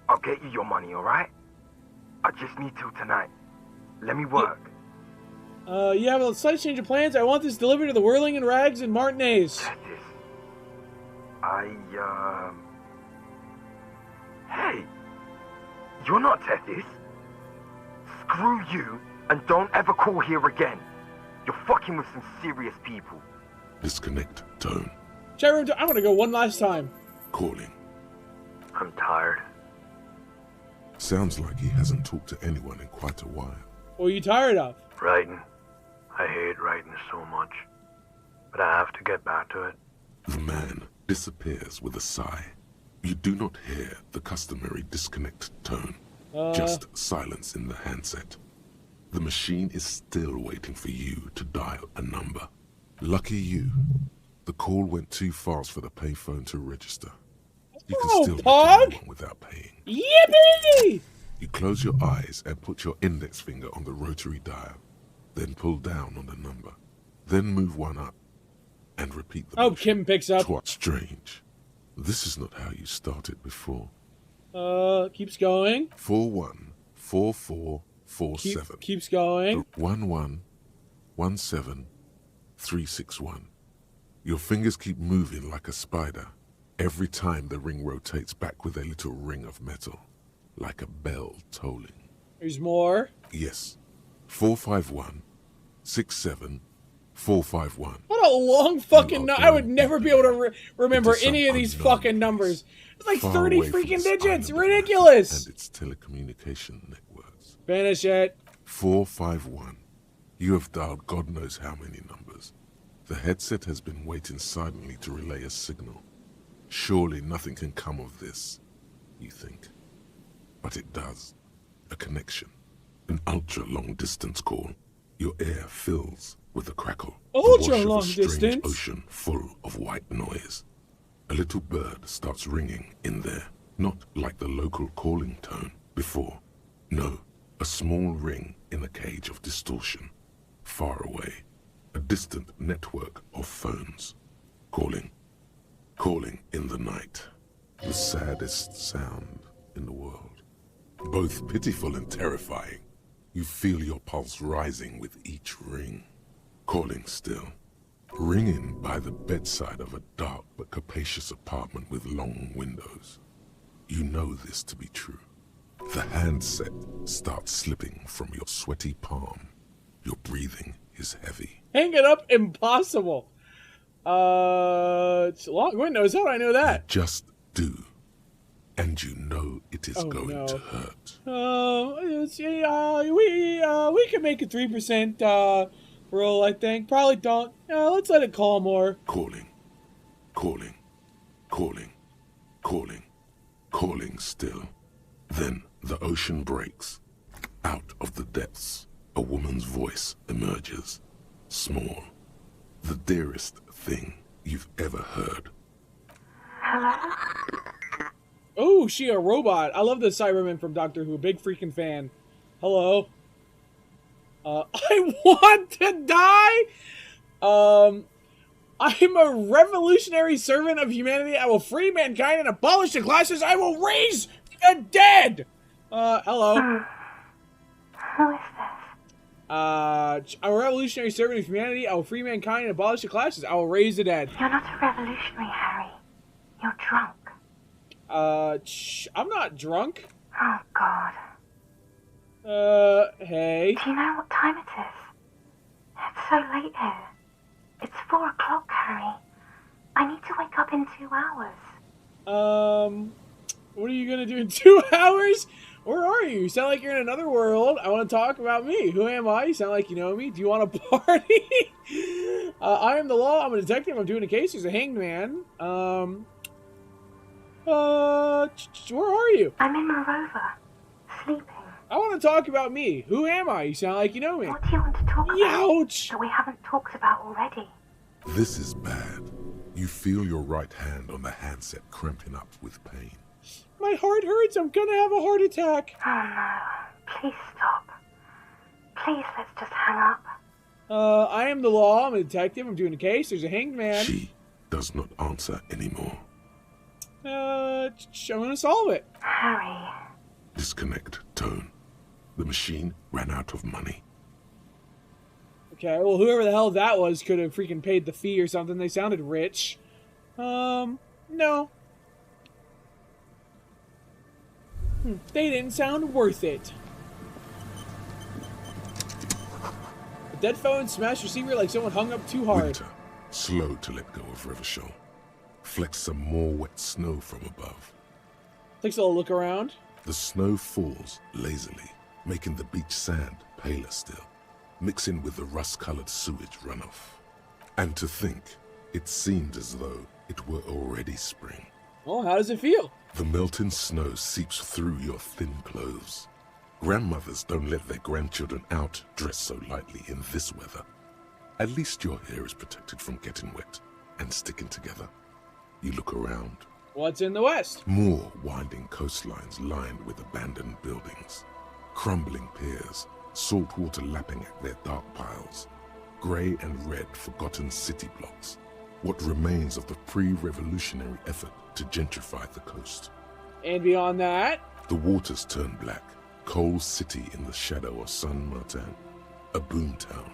I'll get you your money, alright? I just need till tonight. Let me work. You have a slight change of plans. I want this delivered to the Whirling and Rags and Martinez. Hey! You're not Tethys. Screw you, and don't ever call here again. You're fucking with some serious people. Disconnect tone. Chat room, I'm gonna go one last time. Calling. I'm tired. Sounds like he hasn't talked to anyone in quite a while. What are you tired of? Writing. I hate writing so much. But I have to get back to it. The man disappears with a sigh. You do not hear the customary disconnect tone. Just silence in the handset. The machine is still waiting for you to dial a number. Lucky you. The call went too fast for the payphone to register. You can still make one without paying. Yippee! You close your eyes and put your index finger on the rotary dial. Then pull down on the number. Then move one up. And repeat the motion. Kim picks up. Strange. This is not how you started before. Keeps going. 414447. Keeps going. 1117361. Your fingers keep moving like a spider. Every time the ring rotates back with a little ring of metal, like a bell tolling. There's more. Yes. 451-67-451. What a long fucking I would never be able to remember any of these fucking numbers. It's like 30 freaking digits. Ridiculous. And its telecommunication networks. Finish it. 451. You have dialed God knows how many numbers. The headset has been waiting silently to relay a signal. Surely nothing can come of this, you think. But it does. A connection. An ultra-long distance call. Your ear fills with the crackle. Ultra-long a strange distance? Ocean full of white noise. A little bird starts ringing in there. Not like the local calling tone before. No, a small ring in a cage of distortion. Far away. A distant network of phones. Calling. Calling in the night. The saddest sound in the world. Both pitiful and terrifying. You feel your pulse rising with each ring. Calling still. Ringing by the bedside of a dark but capacious apartment with long windows. You know this to be true. The handset starts slipping from your sweaty palm. Your breathing is heavy. Hang it up, impossible. It's long windows. How do I know that? You just do. And you know it is going to hurt. We can make a 3% roll, I think. Probably don't. Let's let it call more. Calling. Calling. Calling. Calling. Calling still. Then The ocean breaks. Out of the depths, a woman's voice emerges. Small. The dearest thing you've ever heard. Hello? Oh, she a robot. I love the Cyberman from Doctor Who. Big freaking fan. Hello. I want to die? I'm a revolutionary servant of humanity. I will free mankind and abolish the classes. I will raise the dead! Hello. Who is this? A revolutionary servant of humanity. I will free mankind and abolish the classes. I will raise the dead. You're not a revolutionary, Harry. You're drunk. I'm not drunk. Oh, God. Hey. Do you know what time it is? It's so late here. It's 4 o'clock, Harry. I need to wake up in 2 hours. What are you gonna do in 2 hours? Where are you? You sound like you're in another world. I want to talk about me. Who am I? You sound like you know me. Do you want to party? I am the law. I'm a detective. I'm doing a case. There's a hanged man. Where are you? I'm in Morova, sleeping. I want to talk about me. Who am I? You sound like you know me. What do you want to talk about Youch! that we haven't talked about already? This is bad. You feel your right hand on the handset cramping up with pain. My heart hurts. I'm gonna have a heart attack. Oh no. Please stop. Please, let's just hang up. I am the law. I'm a detective. I'm doing a case. There's a hanged man. She does not answer anymore. I'm gonna solve it. Harry. Disconnect tone. The machine ran out of money. Okay, well, whoever the hell that was could have freaking paid the fee or something. They sounded rich. No. They didn't sound worth it. A dead phone smashed receiver like someone hung up too hard. Winter, slow to let go of Revachol. Flecks some more wet snow from above. Takes a little look around. The snow falls lazily, making the beach sand paler still, mixing with the rust-colored sewage runoff. And to think, it seemed as though it were already spring. Well, how does it feel? The melting snow seeps through your thin clothes. Grandmothers don't let their grandchildren out dressed so lightly in this weather. At least your hair is protected from getting wet and sticking together. You look around. What's in the west? More winding coastlines lined with abandoned buildings. Crumbling piers, salt water lapping at their dark piles. Grey and red forgotten city blocks. What remains of the pre-revolutionary effort to gentrify the coast. And beyond that? The waters turn black. Coal City in the shadow of San Martin. A boomtown.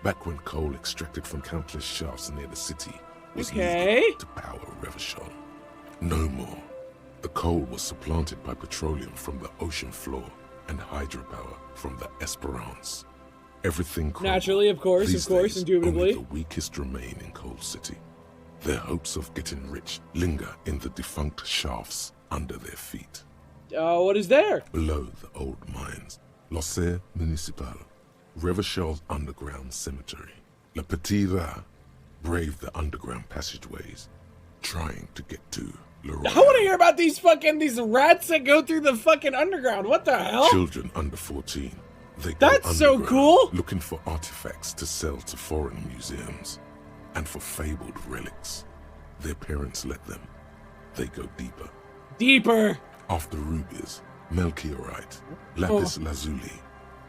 Back when coal extracted from countless shafts near the city was used to power Revachol. No more. The coal was supplanted by petroleum from the ocean floor and hydropower from the Esperance. Everything crumbled. Naturally, of course, indubitably. Only the weakest remain in Coal City. Their hopes of getting rich linger in the defunct shafts under their feet. What is there? Below the old mines, l'Océan Municipal, Revachol's underground cemetery. Le Petit Rat braved the underground passageways, trying to get to Leroy. I want to hear about these rats that go through the fucking underground. What the hell? Children under 14. That's so cool! Looking for artifacts to sell to foreign museums. And for fabled relics. Their parents let them. They go deeper. Deeper! After rubies, Melchiorite, lapis lazuli,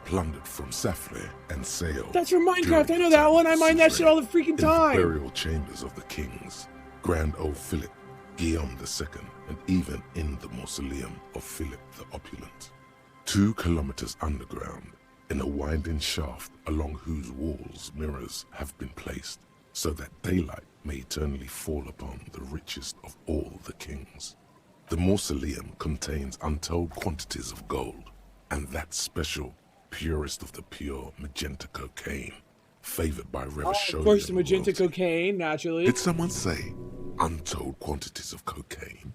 plundered from Safre and Seo. That's from Minecraft, I know that one. I mine that shit all the freaking time. In the burial chambers of the kings, Grand Old Philip, Guillaume II, and even in the mausoleum of Philip the Opulent. 2 kilometers underground, in a winding shaft along whose walls mirrors have been placed, so that daylight may eternally fall upon the richest of all the kings. The mausoleum contains untold quantities of gold, and that special, purest of the pure magenta cocaine, favored by Revachol. Of course, the magenta cocaine, naturally. Did someone say untold quantities of cocaine?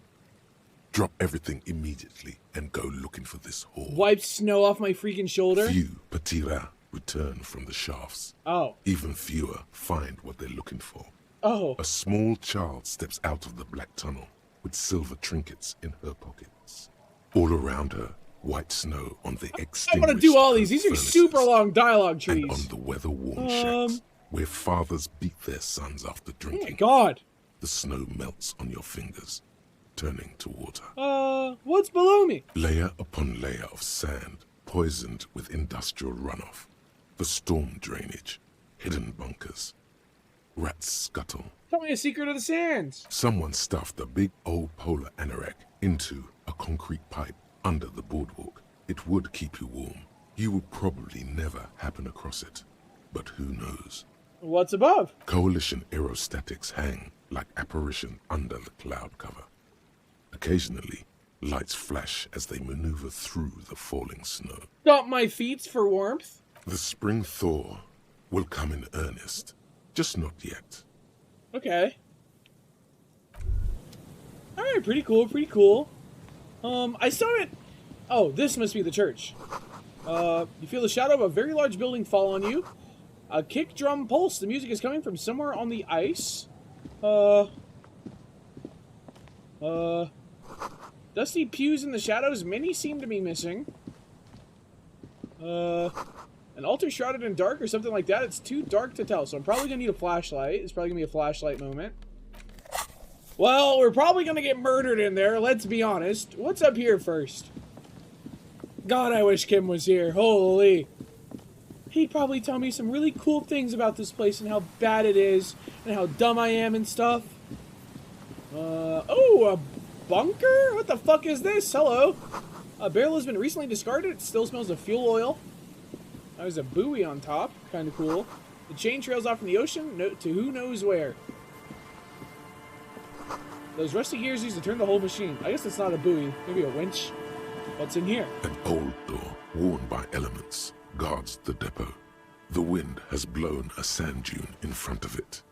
Drop everything immediately and go looking for this whore. Wipe snow off my freaking shoulder? Few Petit Rat return from the shafts. Oh. Even fewer find what they're looking for. Oh. A small child steps out of the black tunnel with silver trinkets in her pockets. All around her, white snow on the I extinguished want to do all these. These are furnaces, super long dialogue trees. and on the weather-worn shacks where fathers beat their sons after drinking. Oh my god. The snow melts on your fingers, turning to water. What's below me? Layer upon layer of sand, poisoned with industrial runoff. The storm drainage, hidden bunkers. Rats scuttle. Tell me a secret of the sands. Someone stuffed a big old polar anorak into a concrete pipe under the boardwalk. It would keep you warm. You would probably never happen across it. But who knows? What's above? Coalition aerostatics hang like apparition under the cloud cover. Occasionally, lights flash as they maneuver through the falling snow. Got my feet for warmth. The spring thaw will come in earnest, just not yet. Okay. Alright, pretty cool, pretty cool. I saw it. Oh, this must be the church. You feel the shadow of a very large building fall on you. A kick drum pulse. The music is coming from somewhere on the ice. Dusty pews in the shadows. Many seem to be missing. An altar shrouded in dark or something like that. It's too dark to tell, so I'm probably gonna need a flashlight. It's probably gonna be a flashlight moment. Well, we're probably gonna get murdered in there, let's be honest. What's up here first? God, I wish Kim was here. Holy. He'd probably tell me some really cool things about this place and how bad it is and how dumb I am and stuff. Oh, a bunker? What the fuck is this? Hello. A barrel has been recently discarded. It still smells of fuel oil. There's a buoy on top. Kind of cool. The chain trails off in the ocean to who knows where. Those rusty gears used to turn the whole machine. I guess it's not a buoy. Maybe a winch. What's in here? An old door, worn by elements, guards the depot. The wind has blown a sand dune in front of it.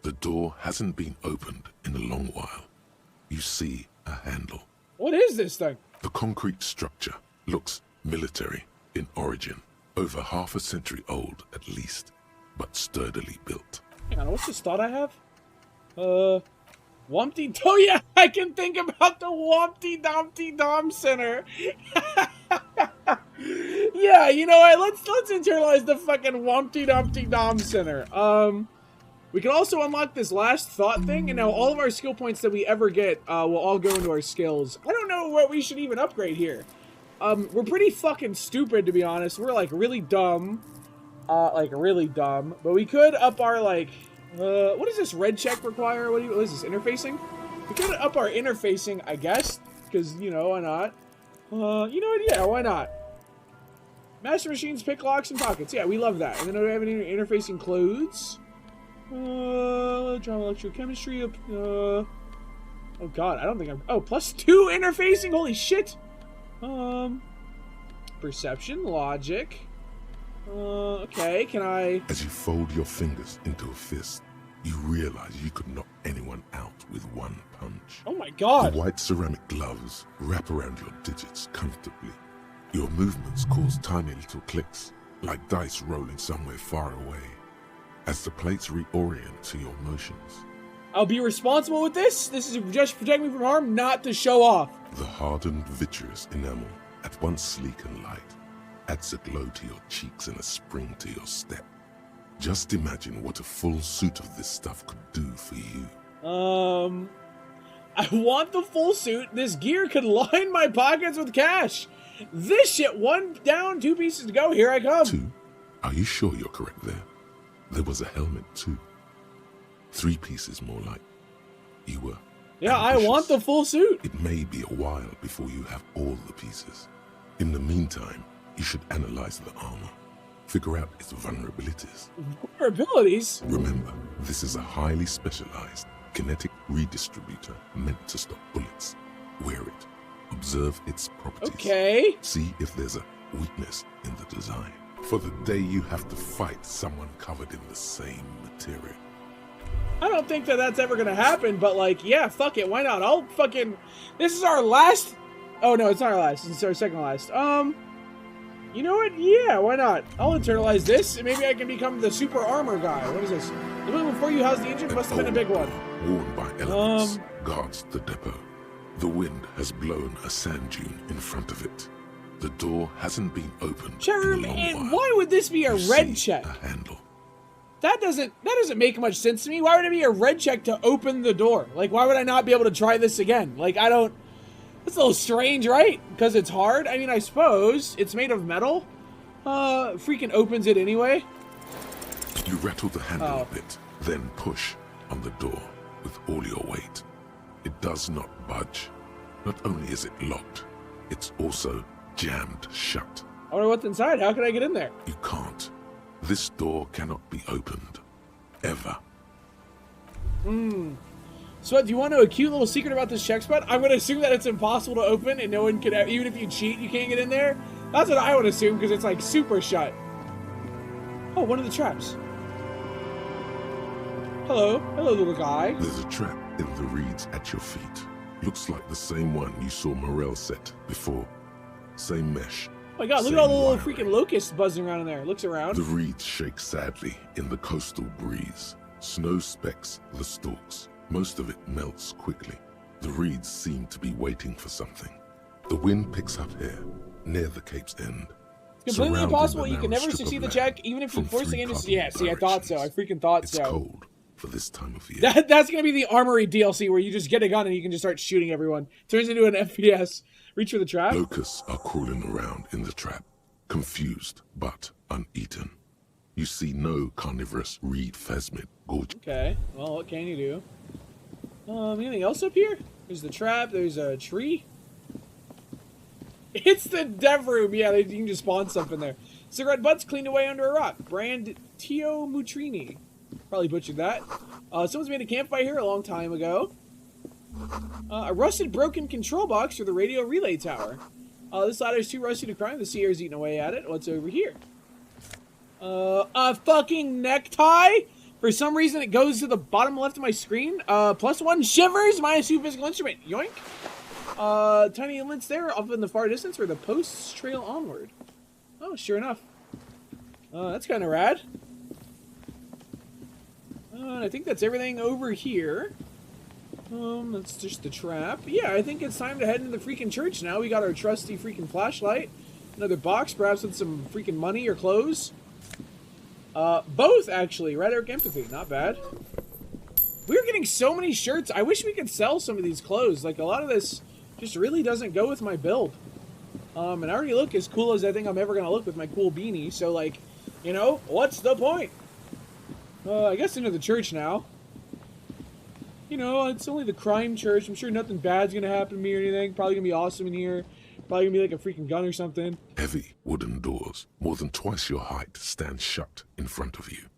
The door hasn't been opened in a long while. You see a handle. What is this thing? The concrete structure looks military in origin. Over half a century old, at least, but sturdily built. Hang on, what's this thought I have? Wumpty... Oh yeah, I can think about the Wumpty Dumpty Dom Center. Yeah, you know what? Let's internalize the fucking Wumpty Dumpty Dom Center. We can also unlock this last thought thing, and now all of our skill points that we ever get will all go into our skills. I don't know what we should even upgrade here. We're pretty fucking stupid, to be honest. We're, like, really dumb. Really dumb. But we could up our, like... what does this red check require? What is this, interfacing? We could up our interfacing, I guess. Because, you know, why not? You know what? Yeah, why not? Master machines, pick locks, and pockets. Yeah, we love that. And then do we have any interfacing clothes? Drama, electrochemistry. Oh, God, I don't think I'm... Oh, +2 interfacing? Holy shit! Perception, logic. Okay, can I... As you fold your fingers into a fist, you realize you could knock anyone out with one punch. Oh my God! The white ceramic gloves wrap around your digits comfortably. Your movements cause tiny little clicks, like dice rolling somewhere far away, as the plates reorient to your motions. I'll be responsible with this. This is just to protect me from harm, not to show off. The hardened vitreous enamel, at once sleek and light, adds a glow to your cheeks and a spring to your step. Just imagine what a full suit of this stuff could do for you. I want the full suit. This gear could line my pockets with cash. This shit, 1 down, 2 pieces to go. Here I come. 2? Are you sure you're correct there? There was a helmet too. 3 pieces more like. You were Yeah, ambitious. I want the full suit. It may be a while before you have all the pieces. In the meantime, you should analyze the armor. Figure out its vulnerabilities. Vulnerabilities? Remember, this is a highly specialized kinetic redistributor meant to stop bullets. Wear it. Observe its properties. Okay. See if there's a weakness in the design. For the day you have to fight someone covered in the same material. I don't think that that's ever gonna happen, but like, yeah, fuck it, why not? I'll fucking... This is our last... Oh no, it's not our last, it's our second last. You know what? Yeah, why not? I'll internalize this, and maybe I can become the super armor guy. What is this? The one before you housed the engine must have been a big one. Worn by elements, guards the depot. The wind has blown a sand dune in front of it. The door hasn't been opened Charm, in a long and while. why would this be a You red see check? a handle. That doesn't make much sense to me. Why would it be a red check to open the door? Like, why would I not be able to try this again? Like, I don't... That's a little strange, right? Because it's hard? I mean, I suppose. It's made of metal. Freaking opens it anyway. You rattle the handle a bit, then push on the door with all your weight. It does not budge. Not only is it locked, it's also jammed shut. I wonder what's inside. How can I get in there? You can't. This door cannot be opened. Ever. So, do you want to know a cute little secret about this check spot? I'm going to assume that it's impossible to open and no one could... Even if you cheat, you can't get in there? That's what I would assume, because it's, like, super shut. Oh, one of the traps. Hello. Hello, little guy. There's a trap in the reeds at your feet. Looks like the same one you saw Morel set before. Same mesh. Oh my god, look at all the little freaking locusts buzzing around in there. Looks around. The reeds shake sadly in the coastal breeze. Snow specks the stalks. Most of it melts quickly. The reeds seem to be waiting for something. The wind picks up here, near the Cape's end. It's completely impossible. You can never succeed the check, even if you force the into... Yeah, see, I thought so. I freaking thought so. It's cold for this time of year. That's going to be the Armory DLC, where you just get a gun and you can just start shooting everyone. Turns into an FPS. Reach for the trap. Locusts are crawling around in the trap, confused but uneaten. You see no carnivorous reed phasmid gorge. Okay, well, what can you do? Anything else up here? There's the trap, there's a tree. It's the dev room! Yeah, you can just spawn stuff in there. Cigarette butts cleaned away under a rock. Brand Tio Mutrini. Probably butchered that. Someone's made a campfire here a long time ago. A rusted broken control box for the radio relay tower. This ladder is too rusty to climb. The sea air's eating away at it. What's over here? A fucking necktie? For some reason, it goes to the bottom left of my screen. +1 shivers, -2 physical instrument. Yoink. Tiny inlets there, off in the far distance, where the posts trail onward. Oh, sure enough. That's kind of rad. And I think that's everything over here. That's just the trap. Yeah, I think it's time to head into the freaking church now. We got our trusty freaking flashlight. Another box, perhaps with some freaking money or clothes. Both, actually. Red Oak Empathy. Not bad. We're getting so many shirts. I wish we could sell some of these clothes. Like, a lot of this just really doesn't go with my build. And I already look as cool as I think I'm ever going to look with my cool beanie. So, like, you know, what's the point? I guess into the church now. You know, it's only the crime church. I'm sure nothing bad's going to happen to me or anything. Probably going to be awesome in here. Probably going to be like a freaking gun or something. Heavy wooden doors, more than twice your height, stand shut in front of you.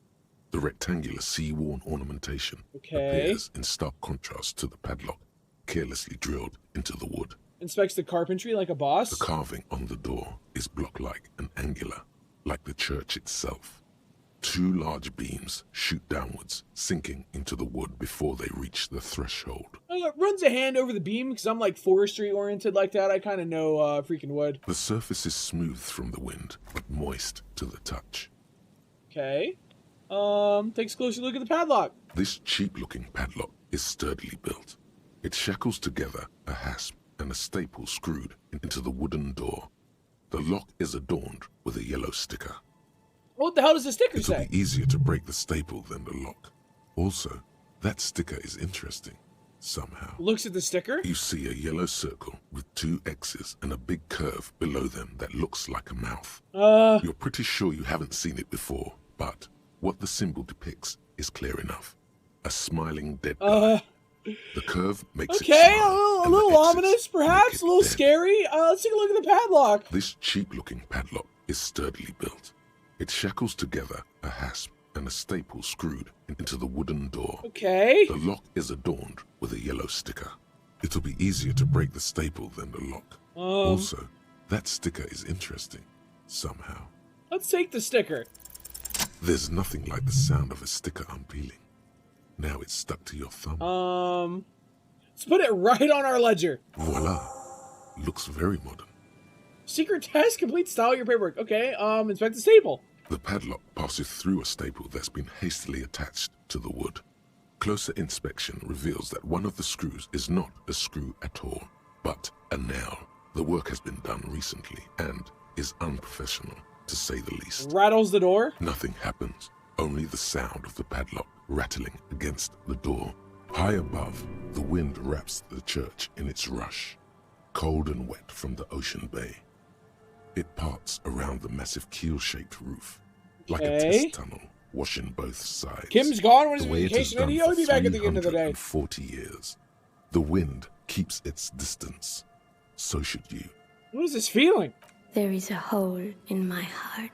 The rectangular sea-worn ornamentation appears in stark contrast to the padlock, carelessly drilled into the wood. Inspects the carpentry like a boss. The carving on the door is block-like and angular, like the church itself. 2 large beams shoot downwards, sinking into the wood before they reach the threshold. Runs a hand over the beam, because I'm like forestry-oriented like that. I kind of know freaking wood. The surface is smooth from the wind, but moist to the touch. Okay. Takes a closer look at the padlock. This cheap-looking padlock is sturdily built. It shackles together a hasp and a staple screwed into the wooden door. The lock is adorned with a yellow sticker. What the hell does the sticker say? It'll be easier to break the staple than the lock. Also, that sticker is interesting, somehow. Looks at the sticker? You see a yellow circle with 2 X's and a big curve below them that looks like a mouth. You're pretty sure you haven't seen it before, but what the symbol depicts is clear enough. A smiling dead guy. The curve makes it smile. A little ominous, perhaps? A little scary? Let's take a look at the padlock. This cheap-looking padlock is sturdily built. It shackles together a hasp and a staple screwed into the wooden door. Okay. The lock is adorned with a yellow sticker. It'll be easier to break the staple than the lock. Also, that sticker is interesting, somehow. Let's take the sticker. There's nothing like the sound of a sticker unpeeling. Now it's stuck to your thumb. Let's put it right on our ledger. Voila. Looks very modern. Secret test, complete style your paperwork. Okay, inspect the staple. The padlock passes through a staple that's been hastily attached to the wood. Closer inspection reveals that one of the screws is not a screw at all, but a nail. The work has been done recently and is unprofessional, to say the least. Rattles the door? Nothing happens, only the sound of the padlock rattling against the door. High above, the wind wraps the church in its rush, cold and wet from the ocean bay. It parts around the massive keel-shaped roof, like a test tunnel, washing both sides. Kim's gone on his The way it is vacation, and done he'll for be back at the end of the day. 340 years. The wind keeps its distance. So should you. What is this feeling? There is a hole in my heart.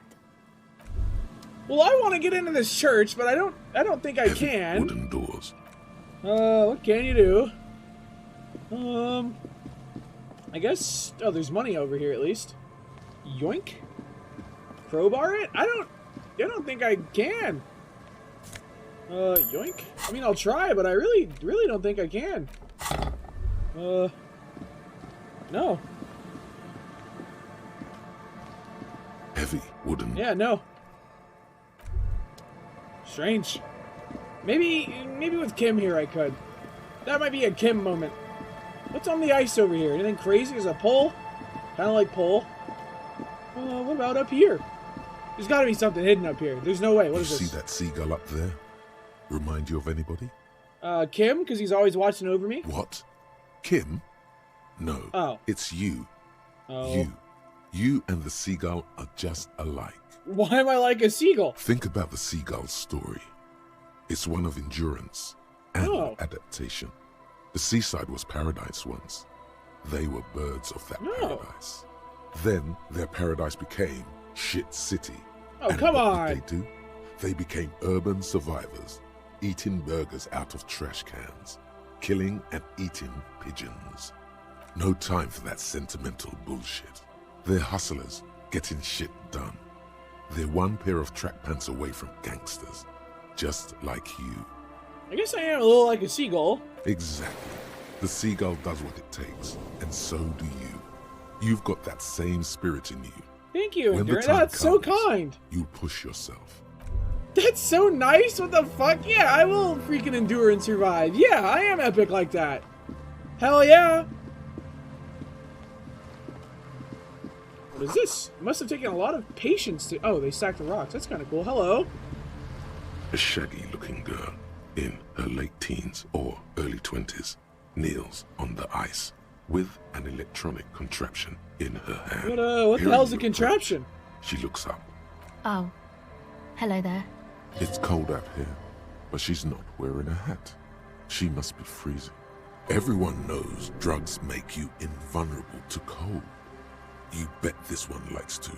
Well, I want to get into this church, but I don't think I can. Wooden doors. What can you do? I guess. Oh, there's money over here at least. Yoink. Crowbar it? I don't think I can. Yoink. I mean, I'll try, but I really don't think I can. No. Heavy wooden. Yeah, no. Strange. Maybe with Kim here I could. That might be a Kim moment. What's on the ice over here? Anything crazy? There's a pole? Kind of like pole. What about up here? There's got to be something hidden up here. There's no way. What is this? You see that seagull up there? Remind you of anybody? Kim, because he's always watching over me. What? Kim? No. Oh. It's you. Oh. You and the seagull are just alike. Why am I like a seagull? Think about the seagull's story. It's one of endurance and adaptation. The seaside was paradise once. They were birds of that paradise. Then their paradise became shit city. Oh, and come what on. did they do? They became urban survivors, eating burgers out of trash cans, killing and eating pigeons. No time for that sentimental bullshit. They're hustlers, getting shit done. They're one pair of track pants away from gangsters, just like you. I guess I am a little like a seagull. Exactly. The seagull does what it takes, and so do you. You've got that same spirit in you. Thank you, When the Endurance. time That's so comes, kind. You push yourself. That's so nice. What the fuck? Yeah, I will freaking endure and survive. Yeah, I am epic like that. Hell yeah. What is this? It must have taken a lot of patience to... Oh, they stacked the rocks. That's kind of cool. Hello. A shaggy-looking girl in her late teens or early 20s kneels on the ice with an electronic contraption in her hand. What the hell's a contraption? She looks up. Oh. Hello there. It's cold out here, but she's not wearing a hat. She must be freezing. Everyone knows drugs make you invulnerable to cold. You bet this one likes to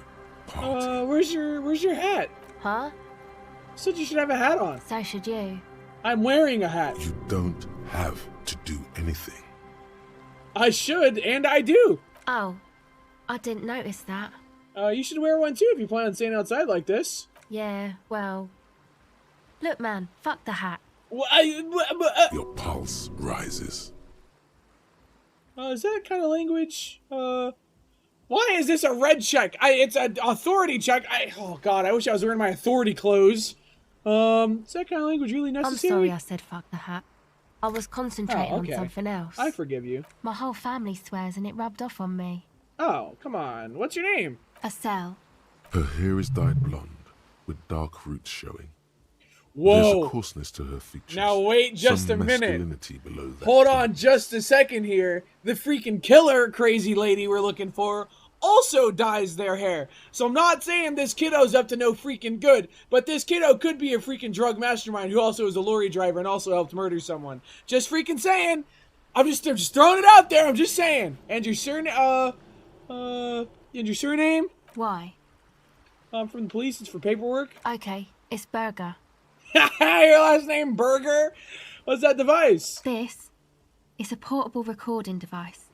party. Where's your hat? Huh? Said you should have a hat on. So should you. I'm wearing a hat. You don't have to do anything. I should, and I do. Oh. I didn't notice that. You should wear one too if you plan on staying outside like this. Yeah, well... Look, man, fuck the hat. Your pulse rises. Is that kind of language? Why is this a red check? It's an authority check. Oh god, I wish I was wearing my authority clothes. Is that kind of language really necessary? I'm sorry I said fuck the hat. I was concentrating on something else. I forgive you. My whole family swears and it rubbed off on me. Oh, come on. What's your name? Estelle. Her hair is dyed blonde, with dark roots showing. Whoa. There's a coarseness to her features. Now wait just some a minute. masculinity below that. Hold on just a second here. The freaking killer crazy lady we're looking for also dyes their hair. So I'm not saying this kiddo's up to no freaking good, but this kiddo could be a freaking drug mastermind who also is a lorry driver and also helped murder someone. Just freaking saying. I'm just throwing it out there. I'm just saying. And your surname, and your surname? Why? I'm from the police. It's for paperwork. Okay, it's Burger. Your last name Burger? What's that device? This is a portable recording device.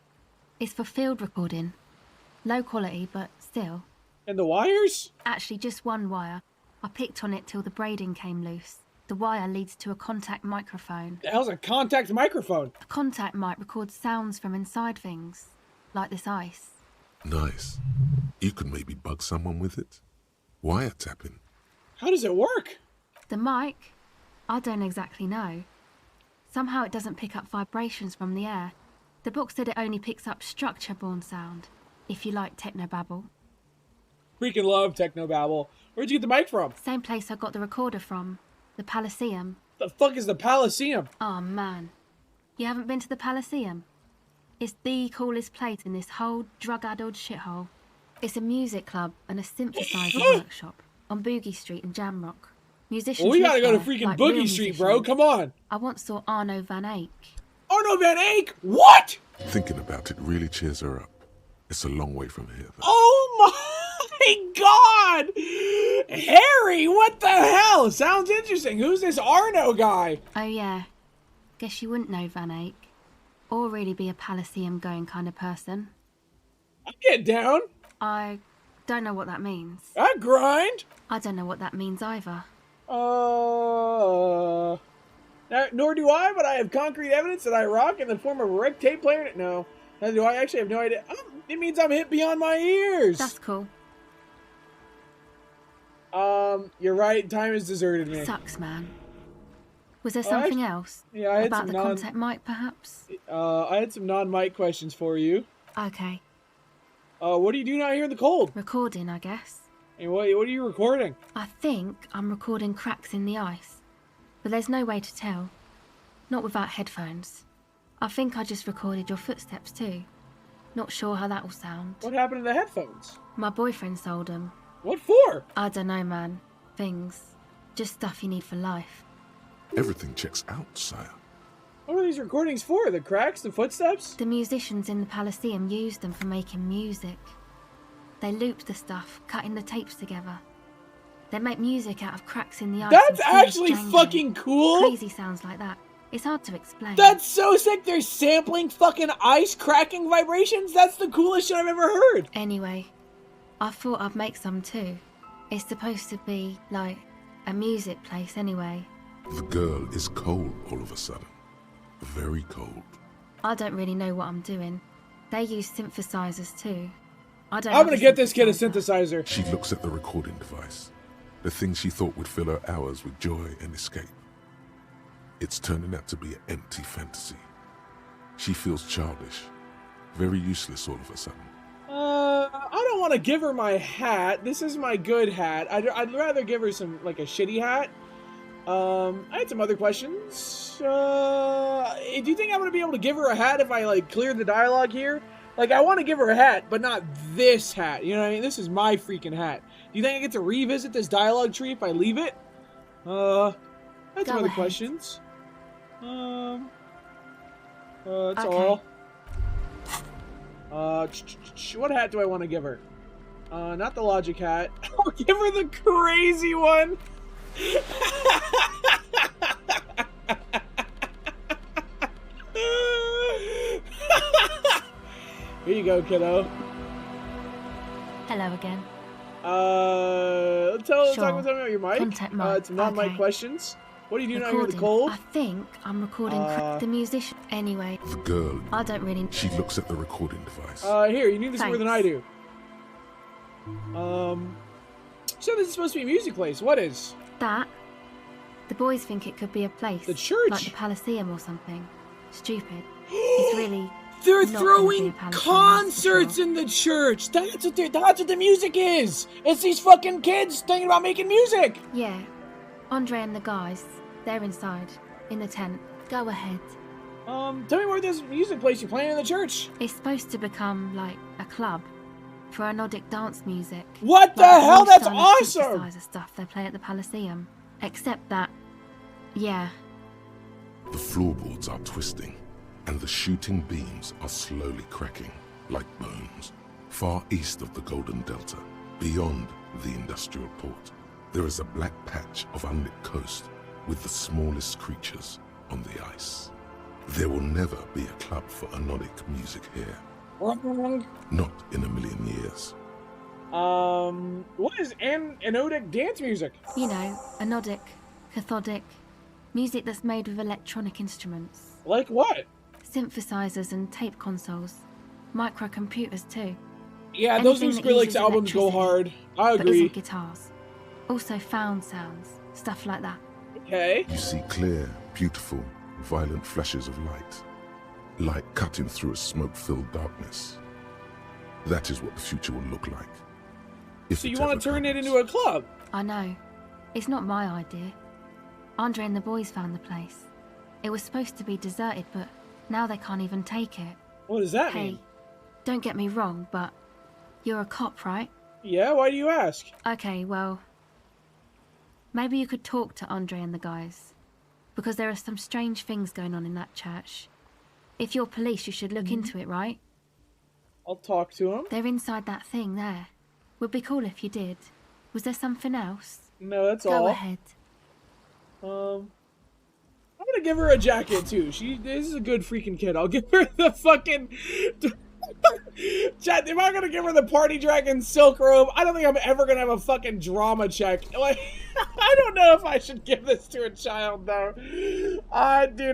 It's for field recording. Low quality, but still. And the wires? Actually, just one wire. I picked on it till the braiding came loose. The wire leads to a contact microphone. The hell's a contact microphone? A contact mic records sounds from inside things, like this ice. Nice. You could maybe bug someone with it. Wiretapping. How does it work? The mic? I don't exactly know. Somehow it doesn't pick up vibrations from the air. The book said it only picks up structure-born sound, if you like technobabble. Freaking love technobabble. Where'd you get the mic from? Same place I got the recorder from. The Palaceum. The fuck is the Palaceum? Oh, man. You haven't been to the Palaceum? It's the coolest place in this whole drug-addled shithole. It's a music club and a synthesizer workshop on Boogie Street in Jamrock. Musicians. Well, we gotta go to live freaking there, like Boogie real Street, bro. musicians. Come on. I once saw Arno van Eyck. Arno van Eyck? What? Thinking about it really cheers her up. It's a long way from here, though. Oh my god! Harry, what the hell? Sounds interesting. Who's this Arno guy? Oh, yeah. Guess you wouldn't know Van Eyck. Or really be a Palaceum going kind of person. I get down. I don't know what that means. I grind. I don't know what that means either. Nor do I, but I have concrete evidence that I rock in the form of a wrecked tape player. No. Do I actually have no idea? It means I'm hit beyond my ears. That's cool. You're right. Time has deserted me. Sucks, man. Was there something else? Yeah, I had about some the contact mic, perhaps? I had some non-mic questions for you. Okay. What do you do out here in the cold? Recording, I guess. And what are you recording? I think I'm recording cracks in the ice. But there's no way to tell. Not without headphones. I think I just recorded your footsteps too. Not sure how that'll sound. What happened to the headphones? My boyfriend sold them. What for? I don't know, man. Things. Just stuff you need for life. Everything checks out, sire. What are these recordings for? The cracks, the footsteps? The musicians in the Palaceum used them for making music. They looped the stuff, cutting the tapes together. They make music out of cracks in the ice. That's actually fucking cool! Crazy sounds like that. It's hard to explain. That's so sick! They're sampling fucking ice cracking vibrations? That's the coolest shit I've ever heard! Anyway, I thought I'd make some too. It's supposed to be, like, a music place anyway. The girl is cold all of a sudden. Very cold. I don't really know what I'm doing. They use synthesizers too. I'm gonna get this kid a synthesizer. She looks at the recording device. The thing she thought would fill her hours with joy and escape. It's turning out to be an empty fantasy. She feels childish. Very useless all of a sudden. I don't want to give her my hat. This is my good hat. I'd rather give her some, like, a shitty hat. I had some other questions. Do you think I'm going to be able to give her a hat if I, like, clear the dialogue here? Like, I want to give her a hat, but not this hat. You know what I mean? This is my freaking hat. Do you think I get to revisit this dialogue tree if I leave it? I had some other questions. That's all. What hat do I want to give her? Not the logic hat. I'll give her the crazy one. Here you go, kiddo. Hello again. Talk about your mic. Contact mic. Some non-mic Okay. questions. What are you doing out here in the Recording. cold? I think I'm recording the musician. Anyway. The girl. I don't really. She looks at the recording device. Here, you need this more than I Thanks. do. So this is supposed to be a music place. What is? That. The boys think it could be a place. The church? Like the Palaceum or something. Stupid. It's really. They're not gonna be throwing a Palaceum, concerts in the church. That's what the music is. It's these fucking kids thinking about making music. Yeah. Andre and the guys, they're inside, in the tent. Go ahead. Tell me where this music place you're playing in the church. It's supposed to become, like, a club for Nordic dance music. What the Like hell? old That's style awesome! synthesizer stuff they play at the Palaceum. Except that, yeah. The floorboards are twisting, and the shooting beams are slowly cracking, like bones. Far east of the Golden Delta, beyond the industrial port, there is a black patch of unlit coast with the smallest creatures on the ice. There will never be a club for anodic music here. Not in a million years. What is anodic dance music? You know, anodic, cathodic, music that's made with electronic instruments. Like what? Synthesizers and tape consoles. Microcomputers too. Yeah, those new Anything that Skrillex uses albums go hard. electricity, I But agree. isn't guitars. Also found sounds, stuff like that. Okay. You see clear, beautiful, violent flashes of light. like cutting through a smoke-filled darkness. That is what the future will look like. So you want to turn it into a club? I know. It's not my idea. Andre and the boys found the place. It was supposed to be deserted, but now they can't even take it. What does that Hey, mean? don't get me wrong, but you're a cop, right? Yeah, why do you ask? Okay, well, maybe you could talk to Andre and the guys, because there are some strange things going on in that church. If you're police, you should look into it, right? I'll talk to him. They're inside that thing there. Would be cool if you did. Was there something else? No, that's Go all. Go ahead. I'm gonna give her a jacket too. This is a good freaking kid. I'll give her the fucking. Chat, am I gonna give her the party dragon silk robe? I don't think I'm ever gonna have a fucking drama check. Like, I don't know if I should give this to a child though. Dude,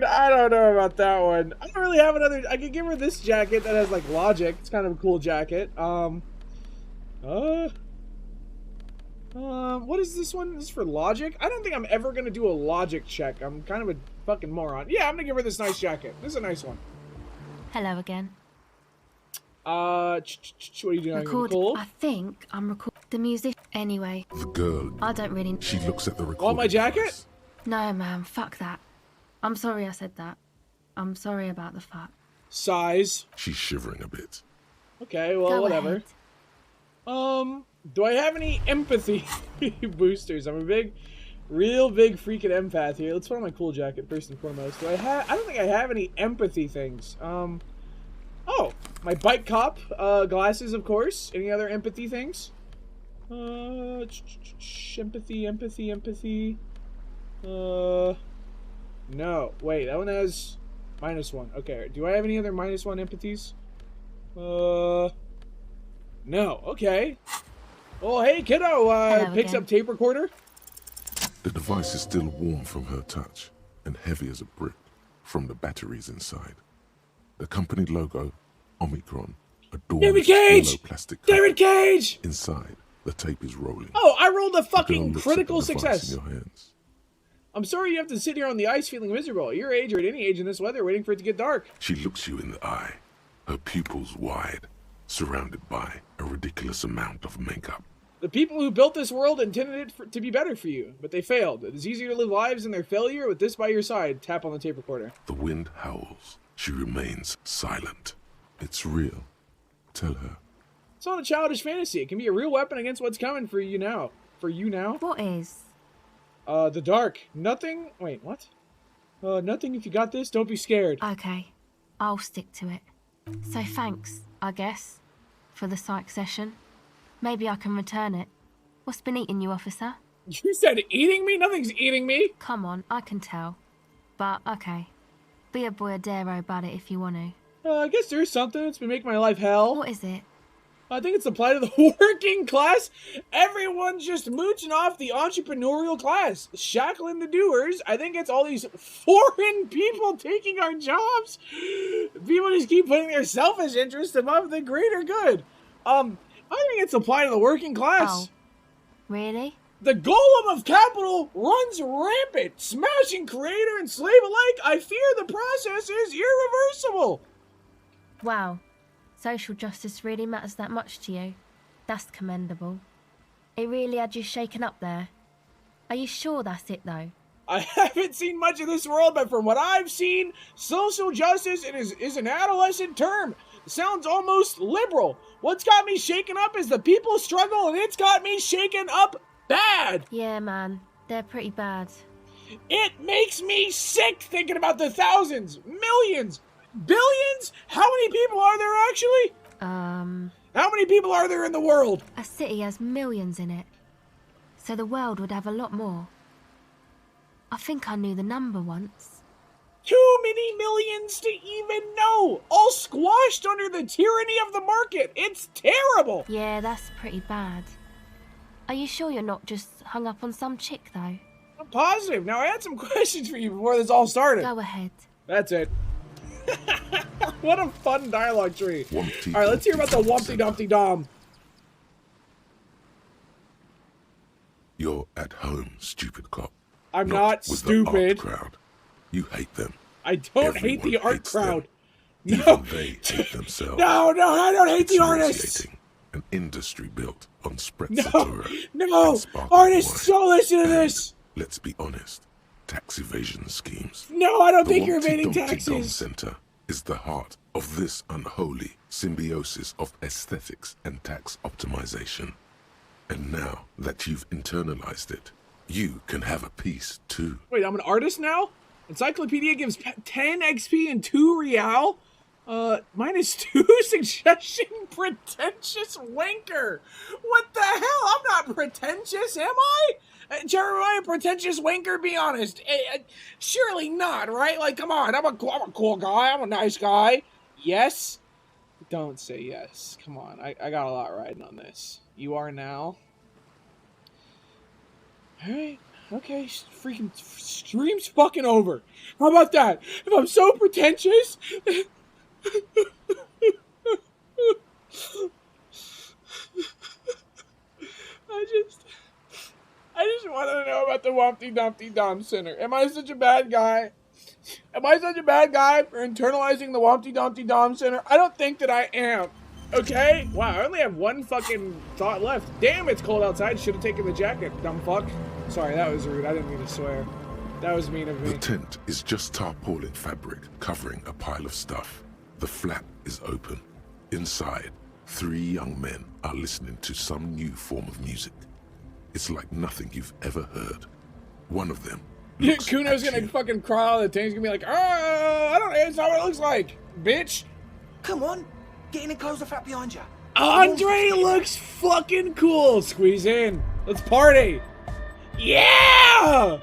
I don't know about that one. I don't really have another. I could give her this jacket that has like logic. It's kind of a cool jacket. What is this one? This is for logic? I don't think I'm ever gonna do a logic check. I'm kind of a fucking moron. Yeah, I'm gonna give her this nice jacket. This is a nice one. Hello again. What are you doing? Record. I think I'm recording the music. Anyway. The girl. I don't really. She looks at the recording. Want my jacket? Device. No, man. Fuck that. I'm sorry I said that. I'm sorry about the fuck. Size. She's shivering a bit. Okay, well, Go whatever. Ahead. Do I have any empathy boosters? I'm a real big freaking empath here. Let's put on my cool jacket first and foremost. I don't think I have any empathy things. Oh, my bike cop glasses, of course. Any other empathy things? Empathy. No. Wait, that one has -1. Okay, do I have any other -1 empathies? No. Okay. Oh, hey, kiddo. Picks up tape recorder. The device is still warm from her touch and heavy as a brick from the batteries inside. The company logo, Omicron, adorns David Cage! yellow plastic David Cage! Inside, the tape is rolling. Oh, I rolled a The fucking girl looks critical at the device success. in your hands. I'm sorry you have to sit here on the ice feeling miserable. At your age or at any age in this weather, waiting for it to get dark. She looks you in the eye, her pupils wide, surrounded by a ridiculous amount of makeup. The people who built this world intended it to be better for you, but they failed. It is easier to live lives in their failure with this by your side. Tap on the tape recorder. The wind howls. She remains silent. It's real. Tell her. It's not a childish fantasy. It can be a real weapon against what's coming for you now. What is? The dark. Nothing. Wait, what? Nothing. If you got this, don't be scared. Okay. I'll stick to it. So thanks, I guess, for the psych session. Maybe I can return it. What's been eating you, officer? You said eating me? Nothing's eating me. Come on, I can tell. But, okay. Be a boyadero about it if you want to. I guess there's something that's been making my life hell. What is it? I think it's the plight of the working class. Everyone's just mooching off the entrepreneurial class, shackling the doers. I think it's all these foreign people taking our jobs. People just keep putting their selfish interest above the greater good. I think it's the plight of the working class. Oh, really? The golem of capital runs rampant, smashing creator and slave alike. I fear the process is irreversible. Wow. Social justice really matters that much to you. That's commendable. It really had you shaken up there. Are you sure that's it, though? I haven't seen much of this world, but from what I've seen, social justice is an adolescent term. It sounds almost liberal. What's got me shaken up is the people struggle, and it's got me shaken up bad. Yeah, man. They're pretty bad. It makes me sick thinking about the thousands, millions, billions? How many people are there actually? How many people are there in the world? A city has millions in it. So the world would have a lot more. I think I knew the number once. Too many millions to even know. All squashed under the tyranny of the market. It's terrible. Yeah, that's pretty bad. Are you sure you're not just hung up on some chick, though? I'm positive. Now, I had some questions for you before this all started. Go ahead. That's it. What a fun dialogue tree. All right, let's hear about the Wumpty Dumpty Dom. You're at home, stupid cop. I'm not with stupid. The art crowd. You hate them. I don't hate the art crowd. Even they hate themselves. No, I don't hate the artists. Nauseating. An industry built on No, sprezzatura. no, and sparkling artists, wine. don't listen to And, this. let's be honest, tax evasion schemes. No, I don't think you're The evading Wonky Dom taxes. Center is the heart of this unholy symbiosis of aesthetics and tax optimization. And now that you've internalized it, you can have a piece too. Wait, I'm an artist now? Encyclopedia gives 10 XP and 2 real? -2 suggestion, pretentious wanker. What the hell? I'm not pretentious, am I? Jeremiah, pretentious wanker, be honest. Surely not, right? Like, come on, I'm a cool guy, I'm a nice guy. Yes? Don't say yes. Come on, I got a lot riding on this. You are now? Alright, okay, freaking stream's fucking over. How about that? If I'm so pretentious... I just want to know about the Wumpty Dumpty Dom Center. Am I such a bad guy? Am I such a bad guy for internalizing the Wumpty Dumpty Dom Center? I don't think that I am. Okay? Wow, I only have one fucking thought left. Damn, it's cold outside. Should have taken the jacket, dumb fuck. Sorry, that was rude. I didn't mean to swear. That was mean of me. The tent is just tarpaulin fabric covering a pile of stuff. The flap is open. Inside, 3 young men are listening to some new form of music. It's like nothing you've ever heard. One of them looks Kuno's gonna fucking crawl out of the tank. He's gonna be like, I don't know, it's not what it looks like, bitch. Come on, get in and close the flap behind you. Andre looks fucking cool. Squeeze in. Let's party. Yeah!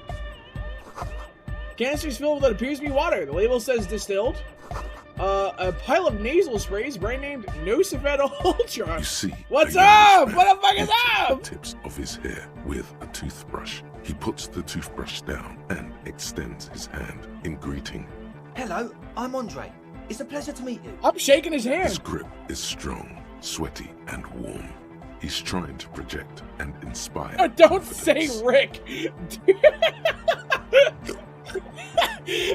Canisters filled with what appears to be water. The label says distilled. A pile of nasal sprays, brand named Nocifed Ultra. You see, What's up? What the fuck is up? The tips of his hair with a toothbrush. He puts the toothbrush down and extends his hand in greeting. Hello, I'm Andre. It's a pleasure to meet you. I'm shaking his hand. His grip is strong, sweaty, and warm. He's trying to project and inspire. Oh, don't say Rick.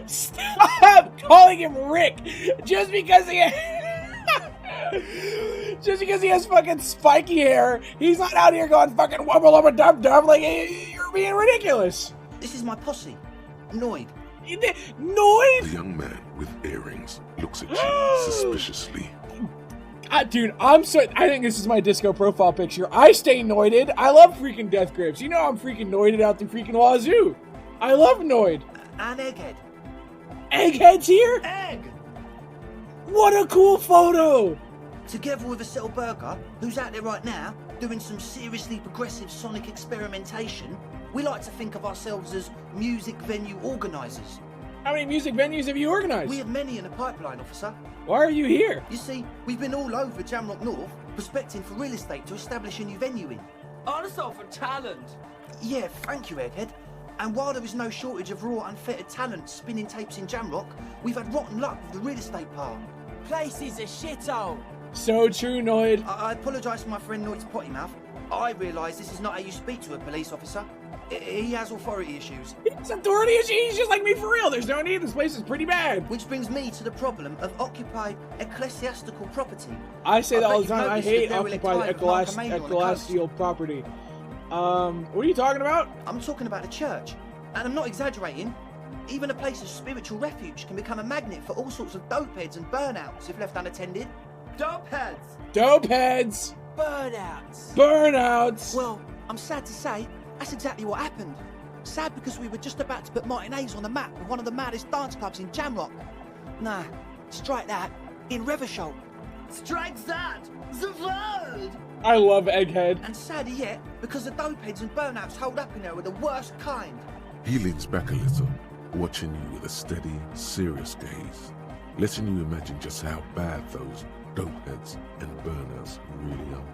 Stop calling him Rick just because he has fucking spiky hair. He's not out here going fucking wubba lubba dub dub. Like, you're being ridiculous. This is my posse, Noid. Noid? The young man with earrings looks at you suspiciously. Dude, I think this is my disco profile picture. I stay noided. I love freaking death grips. You know I'm freaking noided out the freaking wazoo. I love Noid. And Egghead. Egghead's here? Egg! What a cool photo! Together with a Settle Burger, who's out there right now, doing some seriously progressive sonic experimentation, we like to think of ourselves as music venue organisers. How many music venues have you organised? We have many in the pipeline, officer. Why are you here? You see, we've been all over Jamrock North, prospecting for real estate to establish a new venue in. Also for talent. Yeah, thank you, Egghead. And while there is no shortage of raw, unfettered talent spinning tapes in Jamrock, we've had rotten luck with the real estate part. Place is a shithole. So true, Noid. I apologise for my friend Noid's potty mouth. I realise this is not how you speak to a police officer. He has authority issues. It's authority issues? He's just like me for real. There's no need. This place is pretty bad. Which brings me to the problem of occupied ecclesiastical property. I say that all the time. I hate occupied ecclesiastical property. What are you talking about? I'm talking about a church. And I'm not exaggerating. Even a place of spiritual refuge can become a magnet for all sorts of dopeheads and burnouts if left unattended. Dopeheads! Dopeheads! Burnouts! Burnouts! Well, I'm sad to say, that's exactly what happened. Sad because we were just about to put Martinez on the map with one of the maddest dance clubs in Jamrock. Nah, strike that. In Reversholt. Strike that! The world! I love Egghead. And sadder yet, because the dopeheads and burnouts hold up in there were the worst kind. He leans back a little, watching you with a steady, serious gaze, letting you imagine just how bad those dopeheads and burnouts really are.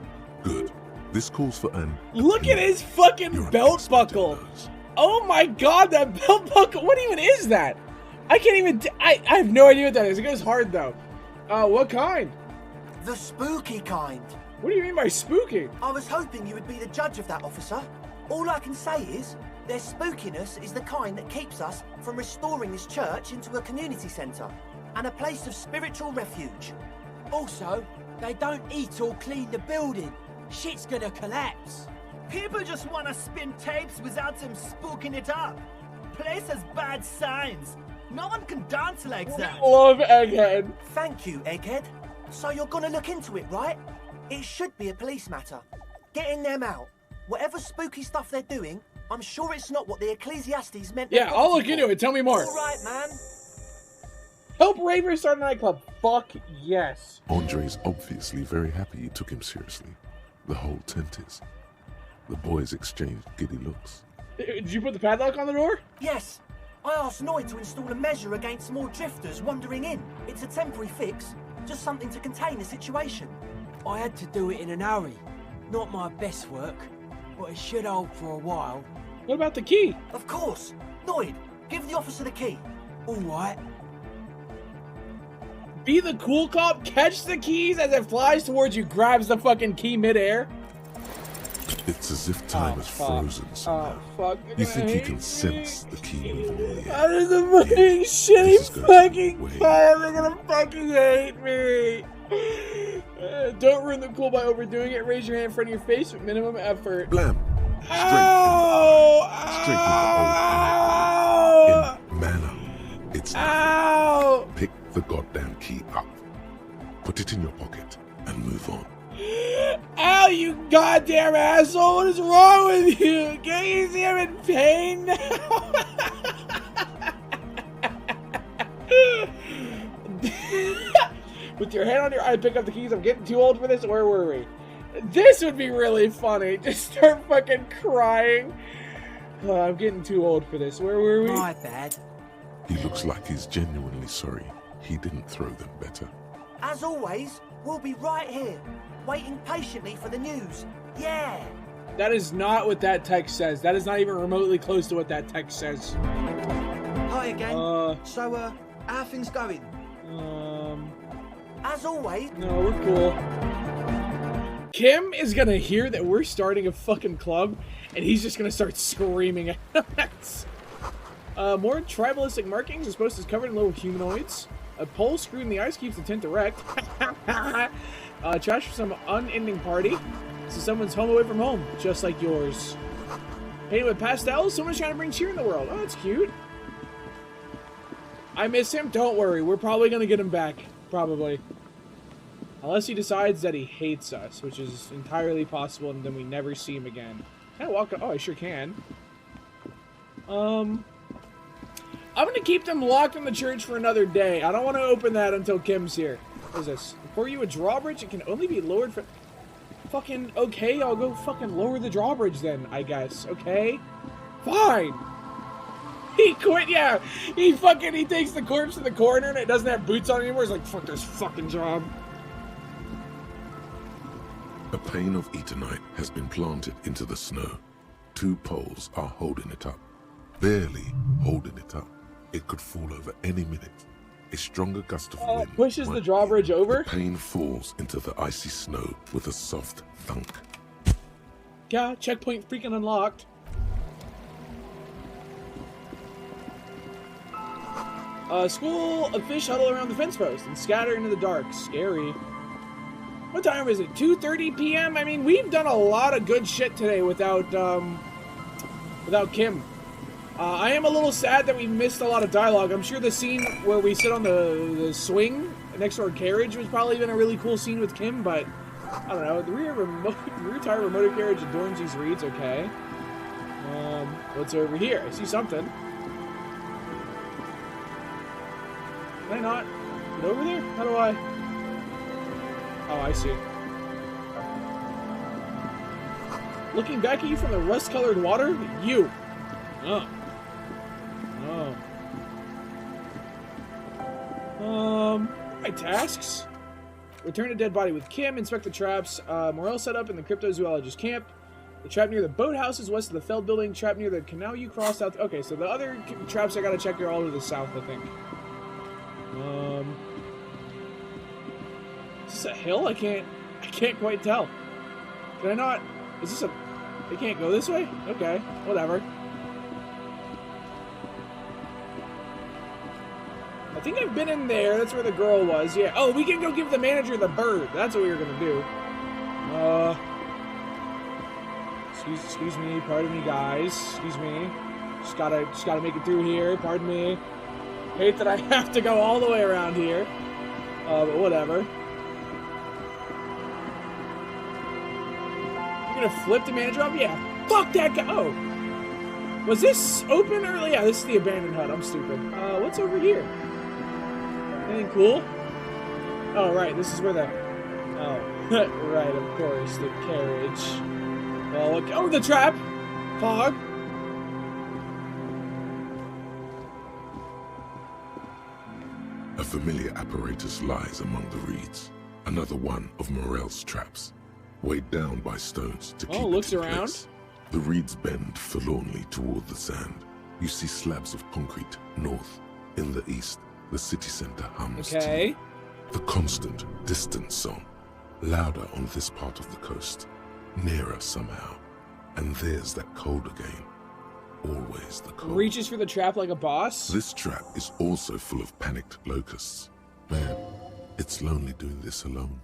Good. This calls for an... Look at his fucking belt buckle. Oh my god, that belt buckle. What even is that? I can't even... I have no idea what that is. It goes hard, though. What kind? The spooky kind. What do you mean by spooky? I was hoping you would be the judge of that, officer. All I can say is, their spookiness is the kind that keeps us from restoring this church into a community centre. and a place of spiritual refuge. Also, they don't eat or clean the building. Shit's gonna collapse. People just want to spin tapes without them spooking it up. Place has bad signs. No one can dance like that. Love Egghead. Thank you, Egghead. So you're gonna look into it, right? It should be a police matter. Getting them out. Whatever spooky stuff they're doing, I'm sure it's not what the Ecclesiastes meant. Yeah, I'll look into it. Tell me more. All right, man. Help ravers start a nightclub. Fuck yes. Andre's obviously very happy you took him seriously. The whole tent is. The boys exchanged giddy looks. Did you put the padlock on the door? Yes. I asked Noid to install a measure against more drifters wandering in. It's a temporary fix, just something to contain the situation. I had to do it in an hurry. Not my best work, but it should hold for a while. What about the key? Of course. Noid, give the officer the key. All right. Be the cool cop, catch the keys as it flies towards you, grabs the fucking key midair. It's as if time has frozen somehow. Fuck. You think you can sense the key moving in the air. That is a fucking shitty fucking cop. They're gonna fucking hate me. Don't ruin the cool by overdoing it. Raise your hand in front of your face with minimum effort. Blam. Straight in manner. It's nothing. Pick the goddamn key up. Put it in your pocket and move on. Ow, you goddamn asshole! What is wrong with you? Can't you see I'm in pain now? With your hand on your eye, pick up the keys. I'm getting too old for this. Where were we? This would be really funny. Just start fucking crying. Oh, I'm getting too old for this. Where were we? My bad. He looks like he's genuinely sorry. He didn't throw them better. As always, we'll be right here, waiting patiently for the news. Yeah. That is not what that text says. That is not even remotely close to what that text says. Hi again. So, how are things going? As always. No, we're cool. Kim is gonna hear that we're starting a fucking club, and he's just gonna start screaming at us. More tribalistic markings. This post is covered in little humanoids. A pole screwed in the ice keeps the tent erect. Trash for some unending party. This is someone's home away from home, just like yours. Painted with pastels. Someone's trying to bring cheer in the world. Oh, that's cute. I miss him. Don't worry. We're probably gonna get him back. Probably. Unless he decides that he hates us, which is entirely possible, and then we never see him again. Can I walk? Oh, I sure can. I'm gonna keep them locked in the church for another day. I don't want to open that until Kim's here. What is this? For you, a drawbridge. It can only be lowered for... Fucking, okay, I'll go fucking lower the drawbridge then, I guess. Okay? Fine. He quit, yeah. He takes the corpse to the corner and it doesn't have boots on anymore. He's like, fuck this fucking job. A pane of Eternite has been planted into the snow. 2 poles are holding it up. Barely holding it up. It could fall over any minute. A stronger gust of wind pushes the drawbridge over. The pane falls into the icy snow with a soft thunk. Yeah, checkpoint freaking unlocked. School of fish huddle around the fence post and scatter into the dark. Scary. What time is it? 2:30 p.m.? I mean, we've done a lot of good shit today without Kim. I am a little sad that we missed a lot of dialogue. I'm sure the scene where we sit on the swing next to our carriage was probably been a really cool scene with Kim, but I don't know. The rear tire remote carriage adorns these reeds, okay. What's over here? I see something. Can I not get over there? How do I? Oh, I see. Looking back at you from the rust-colored water? You! Oh. Oh. My tasks? Return a dead body with Kim, inspect the traps, morale set up in the cryptozoologist camp, the trap near the boathouse is west of the Feld building, trap near the canal you crossed out. Okay, so the other traps I gotta check are all to the south, I think. Is this a hill? I can't quite tell. Can I not? Is this a... I can't go this way? Okay, whatever. I think I've been in there. That's where the girl was. Yeah. Oh, we can go give the manager the bird. That's what we were gonna do. Excuse me. Pardon me, guys. Excuse me. Just gotta make it through here. Pardon me. Hate that I have to go all the way around here. But whatever. You're gonna flip the manager off? Yeah. Fuck that guy. Oh. Was this open early? Yeah, this is the abandoned hut. I'm stupid. What's over here? Anything cool? Oh, right. This is where the... Oh. Right, of course. The carriage. Well, look... Oh, the trap! Fog. A familiar apparatus lies among the reeds. Another one of Morel's traps. Weighed down by stones to keep looks it in around. place. The reeds bend forlornly toward the sand. You see slabs of concrete north. In the east, the city center hums Okay. to the constant, distant song. Louder on this part of the coast. Nearer somehow. And there's that cold again. Always the cold. Reaches for the trap like a boss. This trap is also full of panicked locusts. Man, it's lonely doing this alone.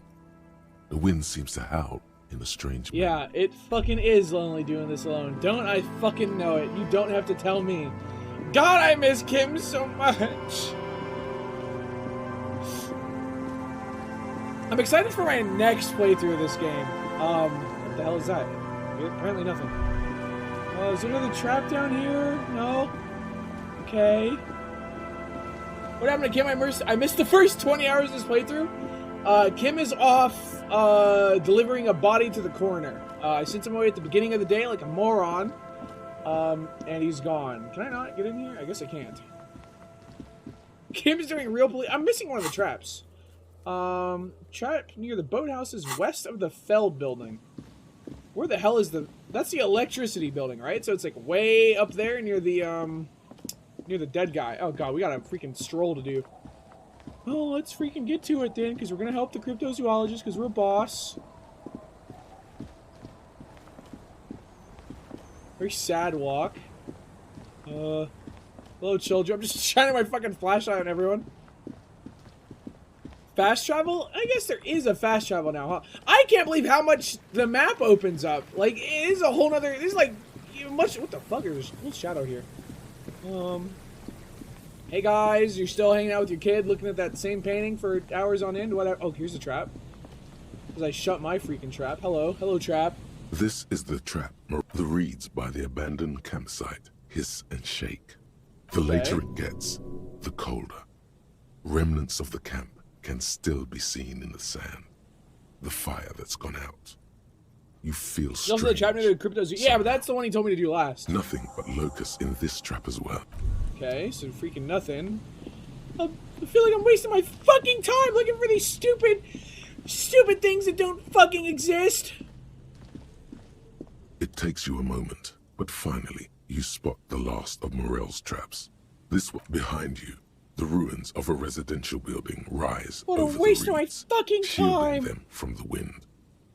The wind seems to howl in a strange manner. Yeah, it fucking is lonely doing this alone. Don't I fucking know it? You don't have to tell me. God, I miss Kim so much. I'm excited for my next playthrough of this game. What the hell is that? Apparently nothing. Is there another trap down here? No? Okay. What happened to Kim? I missed the first 20 hours of this playthrough. Kim is off delivering a body to the coroner. I sent him away at the beginning of the day like a moron. And he's gone. Can I not get in here? I guess I can't. Kim's doing real police. I'm missing one of the traps. Trap near the boathouse is west of the Feld building. Where the hell is the... That's the electricity building, right? So it's like way up there near the dead guy. Oh god, we got a freaking stroll to do. Oh, let's freaking get to it then, because we're gonna help the cryptozoologist, because we're a boss. Very sad walk. Hello, children. I'm just shining my fucking flashlight on everyone. Fast travel? I guess there is a fast travel now, huh? I can't believe how much the map opens up. Like, it is a whole nother... There's like... much... What the fuck? There's a cool shadow here. Hey guys, you're still hanging out with your kid looking at that same painting for hours on end? Whatever. Oh, here's a trap. Because I shut my freaking trap. Hello. Hello, trap. This is the trap. The reeds by the abandoned campsite hiss and shake. The later it gets, the colder. Remnants of the camp can still be seen in the sand. The fire that's gone out. You feel strange. Also the trap near the cryptos. Yeah, but that's the one he told me to do last. Nothing but locusts in this trap as well. Okay, so freaking nothing. I feel like I'm wasting my fucking time looking for these stupid things that don't fucking exist. It takes you a moment, but finally you spot the last of Morel's traps. This one behind you. The ruins of a residential building rise over the reeds, my fucking shielding them from the wind.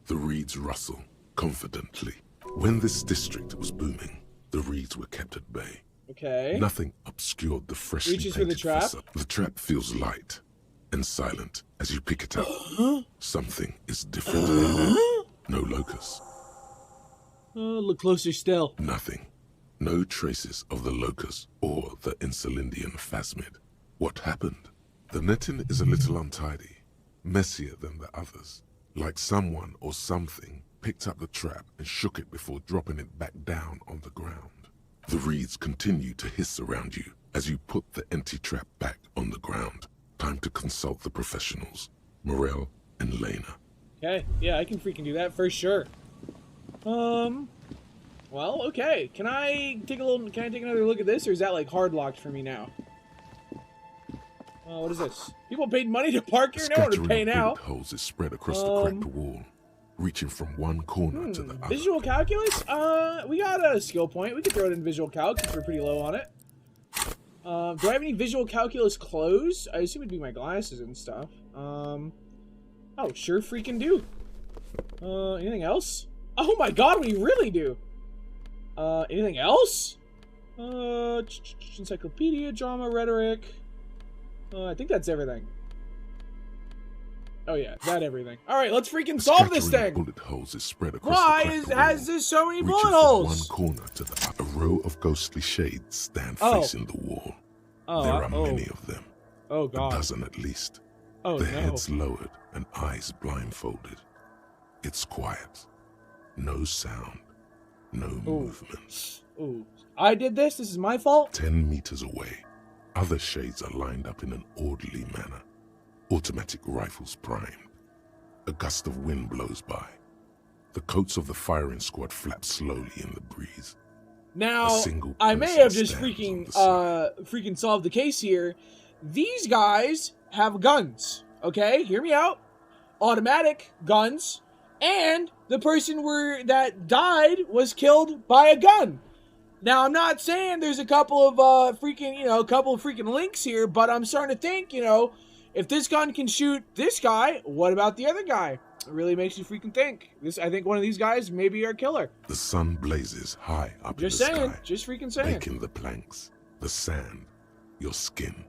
The reeds rustle confidently. When this district was booming, the reeds were kept at bay. Okay. Nothing obscured the freshly Reaches for painted the trap. facade. The trap feels light and silent as you pick it up. Something is different. No locusts. Look closer still. Nothing. No traces of the locust or the Insulindian phasmid. What happened? The netting is a little untidy, messier than the others. Like someone or something picked up the trap and shook it before dropping it back down on the ground. The reeds continue to hiss around you as you put the empty trap back on the ground. Time to consult the professionals, Morel and Lena. Okay, yeah, I can freaking do that for sure. Well, okay. Can I take another look at this, or is that like hard locked for me now? What is this? People paid money to park here? No one to pay now. Holes is spread across the cracked wall, reaching from one corner to the other. Visual calculus? We got a skill point. We could throw it in visual calc if we're pretty low on it. Do I have any visual calculus clothes? I assume it'd be my glasses and stuff. Oh, sure freaking do. Anything else? Oh my god, we really do. Anything else? Encyclopedia, drama, rhetoric. I think that's everything. Oh yeah, that everything. All right, let's freaking solve this thing. Bullet holes is spread across Why has this so many bullet holes? From one corner to the other, a row of ghostly shades stand facing the wall. There are many of them. Oh God. A dozen at least. Oh Their no. heads lowered and eyes blindfolded. It's quiet. No sound. No movement. Ooh. I did this? This is my fault? 10 meters away, other shades are lined up in an orderly manner. Automatic rifles primed. A gust of wind blows by. The coats of the firing squad flap slowly in the breeze. Now, I may have just freaking solved the case here. These guys have guns, okay? Hear me out. Automatic guns, and the person that died was killed by a gun. Now, I'm not saying there's a couple of freaking links here, but I'm starting to think, if this gun can shoot this guy, what about the other guy? It really makes you freaking think. I think one of these guys may be our killer. The sun blazes high up in the sky. Just freaking saying. Baking the planks, the sand, your skin.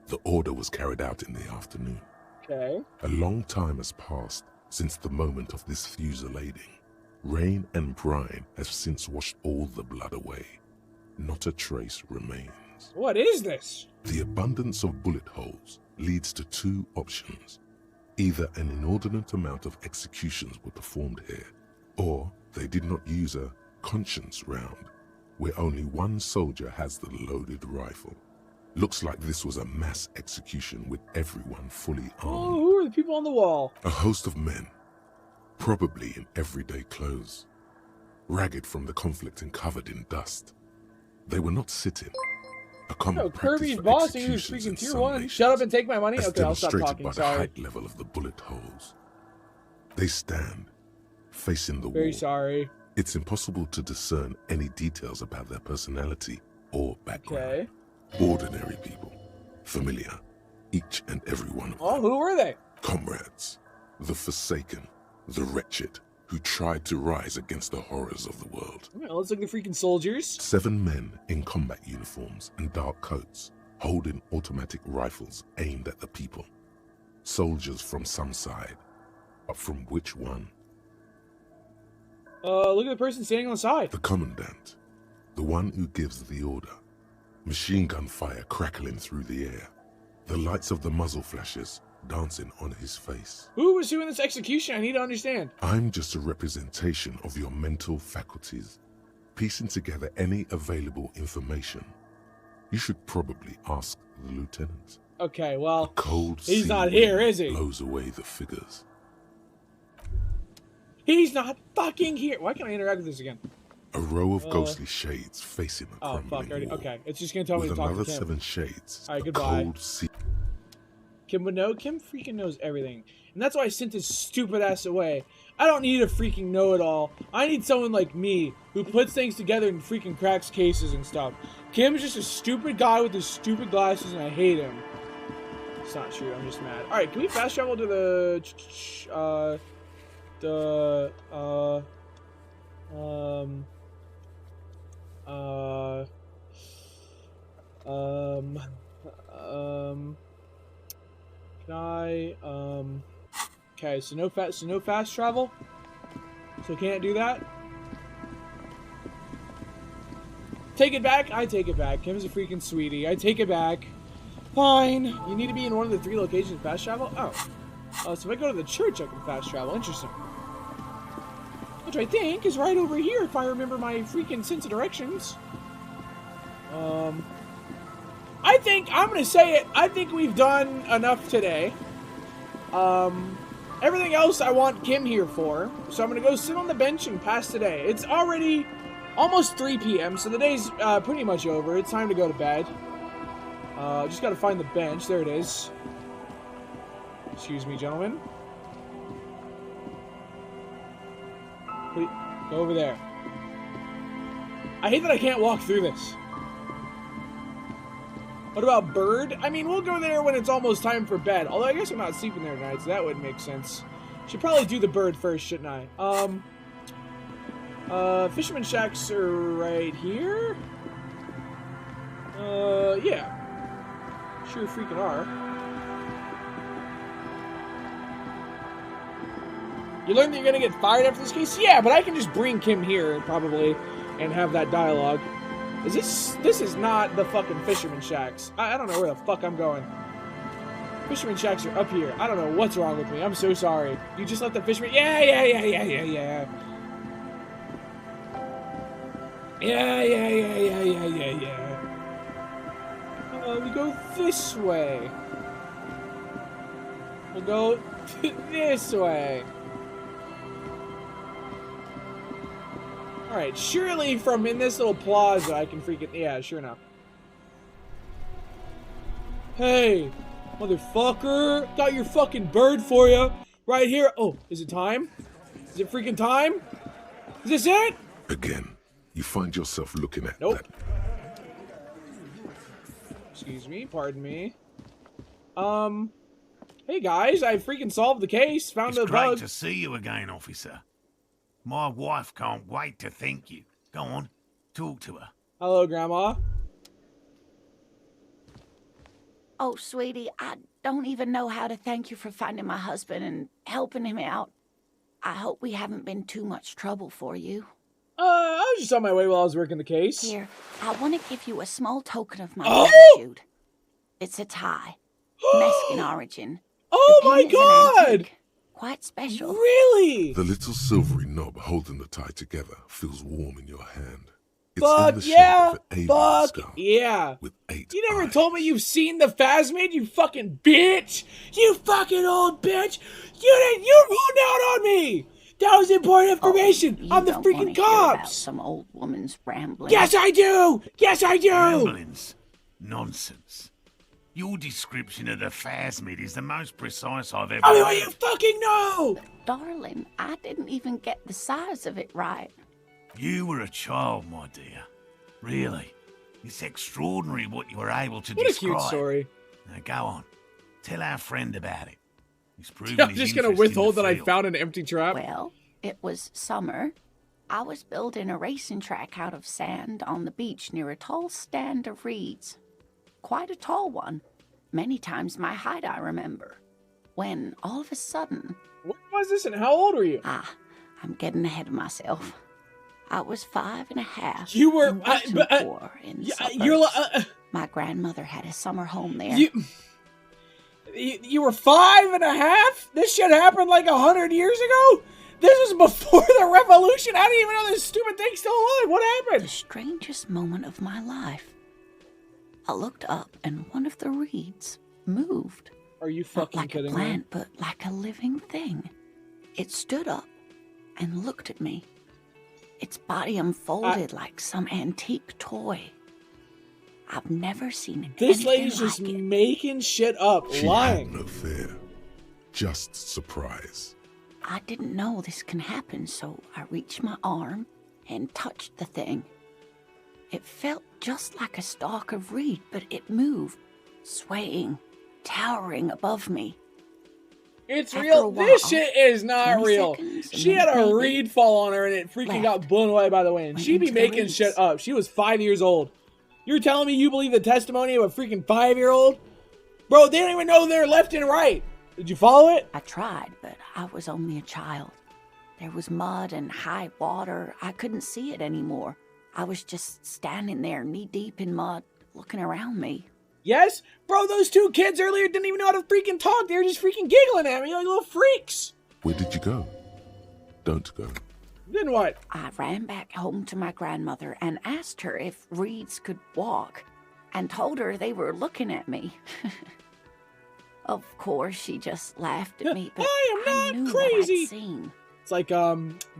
The order was carried out in the afternoon. Okay. A long time has passed since the moment of this fusillading. Rain and brine have since washed all the blood away. Not a trace remains. What is this? The abundance of bullet holes leads to two options. Either an inordinate amount of executions were performed here, or they did not use a conscience round, where only one soldier has the loaded rifle. Looks like this was a mass execution with everyone fully armed. Oh, who are the people on the wall? A host of men, probably in everyday clothes, ragged from the conflict and covered in dust. They were not sitting. A common Kirby's bossing who's freaking tier 1. Shut up and take my money? Okay, I'll stop talking, by sorry. the height level of the bullet holes. They stand, facing the wall. Very sorry. It's impossible to discern any details about their personality or background. Okay. Ordinary people, familiar, each and every one of them. Oh, who were they? Comrades, the forsaken, the wretched, who tried to rise against the horrors of the world. Well, let's look at the freaking soldiers. 7 men in combat uniforms and dark coats, holding automatic rifles aimed at the people. Soldiers from some side, but from which one? Look at the person standing on the side. The commandant, the one who gives the order. Machine gun fire crackling through the air. The lights of the muzzle flashes dancing on his face. Who was doing this execution? I need to understand. I'm just a representation of your mental faculties, piecing together any available information. You should probably ask the lieutenant. Okay, well, cold he's not here, is he? Blows away the figures. He's not fucking here. Why can't I interact with this again? A row of ghostly shades facing the crumbling wall. Okay, it's just gonna tell me to talk to Kim. With another 7 shades, all right, goodbye. cold sea. Kim would know. Kim freaking knows everything. And that's why I sent his stupid ass away. I don't need a freaking know-it-all. I need someone like me who puts things together and freaking cracks cases and stuff. Kim's just a stupid guy with his stupid glasses and I hate him. It's not true. I'm just mad. Alright, can we fast travel to the... Okay, so no fast travel. So can't do that. Take it back. I take it back. Kim's a freaking sweetie. I take it back. Fine. You need to be in one of the 3 locations to fast travel. Oh, so if I go to the church, I can fast travel. Interesting. Which I think is right over here, if I remember my freaking sense of directions. I think I'm gonna say it. I think we've done enough today. Everything else I want Kim here for. So I'm gonna go sit on the bench and pass today. It's already almost 3 p.m. so the day's pretty much over. It's time to go to bed. Just gotta find the bench. There it is. Excuse me, gentlemen. Please, go over there. I hate that I can't walk through this. What about Bird? I mean, we'll go there when it's almost time for bed. Although I guess I'm not sleeping there tonight, so that wouldn't make sense. Should probably do the Bird first, shouldn't I? Fisherman Shacks are right here. Yeah. Sure freaking are. You learned that you're gonna get fired after this case? Yeah, but I can just bring Kim here, probably, and have that dialogue. This is not the fucking Fisherman Shacks. I don't know where the fuck I'm going. Fisherman Shacks are up here. I don't know what's wrong with me. I'm so sorry. You just left the Fisherman... Yeah. Yeah. We go this way. We'll go this way. Alright, surely from in this little plaza I can freaking... Yeah, sure enough. Hey, motherfucker. Got your fucking bird for you. Right here. Oh, is it time? Is it freaking time? Is this it? Again, you find yourself looking at Nope. that. Excuse me, pardon me. Hey guys, I freaking solved the case. Found the It's bug. great to see you again, officer. My wife can't wait to thank you. Go on, talk to her. Hello, Grandma. Oh, sweetie, I don't even know how to thank you for finding my husband and helping him out. I hope we haven't been too much trouble for you. I was just on my way while I was working the case. Here, I want to give you a small token of my Oh! gratitude. It's a tie, Mexican origin. Oh The my pin is an god! antique, quite special. Really? The little silvery knob holding the tie together feels warm in your hand. It's Fuck in the yeah! shape of an alien Fuck skull yeah! with 8 You never eyes. told me you've seen the Phasmid, you fucking bitch! You fucking old bitch! You ruled out on me! That was important information! You I'm the don't freaking wanna hear about cops! some old woman's rambling. Yes, I do! Yes, I do! Ramblings. Nonsense. Your description of the Phasmid is the most precise I've ever I mean, heard. what you fucking know! Darling, I didn't even get the size of it right. You were a child, my dear. Really. It's extraordinary what you were able to What a describe. cute story. Now go on. Tell our friend about it. He's proven I'm his just gonna interest in the withhold that I field. found an empty trap. Well, it was summer. I was building a racing track out of sand on the beach near a tall stand of reeds. Quite a tall one. Many times my height, I remember. When, all of a sudden... What was this and how old were you? I'm getting ahead of myself. I was 5.5. You were... in Washington in the you're suburbs. My grandmother had a summer home there. You were 5.5? This shit happened like 100 years ago? This was before the revolution. I didn't even know this stupid thing's still alive. What happened? The strangest moment of my life. I looked up and one of the reeds moved. Are you Not fucking like a kidding plant, me? but like a living thing. It stood up and looked at me. Its body unfolded like some antique toy. I've never seen This anything lady's like just it. making shit up, She lying. had no fear, just surprise. I didn't know this can happen, so I reached my arm and touched the thing. It felt just like a stalk of reed, but it moved, swaying, towering above me. It's After real. a while, This shit is not 20 real. seconds, She and had then a maybe reed fall on her and it freaking got blown away by the wind. Went She'd be into the making reeds. shit up. She was 5 years old. You're telling me you believe the testimony of a freaking 5-year-old? Bro, they don't even know their left and right. Did you follow it? I tried, but I was only a child. There was mud and high water. I couldn't see it anymore. I was just standing there knee-deep in mud, looking around me. Yes? Bro, those 2 kids earlier didn't even know how to freaking talk. They were just freaking giggling at me like little freaks. Where did you go? Don't go. Then what? I ran back home to my grandmother and asked her if reeds could walk, and told her they were looking at me. Of course, she just laughed at me, but I am not knew crazy. What I'd seen. It's like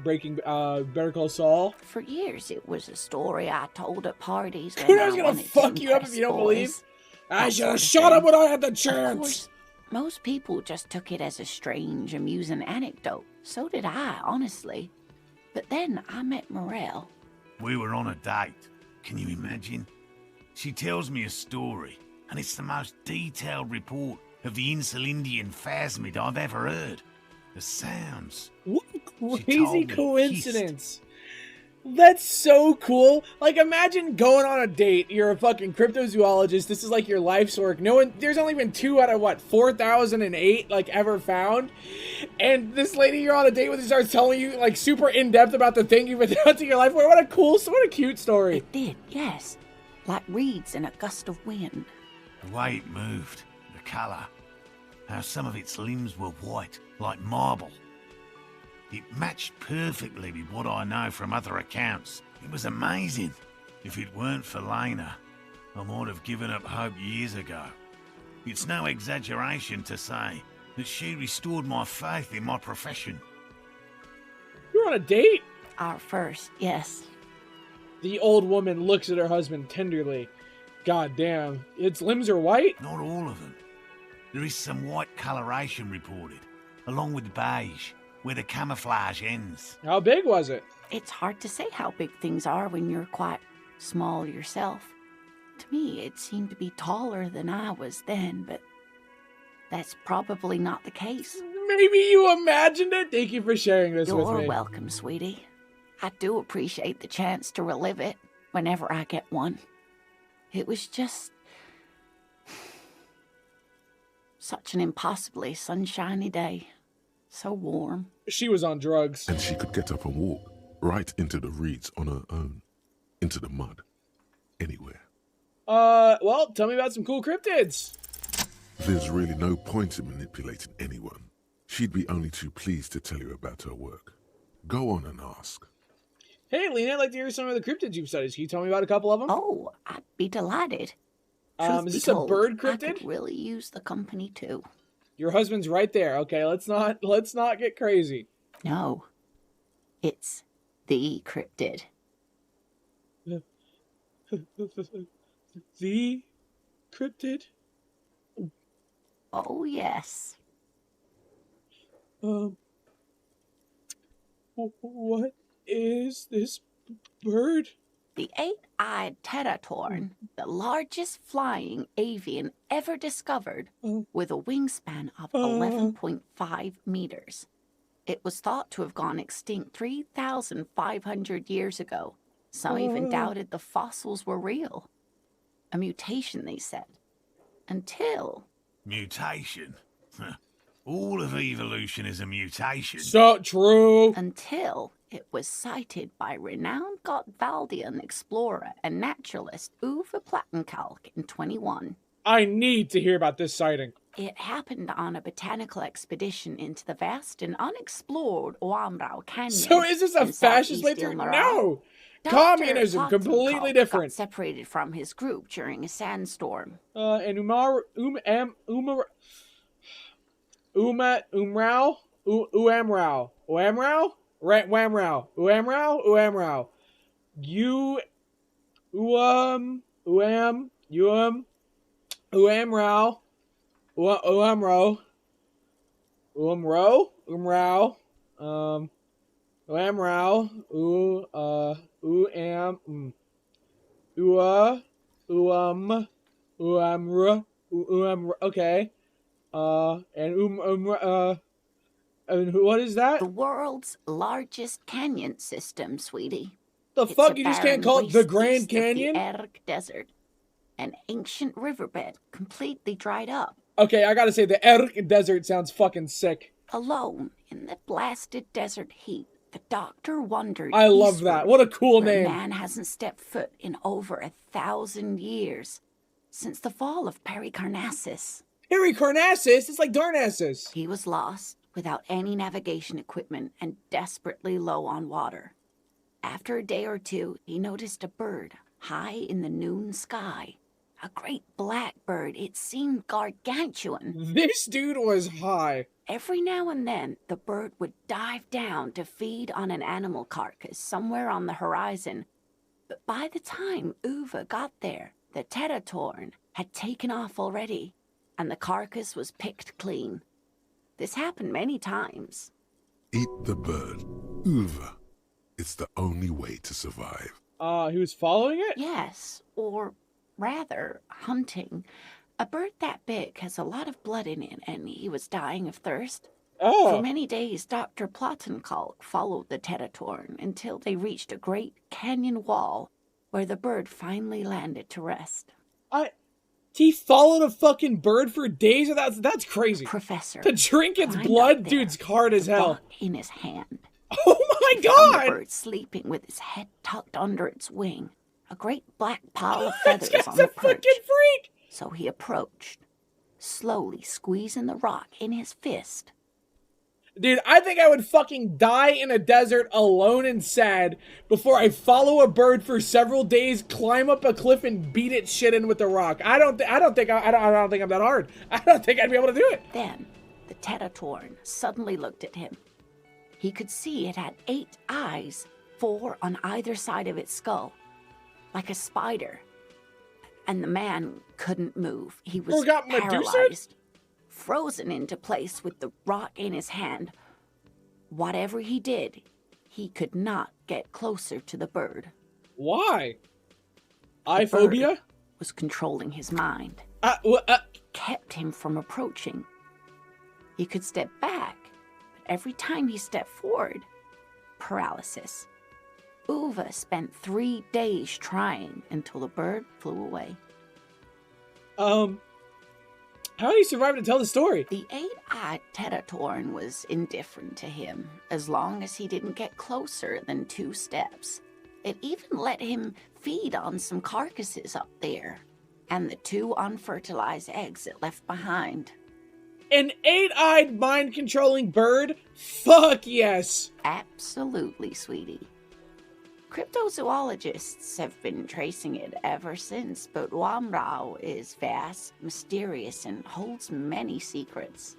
breaking Better Call Saul. For years, it was a story I told at parties. Who when I knows gonna wanted to fuck you up if impress you don't boys. believe? I That should have sort of shot him thing. when I had the Of chance. course, most people just took it as a strange, amusing anecdote. So did I, honestly. But then I met Morel. We were on a date. Can you imagine? She tells me a story, and it's the most detailed report of the Insulindian Phasmid I've ever heard. The sounds. What a She told crazy me coincidence. That's so cool. Like, imagine going on a date. You're a fucking cryptozoologist. This is like your life's work. No one, there's only been 2 out of what, 4,008 like ever found. And this lady you're on a date with starts telling you like super in depth about the thing you've been doing to your life. What a cute story. It did, yes. Like reeds in a gust of wind. The way it moved, the colour, how some of its limbs were white, like marble. It matched perfectly with what I know from other accounts. It was amazing. If it weren't for Lena, I might have given up hope years ago. It's no exaggeration to say that she restored my faith in my profession. You're on a date? Our first, yes. The old woman looks at her husband tenderly. God damn, its limbs are white? Not all of them. There is some white coloration reported, along with beige, where the camouflage ends. How big was it? It's hard to say how big things are when you're quite small yourself. To me, it seemed to be taller than I was then, but that's probably not the case. Maybe you imagined it? Thank you for sharing this with me. You're welcome, sweetie. I do appreciate the chance to relive it whenever I get one. It was just such an impossibly sunshiny day. So warm. She was on drugs. And she could get up and walk right into the reeds on her own. Into the mud. Anywhere. Well, tell me about some cool cryptids. There's really no point in manipulating anyone. She'd be only too pleased to tell you about her work. Go on and ask. Hey, Lena, I'd like to hear some of the cryptids you've studied. Can you tell me about a couple of them? Oh, I'd be delighted. Is this a bird cryptid? I could really use the company too. Your husband's right there. Okay, let's not get crazy. No. It's the cryptid. The cryptid? Oh, yes. What is this bird? The eight-eyed teratorn, the largest flying avian ever discovered, with a wingspan of 11.5 meters. It was thought to have gone extinct 3,500 years ago. Some even doubted the fossils were real. A mutation, they said. Until... Mutation? All of evolution is a mutation. So true. Until it was sighted by renowned Gotvaldian explorer and naturalist Uwe Plattenkalk in 21. I need to hear about this sighting. It happened on a botanical expedition into the vast and unexplored Oamrau Canyon. So is this a fascist playthrough? No! Communism, completely different. Got separated from his group during a sandstorm. And okay. And what is that? The world's largest canyon system, sweetie. The fuck? You just can't call it the Grand Canyon? The Erg Desert. An ancient riverbed, completely dried up. Okay, I gotta say, the Erg Desert sounds fucking sick. Alone in the blasted desert heat, the doctor wondered. I love that. What a cool name. Man hasn't stepped foot in over 1,000 years. Since the fall of Pericarnassus. Pericarnassus? It's like Darnassus. He was lost, without any navigation equipment, and desperately low on water. After a day or two, he noticed a bird high in the noon sky. A great black bird. It seemed gargantuan. This dude was high. Every now and then, the bird would dive down to feed on an animal carcass somewhere on the horizon. But by the time Uwe got there, the teratorn had taken off already, and the carcass was picked clean. This happened many times. Eat the bird. Uwe. It's the only way to survive. He was following it? Yes, or rather, hunting. A bird that big has a lot of blood in it, and he was dying of thirst. Oh. For many days, Dr. Plattenkalk followed the Teratorn until they reached a great canyon wall where the bird finally landed to rest. He followed a fucking bird for days? That's crazy. Professor. To drink its blood? Dude's hard as hell. In his hand. Oh my god! The bird sleeping with his head tucked under its wing. A great black pile of feathers on the perch. Fucking freak! So he approached, slowly squeezing the rock in his fist. Dude, I think I would fucking die in a desert alone and sad before I follow a bird for several days, climb up a cliff, and beat its shit in with a rock. I don't think I'm that hard. I don't think I'd be able to do it. Then the Teratorn suddenly looked at him. He could see it had 8 eyes, 4 on either side of its skull, like a spider. And the man couldn't move. He was paralyzed, frozen into place with the rock in his hand. Whatever he did, he could not get closer to the bird. Why? Iphobia? Was controlling his mind. Kept him from approaching. He could step back, but every time he stepped forward, paralysis. Uva spent 3 days trying until the bird flew away. How did he survive to tell the story? The 8-eyed Teratorn was indifferent to him, as long as he didn't get closer than 2 steps. It even let him feed on some carcasses up there, and the 2 unfertilized eggs it left behind. An 8-eyed mind-controlling bird? Fuck yes! Absolutely, sweetie. Cryptozoologists have been tracing it ever since, but Wamrao is vast, mysterious, and holds many secrets.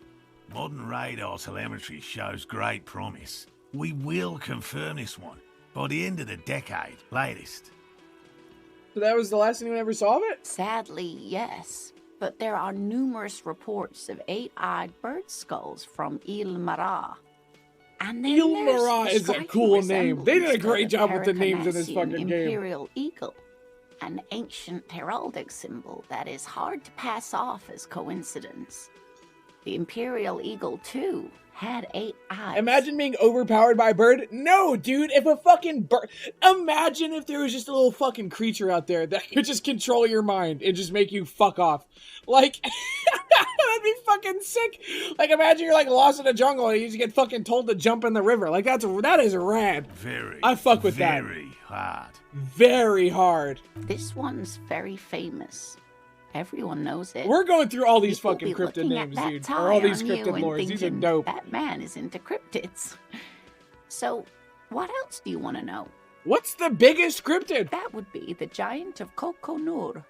Modern radar telemetry shows great promise. We will confirm this one by the end of the decade, latest. So that was the last anyone ever saw of it? Sadly, yes. But there are numerous reports of 8-eyed bird skulls from Ilmara. And then Ilmara is a cool name. They did a great job with the names in this fucking game. Imperial eagle, an ancient heraldic symbol that is hard to pass off as coincidence. The Imperial Eagle, too, had 8 eyes. Imagine being overpowered by a bird. No, dude, if a fucking bird... Imagine if there was just a little fucking creature out there that could just control your mind and just make you fuck off. Like, that'd be fucking sick. Like, imagine you're, like, lost in a jungle and you just get fucking told to jump in the river. Like, that is rad. I fuck with that. Very hard. Very hard. This one's very famous. Everyone knows it. We're going through all these fucking cryptid names, dude. Or all these cryptid lores. These are dope. That man is into cryptids. So, what else do you want to know? What's the biggest cryptid? That would be the giant of Kokonur.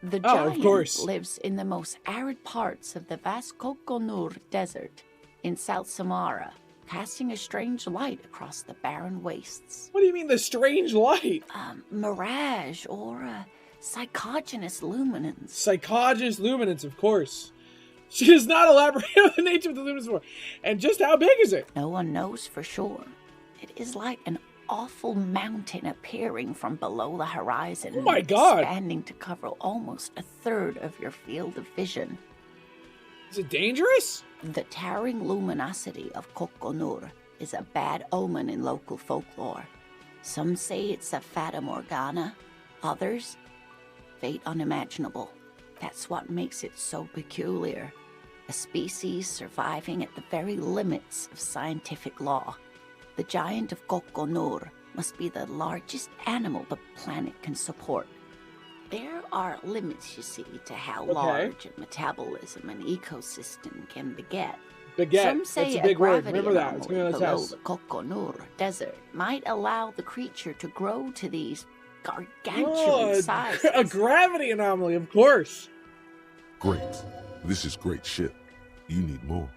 The of course. giant lives in the most arid parts of the vast Kokonur Desert in South Samara, casting a strange light across the barren wastes. What do you mean, the strange light? Mirage or psychogenous luminance. Psychogenous luminance, of course. She does not elaborate on the nature of the luminance before. And just how big is it? No one knows for sure. It is like an awful mountain appearing from below the horizon. Oh my god! Expanding to cover almost a third of your field of vision. Is it dangerous? The towering luminosity of Kokonur is a bad omen in local folklore. Some say it's a fata morgana. Others, fate unimaginable. That's what makes it so peculiar. A species surviving at the very limits of scientific law. The giant of Kokonur must be the largest animal the planet can support. There are limits, you see, to how large a metabolism an ecosystem can beget. Some say that's a big word. Remember that. It's below the Kokonur Desert might allow the creature to grow to these gargantuan sizes. A gravity anomaly, of course. Great. This is great shit. You need more.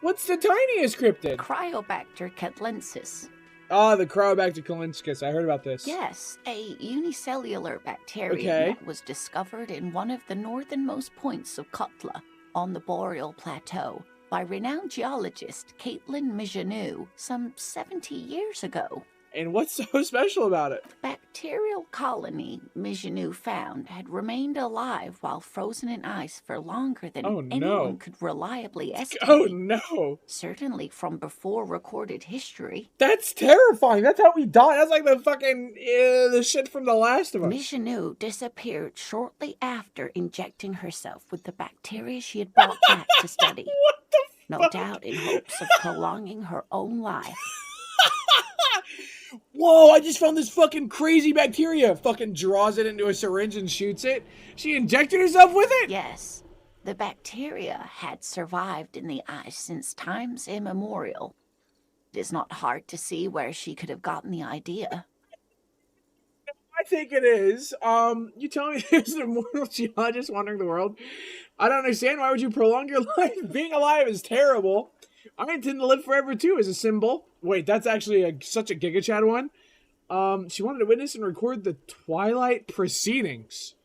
What's the tiniest cryptid? Cryobacter catlensis. The Cryobacter catlensis. I heard about this. Yes, a unicellular bacterium that was discovered in one of the northernmost points of Kotla on the Boreal Plateau by renowned geologist Caitlin Mijanou some 70 years ago. And what's so special about it? Bacterial colony Mijanu found had remained alive while frozen in ice for longer than anyone could reliably estimate. Oh no! Certainly from before recorded history. That's terrifying. That's how we die. That's like the fucking the shit from The Last of Us. Mijanu disappeared shortly after injecting herself with the bacteria she had brought back to study. What the fuck? No doubt in hopes of prolonging her own life. Whoa, I just found this fucking crazy bacteria. Fucking draws it into a syringe and shoots it. She injected herself with it? Yes. The bacteria had survived in the ice since times immemorial. It is not hard to see where she could have gotten the idea. I think it is. You tell me there's an immortal geologist wandering the world. I don't understand. Why would you prolong your life? Being alive is terrible. I intend to live forever too as a symbol. Wait, that's actually such a Giga Chad one. She wanted to witness and record the Twilight proceedings.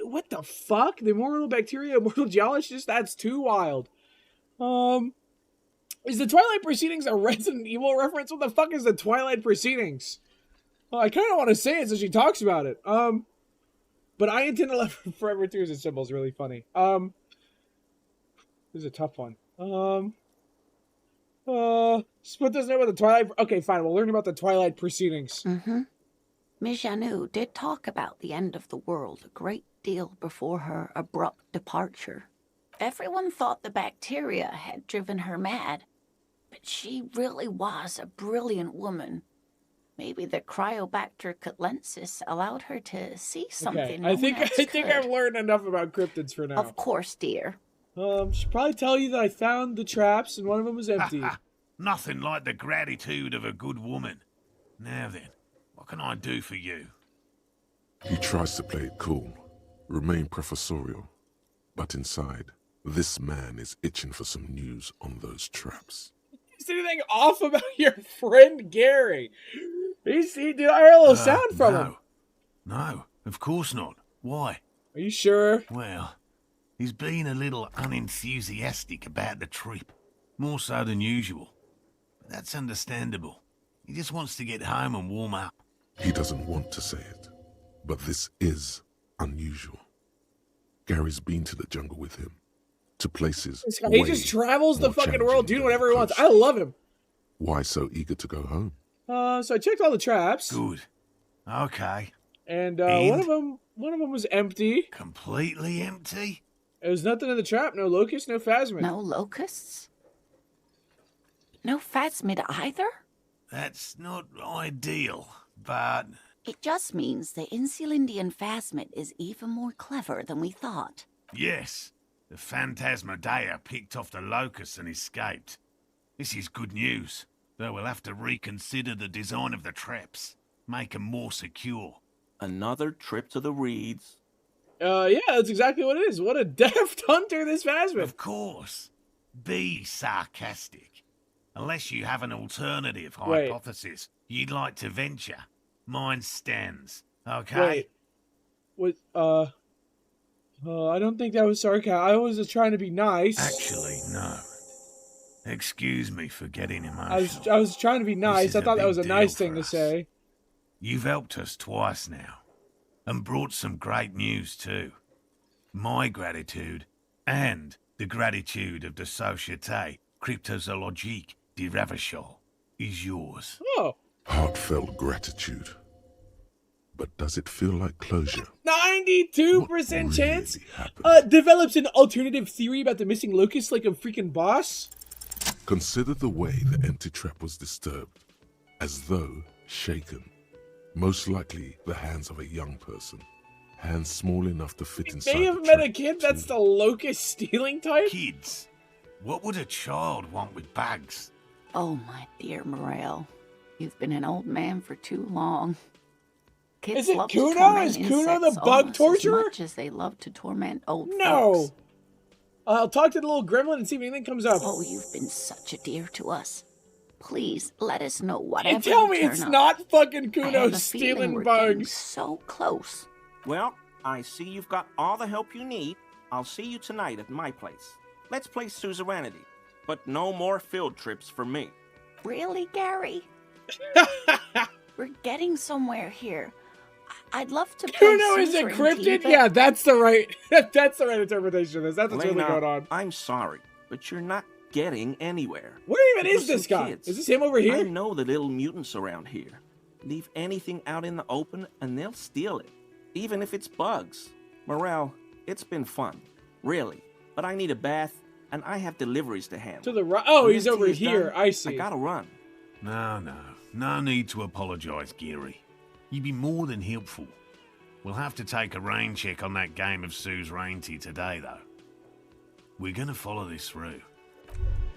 What the fuck? The immortal bacteria, immortal geologist? That's too wild. Is the Twilight proceedings a Resident Evil reference? What the fuck is the Twilight proceedings? Well, I kind of want to say it so she talks about it. But I intend to live forever too as a symbol is really funny. This is a tough one. Split doesn't know about the Twilight. Okay, fine. We'll learn about the Twilight proceedings. Mijanu did talk about the end of the world a great deal before her abrupt departure. Everyone thought the bacteria had driven her mad, but she really was a brilliant woman. Maybe the Cryobacter catlensis allowed her to see something. Okay, I think I've learned enough about cryptids for now. Of course, dear. She'll probably tell you that I found the traps and one of them was empty. Nothing like the gratitude of a good woman. Now then, what can I do for you? He tries to play it cool, remain professorial, but inside, this man is itching for some news on those traps. Is anything off about your friend Gary? Did I hear a little sound from him? No, of course not. Why? Are you sure? Well, he's been a little unenthusiastic about the trip. More so than usual. But that's understandable. He just wants to get home and warm up. He doesn't want to say it, but this is unusual. Gary's been to the jungle with him, to places he just travels the fucking world doing whatever he wants. I love him. Why so eager to go home? So I checked all the traps. Good. Okay. And one of them was empty. Completely empty? There was nothing in the trap. No locust, no phasmid. No locusts? No phasmid either? That's not ideal, but... It just means the Insulindian phasmid is even more clever than we thought. Yes. The Phantasmadeia picked off the locusts and escaped. This is good news, though we'll have to reconsider the design of the traps. Make them more secure. Another trip to the reeds. Yeah, that's exactly what it is. What a deft hunter this phasmid. Of course. Be sarcastic. Unless you have an alternative hypothesis you'd like to venture. Mine stands. Okay? Wait. I don't think that was sarcastic. I was just trying to be nice. Actually, no. Excuse me for getting emotional. I was trying to be nice. I thought that was a nice thing to say. You've helped us twice now. And brought some great news too. My gratitude and the gratitude of the Société Cryptozoologique de Ravachol is yours. Oh. Heartfelt gratitude. But does it feel like closure? 92% chance? Develops an alternative theory about the missing locust like a freaking boss? Consider the way the empty trap was disturbed. As though shaken. Most likely the hands of a young person. Hands small enough to fit inside. May have met a kid that's the locust stealing type? Kids? What would a child want with bags? Oh, my dear Morel. You've been an old man for too long. Kids Is it love Kuno? to torment Is Kuno the insects bug almost torturer? as much as they love to torment old No! folks. I'll talk to the little gremlin and see if anything comes up. Oh, you've been such a dear to us. Please let us know whatever. And tell me you it's turn up. not fucking I Kuno have a stealing feeling we're getting bugs. so close. Well, I see you've got all the help you need. I'll see you tonight at my place. Let's play suzerainty. But no more field trips for me. Really, Gary? We're getting somewhere here. I'd love to play Kuno is Suzerain encrypted? tea, but- Yeah, that's the right that's the right interpretation of this. That's what's really Lena, going on. I'm sorry, but you're not getting anywhere. Where even It is was this some guy? kids. Is this him over I here? know the little mutants around here. Leave anything out in the open and they'll steal it, even if it's bugs. Morale, it's been fun, really. But I need a bath, and I have deliveries to handle. To the right. Oh, When he's this tea over is here. done, I see. I gotta run. No need to apologise, Geary. You'd be more than helpful. We'll have to take a rain check on that game of Sue's Rainty today, though. We're gonna follow this through.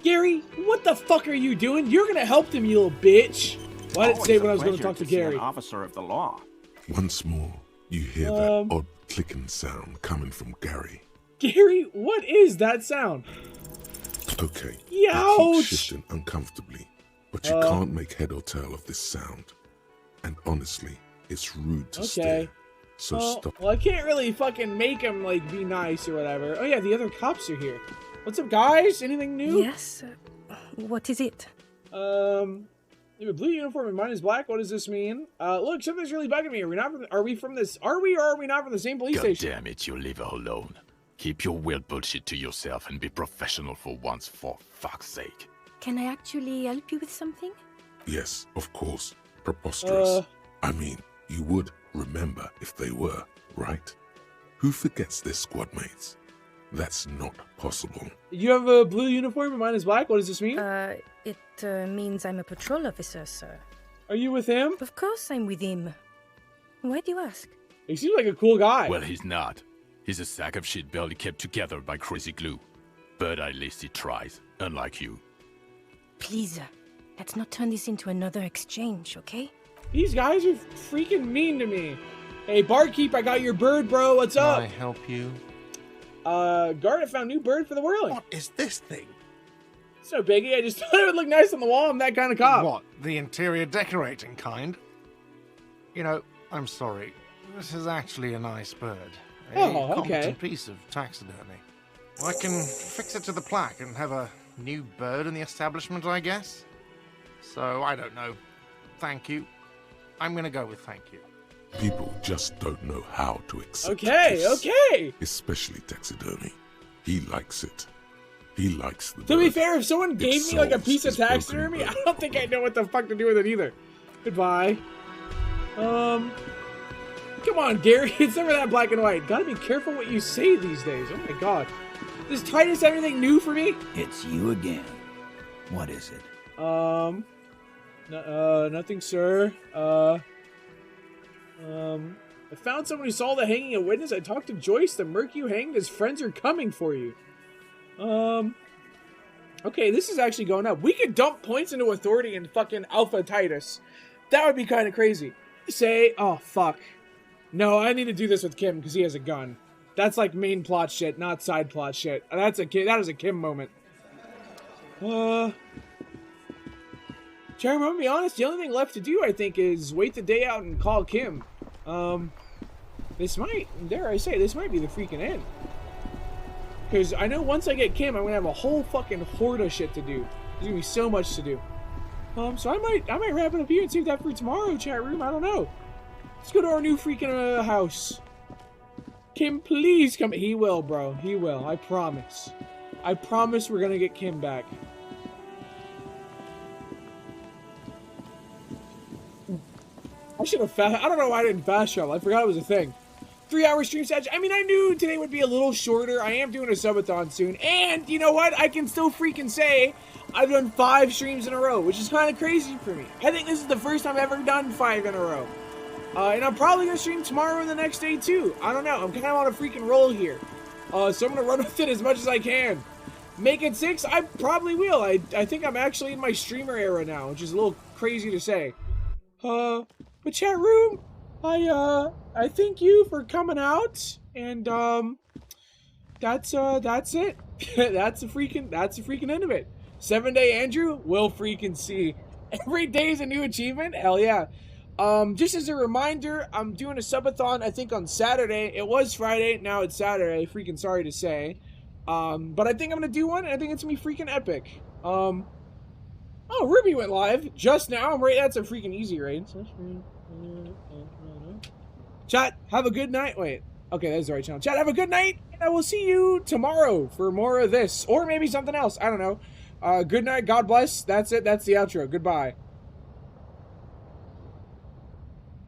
Gary, what the fuck are you doing? You're gonna help them, you little bitch. Well, I didn't say Always when a I was gonna pleasure talk to see Gary. An officer of the law. Once more, you hear that odd clicking sound coming from Gary. Gary, what is that sound? Okay, Youch! you keep shifting uncomfortably, but you can't make head or tail of this sound. And honestly, it's rude to stare. So stop. Well, I can't really fucking make him, like, be nice or whatever. Oh yeah, the other cops are here. What's up, guys? Anything new? Yes. What is it? You have a blue uniform and mine is black. What does this mean? Look, something's really bugging me. Are we not from the same police God station? damn it, you leave her alone. Keep your weird bullshit to yourself and be professional for once, for fuck's sake. Can I actually help you with something? Yes, of course. Preposterous. Uh. I mean, you would remember if they were, right? Who forgets their squad mates? That's not possible. You have a blue uniform and mine is black. What does this mean? It means I'm a patrol officer, sir. Are you with him? Of course I'm with him. Why do you ask? He seems like a cool guy. Well, he's not. He's a sack of shit barely kept together by crazy glue. But at least he tries, unlike you. Please, let's not turn this into another exchange, okay? These guys are freaking mean to me. Hey, barkeep, I got your bird, bro. What's up? Can I help you? Garnet found new bird for the whirling. What is this thing? It's no biggie. I just thought it would look nice on the wall. I'm that kind of cop. What, the interior decorating kind? You know, I'm sorry. This is actually a nice bird. A Oh, competent okay. piece of taxidermy. I can fix it to the plaque and have a new bird in the establishment, I guess. So, I don't know. Thank you. I'm gonna go with thank you. People just don't know how to accept Okay, this. okay. Especially taxidermy. He likes it. He likes the To be bird. fair, if someone It gave me like a solves piece of his broken taxidermy, I bird don't think I know what the fuck to do with it either. Goodbye. Come on, Gary. It's never that black and white. Gotta be careful what you say these days. Oh my god. Does Titus have anything new for me? It's you again. What is it? Nothing, sir. I found someone who saw the hanging of witness. I talked to Joyce. The merc you hanged, his friends are coming for you. Okay, this is actually going up. We could dump points into authority in fucking Alpha Titus. That would be kind of crazy. Say, oh, fuck. No, I need to do this with Kim because he has a gun. That's like main plot shit, not side plot shit. That is a Kim moment. Jeremy, I'm gonna be honest, the only thing left to do, I think, is wait the day out and call Kim. This might, dare I say, this might be the freaking end. Because I know once I get Kim, I'm gonna have a whole fucking horde of shit to do. There's gonna be so much to do. So I might wrap it up here and save that for tomorrow, chat room. I don't know. Let's go to our new freaking house. Kim, please come. He will, bro. He will. I promise. I promise we're gonna get Kim back. I should have I don't know why I didn't fast travel. I forgot it was a thing. 3-hour stream session. I mean, I knew today would be a little shorter. I am doing a subathon soon. And, you know what? I can still freaking say I've done 5 streams in a row, which is kind of crazy for me. I think this is the first time I've ever done 5 in a row. And I'm probably going to stream tomorrow and the next day, too. I don't know. I'm kind of on a freaking roll here. So I'm going to run with it as much as I can. Make it 6? I probably will. I think I'm actually in my streamer era now, which is a little crazy to say. But chat room, I thank you for coming out, and that's it. that's the freaking end of it. 7-day Andrew, we'll freaking see. Every day is a new achievement. Hell yeah. Just as a reminder, I'm doing a subathon, I think on Saturday. It was Friday, now it's Saturday. Freaking sorry to say. But I think I'm gonna do one, and I think it's gonna be freaking epic. Oh, Ruby went live just now. I'm right. That's a freaking easy raid. Chat, have a good night. Wait. Okay, that's the right channel. Chat, have a good night. And I will see you tomorrow for more of this. Or maybe something else. I don't know. Good night. God bless. That's it. That's the outro. Goodbye.